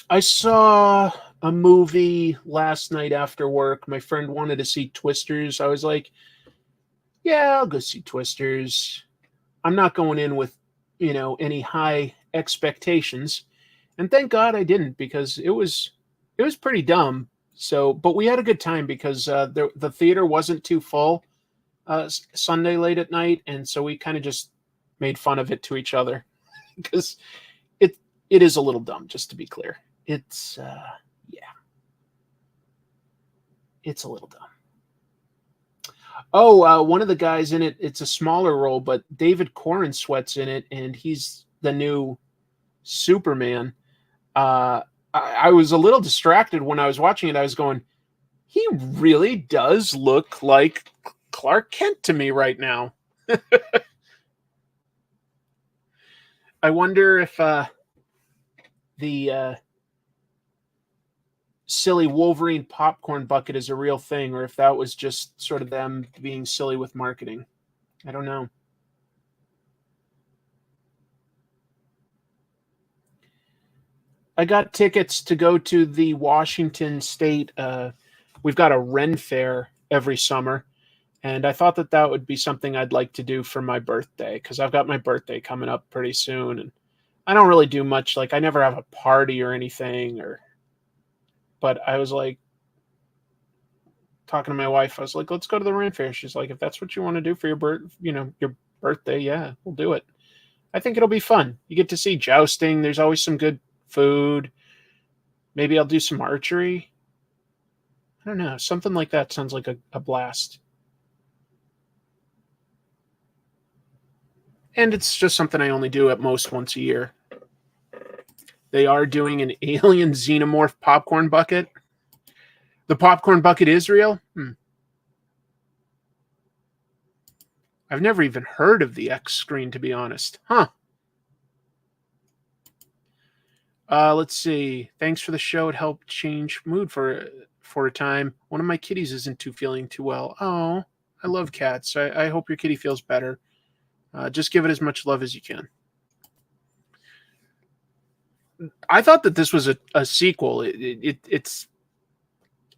I saw a movie last night after work. My friend wanted to see Twisters. I was like, yeah, I'll go see Twisters. I'm not going in with, any high expectations. And thank God I didn't, because it was pretty dumb. So, but we had a good time because the theater wasn't too full Sunday late at night. And so we kind of just made fun of it to each other because it is a little dumb, just to be clear. It's it's a little dumb. Oh, one of the guys in it, it's a smaller role, but David Corenswet's in it, and he's the new Superman. I was a little distracted when I was watching it. I was going, he really does look like Clark Kent to me right now. I wonder if the silly Wolverine popcorn bucket is a real thing, or if that was just sort of them being silly with marketing. I don't know. I got tickets to go to the Washington State. We've got a Ren Fair every summer, and I thought that that would be something I'd like to do for my birthday, because I've got my birthday coming up pretty soon, and I don't really do much. Like, I never have a party or anything, but I was like, talking to my wife, I was like, let's go to the Ren Fair. She's like, if that's what you want to do for your birthday, yeah, we'll do it. I think it'll be fun. You get to see jousting. There's always some good food. Maybe I'll do some archery. I don't know. Something like that sounds like a blast. And it's just something I only do at most once a year. They are doing an alien xenomorph popcorn bucket. The popcorn bucket is real? I've never even heard of the X screen, to be honest. Huh. Let's see. Thanks for the show. It helped change mood for a time. One of my kitties isn't feeling too well. Oh, I love cats. I hope your kitty feels better. Just give it as much love as you can. I thought that this was a sequel. It's.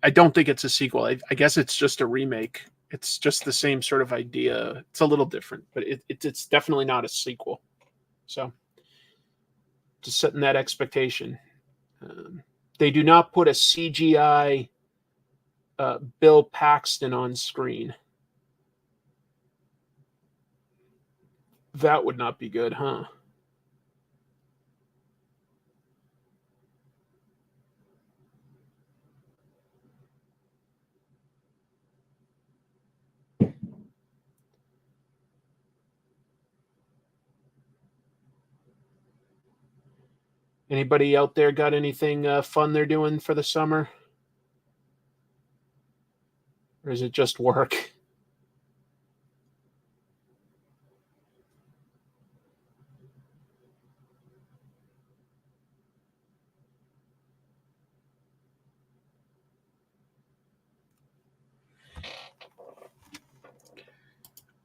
I don't think it's a sequel. I guess it's just a remake. It's just the same sort of idea. It's a little different, but it's definitely not a sequel. So, just setting that expectation. They do not put a CGI Bill Paxton on screen. That would not be good, huh? Anybody out there got anything fun they're doing for the summer? Or is it just work?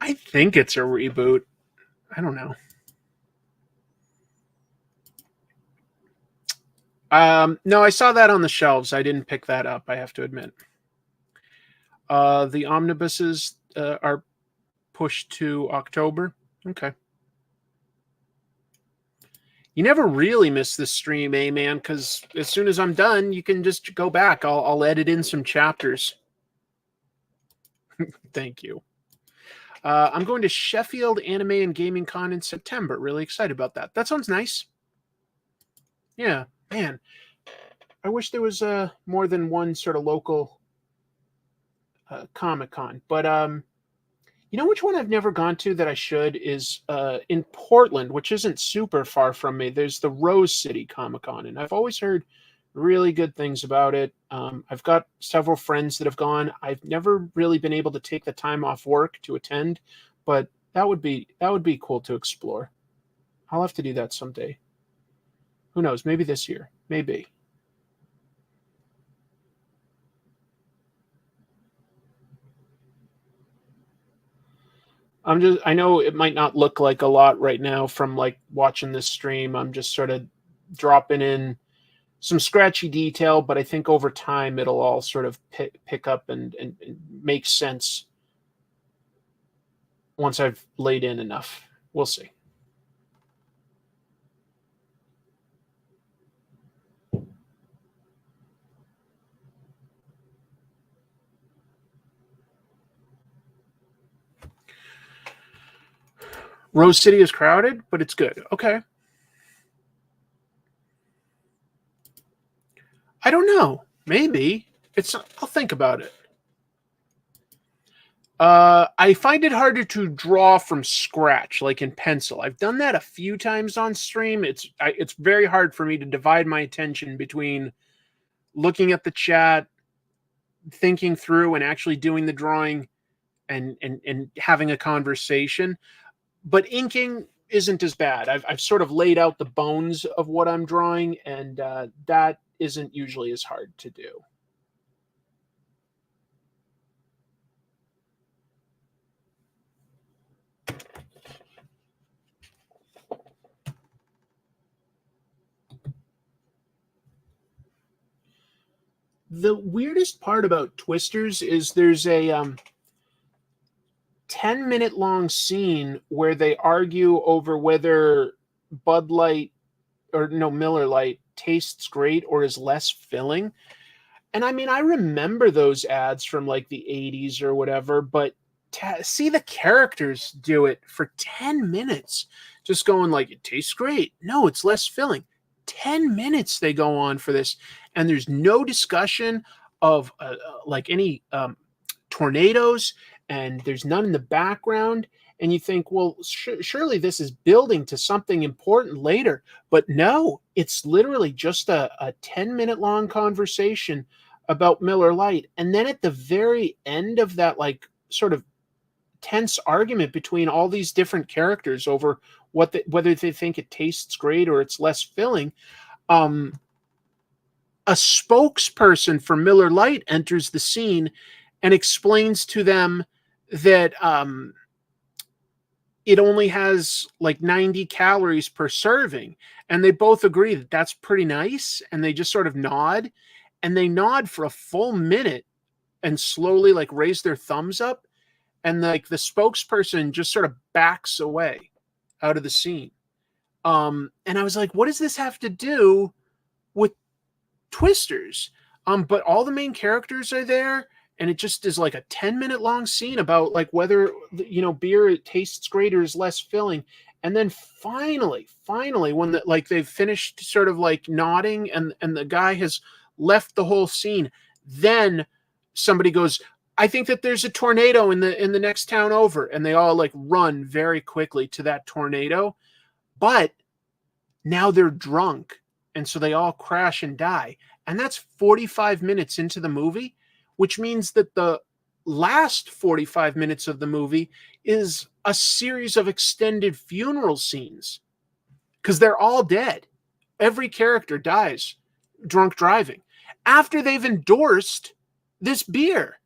I think it's a reboot. I don't know. No, I saw that on the shelves. I didn't pick that up, I have to admit. The omnibuses are pushed to October. Okay. You never really miss this stream, man? Because as soon as I'm done, you can just go back. I'll edit in some chapters. Thank you. I'm going to Sheffield Anime and Gaming Con in September. Really excited about that. That sounds nice. Yeah, man. I wish there was more than one sort of local Comic-Con. But you know which one I've never gone to that I should is in Portland, which isn't super far from me. There's the Rose City Comic-Con, and I've always heard really good things about it. I've got several friends that have gone. I've never really been able to take the time off work to attend, but that would be cool to explore. I'll have to do that someday. Who knows? Maybe this year. Maybe. I know it might not look like a lot right now from like watching this stream. I'm just sort of dropping in some scratchy detail, but I think over time it'll all sort of pick up and make sense once I've laid in enough. We'll see. Rose City is crowded, but it's good. Okay. I don't know. Maybe. I'll think about it. I find it harder to draw from scratch, like in pencil. I've done that a few times on stream. It's very hard for me to divide my attention between looking at the chat, thinking through, and actually doing the drawing, and having a conversation. But inking isn't as bad. I've sort of laid out the bones of what I'm drawing, and that isn't usually as hard to do. The weirdest part about Twisters is there's a 10-minute long scene where they argue over whether Bud Light or no Miller Lite tastes great or is less filling. And I mean, I remember those ads from like the 80s or whatever, but to see the characters do it for 10 minutes, just going like, it tastes great. No, it's less filling. 10 minutes they go on for this, and there's no discussion of like any tornadoes, and there's none in the background. And you think, well, surely this is building to something important later. But no, it's literally just a 10-minute long conversation about Miller Lite. And then at the very end of that, like, sort of tense argument between all these different characters over whether they think it tastes great or it's less filling, a spokesperson for Miller Lite enters the scene and explains to them that it only has like 90 calories per serving. And they both agree that that's pretty nice. And they just sort of nod, and they nod for a full minute and slowly like raise their thumbs up. And like the spokesperson just sort of backs away out of the scene. And I was like, what does this have to do with Twisters? But all the main characters are there, and it just is like a 10-minute long scene about like whether, you know, beer tastes great or is less filling. And then finally, when like they've finished sort of like nodding and the guy has left the whole scene, then somebody goes, I think that there's a tornado in the next town over, and they all like run very quickly to that tornado. But now they're drunk, and so they all crash and die. And that's 45 minutes into the movie, which means that the last 45 minutes of the movie is a series of extended funeral scenes, because they're all dead. Every character dies drunk driving after they've endorsed this beer.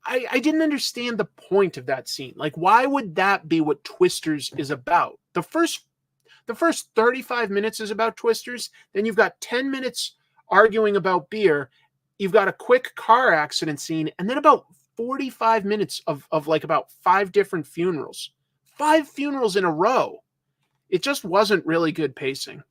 I didn't understand the point of that scene. Like, why would that be what Twisters is about? The first 35 minutes is about Twisters. Then you've got 10 minutes arguing about beer. You've got a quick car accident scene, and then about 45 minutes of like about 5 different funerals. 5 funerals in a row. It just wasn't really good pacing.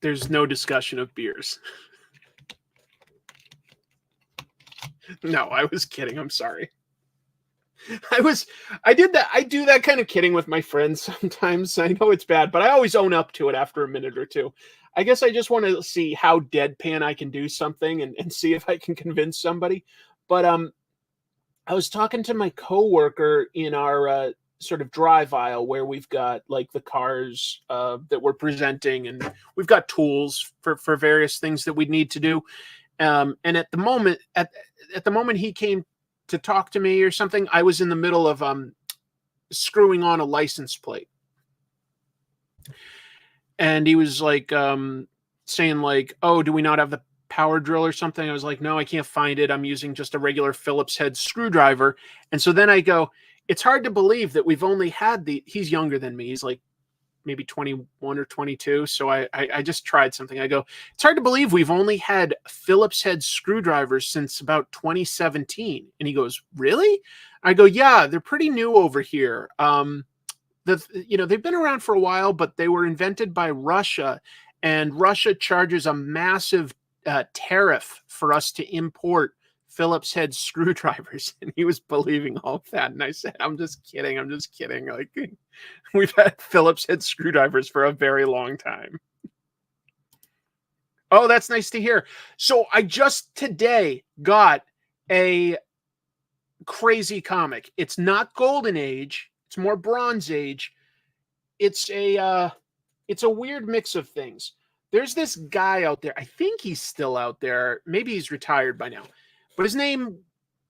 There's no discussion of beers. No, I was kidding. I'm sorry. I do that kind of kidding with my friends sometimes. I know it's bad, but I always own up to it after a minute or two. I guess I just want to see how deadpan I can do something and see if I can convince somebody. But I was talking to my coworker in our sort of drive aisle where we've got like the cars that we're presenting, and we've got tools for various things that we need to do. And at the moment he came to talk to me or something, I was in the middle of screwing on a license plate. And he was like saying like, oh, do we not have the power drill or something? I was like, no, I can't find it. I'm using just a regular Phillips head screwdriver. And so then I go, it's hard to believe that we've only had he's younger than me. He's like maybe 21 or 22. So I just tried something. I go, it's hard to believe we've only had Phillips head screwdrivers since about 2017. And he goes, really? I go, yeah, they're pretty new over here. They've been around for a while, but they were invented by Russia, and Russia charges a massive tariff for us to import Phillips head screwdrivers. And he was believing all of that. And I said, I'm just kidding. Like, we've had Phillips head screwdrivers for a very long time. Oh, that's nice to hear. So I just today got a crazy comic. It's not Golden Age. It's more Bronze Age. It's a weird mix of things. There's this guy out there. I think he's still out there. Maybe he's retired by now. But his name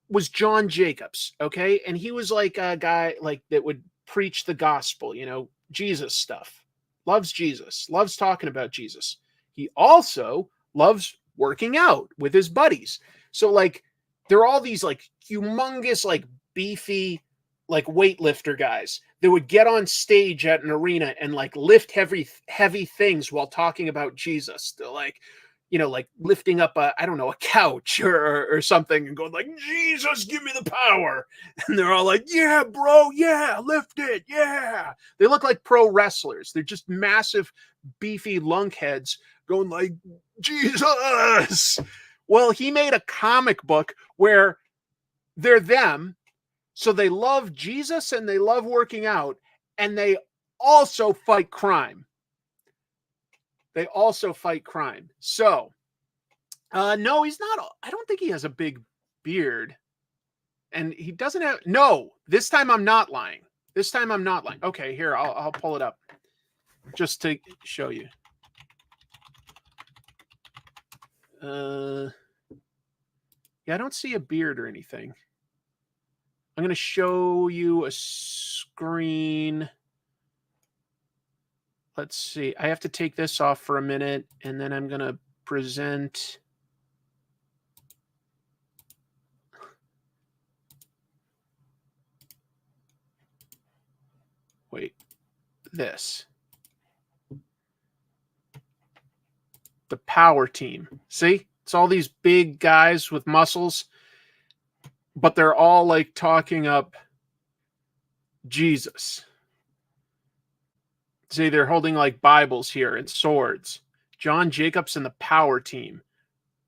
was John Jacobs, okay? And he was like a guy like that would preach the gospel, Jesus stuff. Loves Jesus, loves talking about Jesus. He also loves working out with his buddies. So like they're all these like humongous like beefy like weightlifter guys that would get on stage at an arena and like lift heavy things while talking about Jesus. They're like, like lifting up a couch or something and going like, Jesus, give me the power. And they're all like, yeah, bro, yeah, lift it, yeah. They look like pro wrestlers. They're just massive, beefy lunkheads going like, Jesus. Well, he made a comic book where they're them. So they love Jesus and they love working out, and they also fight crime. So, no, he's not. I don't think he has a big beard. And he doesn't have. No, this time I'm not lying. Okay, here, I'll pull it up just to show you. Yeah, I don't see a beard or anything. I'm going to show you a screen. Let's see. I have to take this off for a minute, and then I'm going to present. Wait, this. The power team. See? It's all these big guys with muscles, but they're all like talking up Jesus. See, they're holding like Bibles here and swords. John Jacobs and the power team.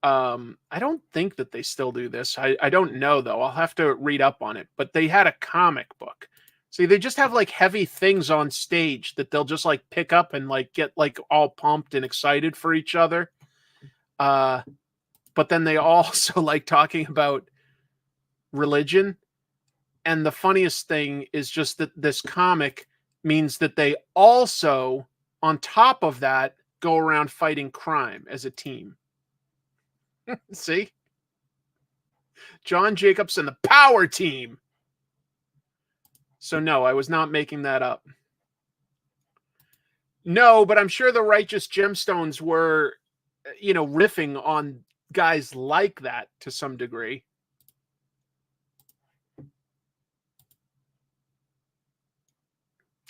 I don't think that they still do this. I don't know though. I'll have to read up on it. But they had a comic book. See, they just have like heavy things on stage that they'll just like pick up and like get like all pumped and excited for each other. But then they also like talking about religion. And the funniest thing is just that this comic means that they also, on top of that, go around fighting crime as a team. See? John Jacobs and the power team. So no, I was not making that up. No, but I'm sure the Righteous Gemstones were, riffing on guys like that to some degree.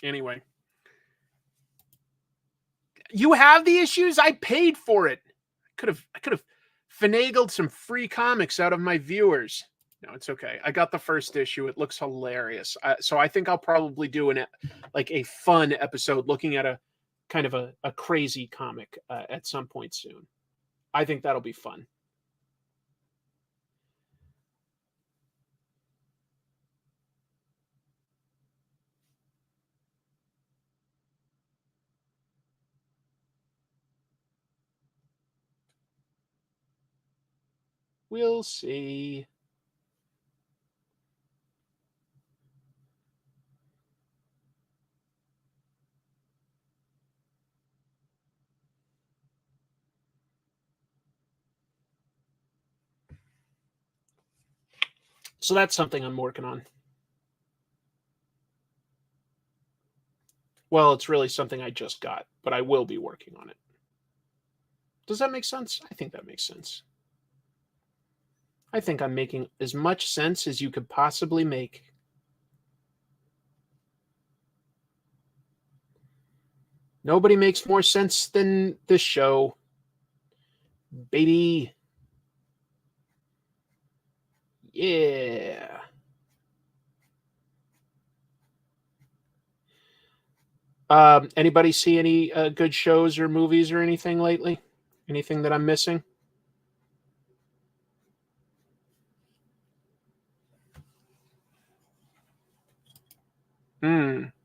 Anyway. You have the issues? I paid for it. I could have finagled some free comics out of my viewers. No, it's okay. I got the first issue. It looks hilarious. So I think I'll probably do a fun episode looking at a kind of a crazy comic at some point soon. I think that'll be fun. We'll see. So that's something I'm working on. Well, it's really something I just got, but I will be working on it. Does that make sense? I think that makes sense. I think I'm making as much sense as you could possibly make. Nobody makes more sense than this show, baby. Yeah. Anybody see any good shows or movies or anything lately? Anything that I'm missing?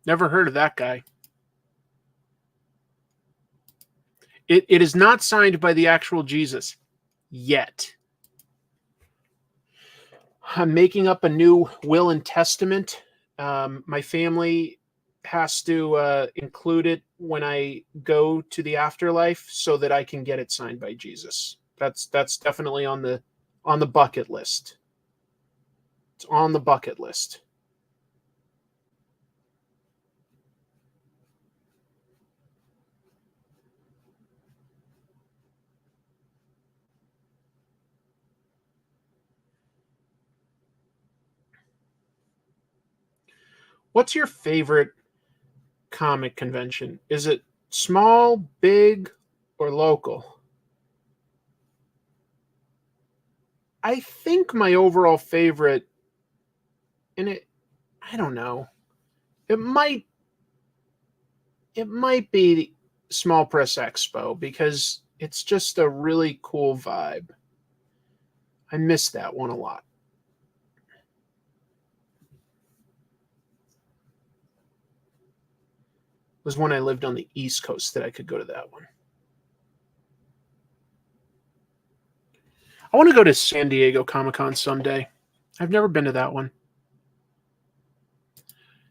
Never heard of that guy. It is not signed by the actual Jesus yet. I'm making up a new will and testament. My family has to include it when I go to the afterlife so that I can get it signed by Jesus. That's definitely on the bucket list. It's on the bucket list. What's your favorite comic convention? Is it small, big, or local? I think my overall favorite, and I don't know, it might be Small Press Expo because it's just a really cool vibe. I miss that one a lot. It was when I lived on the East Coast that I could go to that one. I want to go to San Diego Comic-Con someday. I've never been to that one.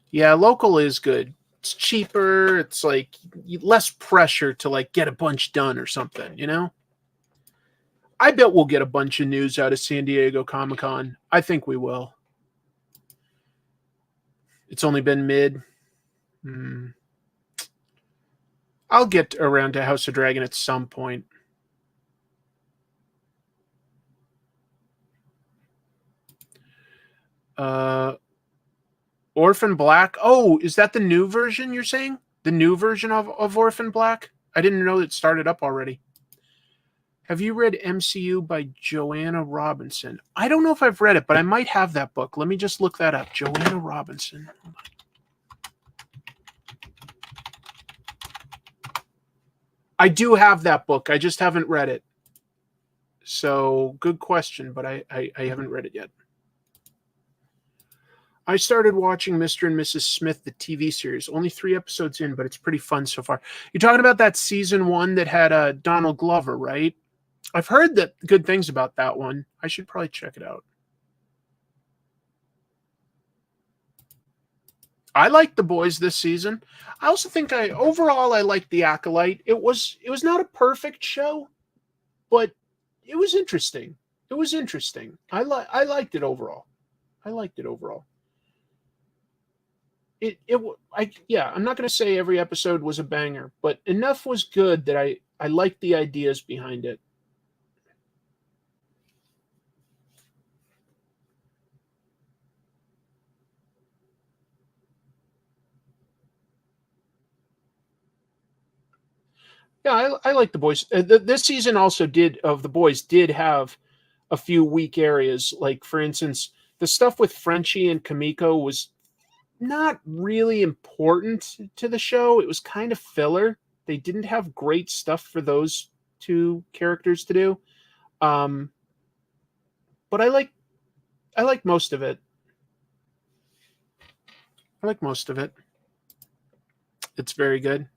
Yeah, local is good. It's cheaper. It's like less pressure to like get a bunch done or something, you know? I bet we'll get a bunch of news out of San Diego Comic-Con. I think we will. It's only been mid. I'll get around to House of Dragon at some point. Orphan Black. Oh, is that the new version you're saying? The new version of Orphan Black? I didn't know it started up already. Have you read MCU by Joanna Robinson? I don't know if I've read it, but I might have that book. Let me just look that up. Joanna Robinson. I do have that book. I just haven't read it. So, good question, but I haven't read it yet. I started watching Mr. and Mrs. Smith, the TV series. Only 3 episodes in, but it's pretty fun so far. You're talking about that season 1 that had Donald Glover, right? I've heard that good things about that one. I should probably check it out. I liked The Boys this season. I also think overall I liked The Acolyte. It was not a perfect show, but it was interesting. It was interesting. I liked it overall. I liked it overall. I'm not going to say every episode was a banger, but enough was good that I liked the ideas behind it. Yeah, I like The Boys. This season also The Boys did have a few weak areas. Like, for instance, the stuff with Frenchie and Kamiko was not really important to the show. It was kind of filler. They didn't have great stuff for those 2 characters to do. But I like most of it. I like most of it. It's very good.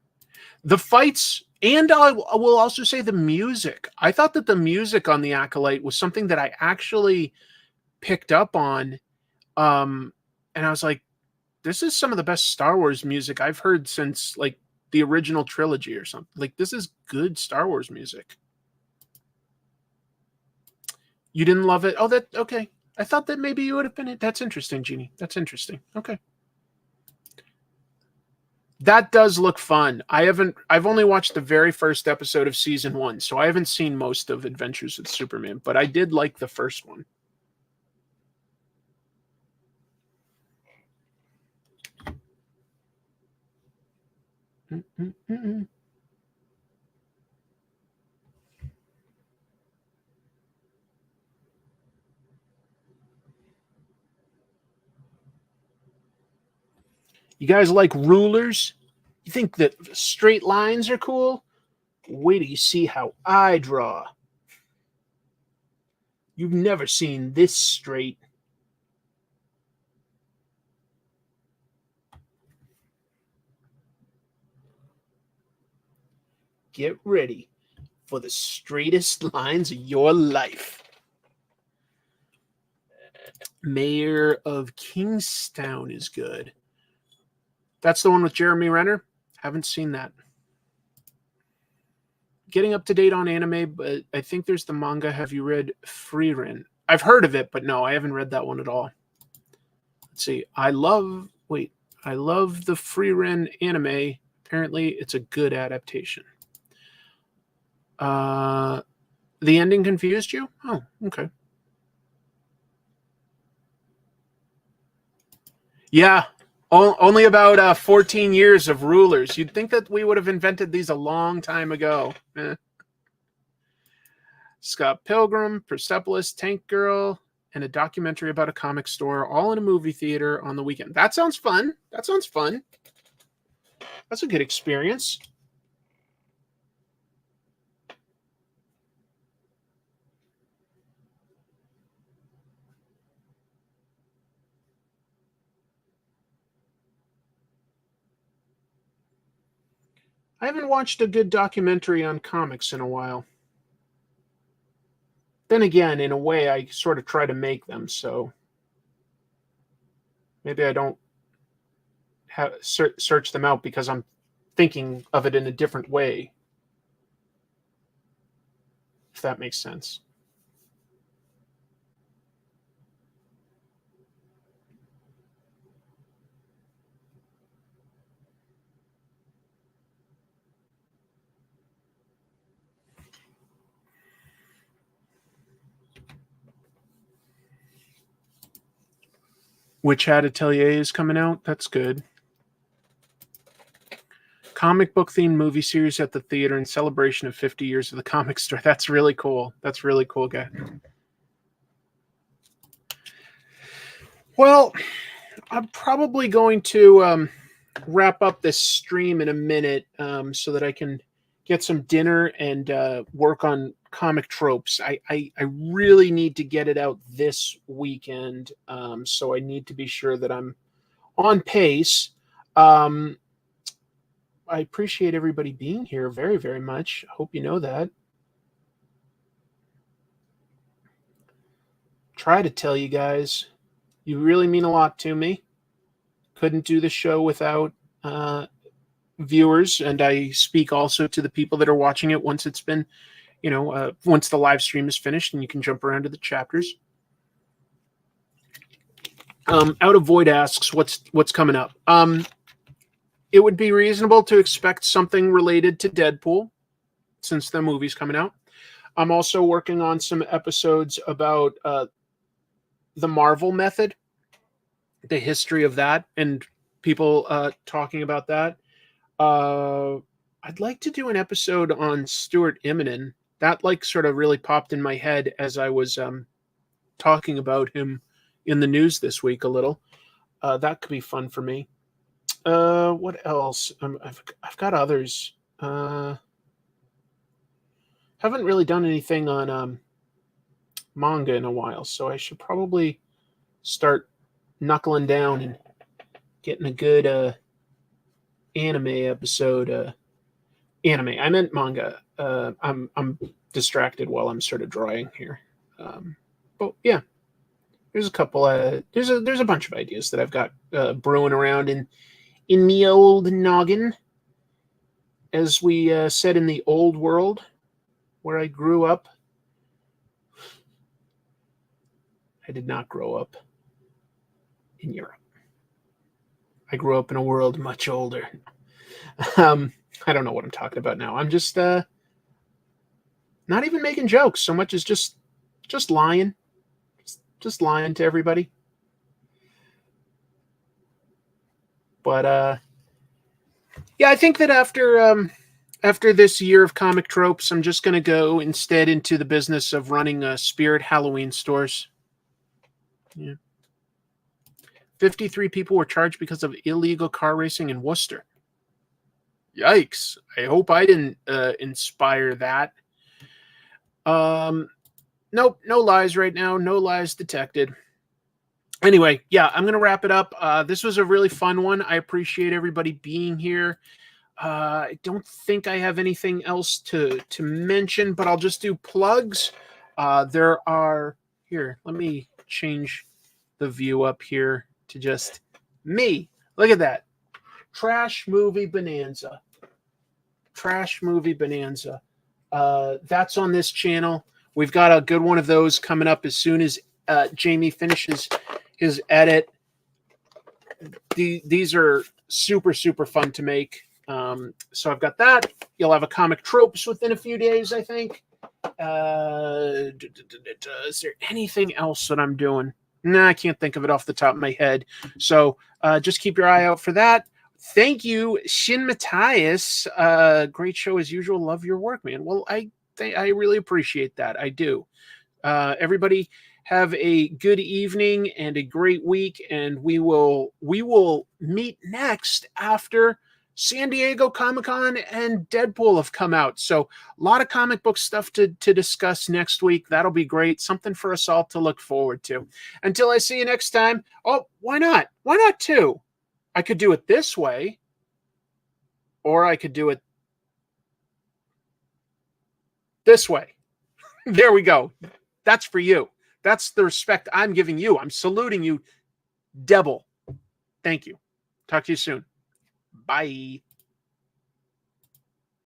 The fights, and I will also say the music. I thought that the music on The Acolyte was something that I actually picked up on. And I was like, this is some of the best Star Wars music I've heard since like the original trilogy or something. Like, this is good Star Wars music. You didn't love it? Oh, okay. I thought that maybe you would have been it. That's interesting, Jeannie. That's interesting. Okay. That does look fun. I've only watched the very first episode of season 1, so I haven't seen most of Adventures with Superman, but I did like the first one. You guys like rulers? You think that straight lines are cool? Wait till you see how I draw. You've never seen this straight. Get ready. for the straightest lines of your life. Mayor of Kingstown is good. That's the one with Jeremy Renner. Haven't seen that. Getting up to date on anime, but I think there's the manga. Have you read Frieren? I've heard of it, but no, I haven't read that one at all. Let's see. I love the Frieren anime. Apparently, it's a good adaptation. The ending confused you? Oh, okay. Yeah, only about 14 years of rulers. You'd think that we would have invented these a long time ago. Scott Pilgrim, Persepolis, Tank Girl, and a documentary about a comic store, all in a movie theater on the weekend. That sounds fun. That's a good experience. I haven't watched a good documentary on comics in a while. Then again, in a way, I sort of try to make them, so maybe I don't search them out because I'm thinking of it in a different way, if that makes sense. Witch Hat Atelier is coming out. That's good. Comic book themed movie series at the theater in celebration of 50 years of the comic store. That's really cool. That's really cool, guy. Well, I'm probably going to wrap up this stream in a minute so that I can get some dinner and work on comic tropes. I really need to get it out this weekend, so I need to be sure that I'm on pace. I appreciate everybody being here very, very much. I hope you know that. Try to tell you guys, you really mean a lot to me. Couldn't do the show without viewers, and I speak also to the people that are watching it once it's been, once the live stream is finished and you can jump around to the chapters. Out of Void asks, what's coming up? It would be reasonable to expect something related to Deadpool, since the movie's coming out. I'm also working on some episodes about the Marvel method, the history of that, and people talking about that. I'd like to do an episode on Stuart Immonen. That sort of really popped in my head as I was talking about him in the news this week a little. That could be fun for me. What else? I've got others. Haven't really done anything on manga in a while, so I should probably start knuckling down and getting a good anime episode. Anime. I meant manga. I'm distracted while I'm sort of drawing here. But yeah, there's a couple. There's a bunch of ideas that I've got brewing around in the old noggin, as we said in the old world where I grew up. I did not grow up in Europe. I grew up in a world much older. I don't know what I'm talking about now. I'm just not even making jokes so much as just lying. Just lying to everybody. But yeah, I think that after this year of comic tropes, I'm just going to go instead into the business of running Spirit Halloween stores. Yeah. 53 people were charged because of illegal car racing in Worcester. Yikes. I hope I didn't inspire that. Nope, no lies right now. No lies detected. Anyway, yeah, I'm going to wrap it up. This was a really fun one. I appreciate everybody being here. I don't think I have anything else to mention, but I'll just do plugs. There are here. Let me change the view up here to just me. Look at that. Trash Movie Bonanza. Trash Movie Bonanza. That's on this channel. We've got a good one of those coming up as soon as Jamie finishes his edit. These are super, super fun to make. So I've got that. You'll have a comic tropes within a few days, I think. Is there anything else that I'm doing? No, I can't think of it off the top of my head. So just keep your eye out for that. Thank you, Shin Matthias. Great show as usual. Love your work, man. Well, I really appreciate that. I do. Everybody have a good evening and a great week, and we will meet next after San Diego Comic-Con and Deadpool have come out. So a lot of comic book stuff to discuss next week. That'll be great. Something for us all to look forward to. Until I see you next time. Oh, why not? Why not two? I could do it this way, or I could do it this way. There we go. That's for you. That's the respect I'm giving you. I'm saluting you, Devil. Thank you. Talk to you soon. Bye.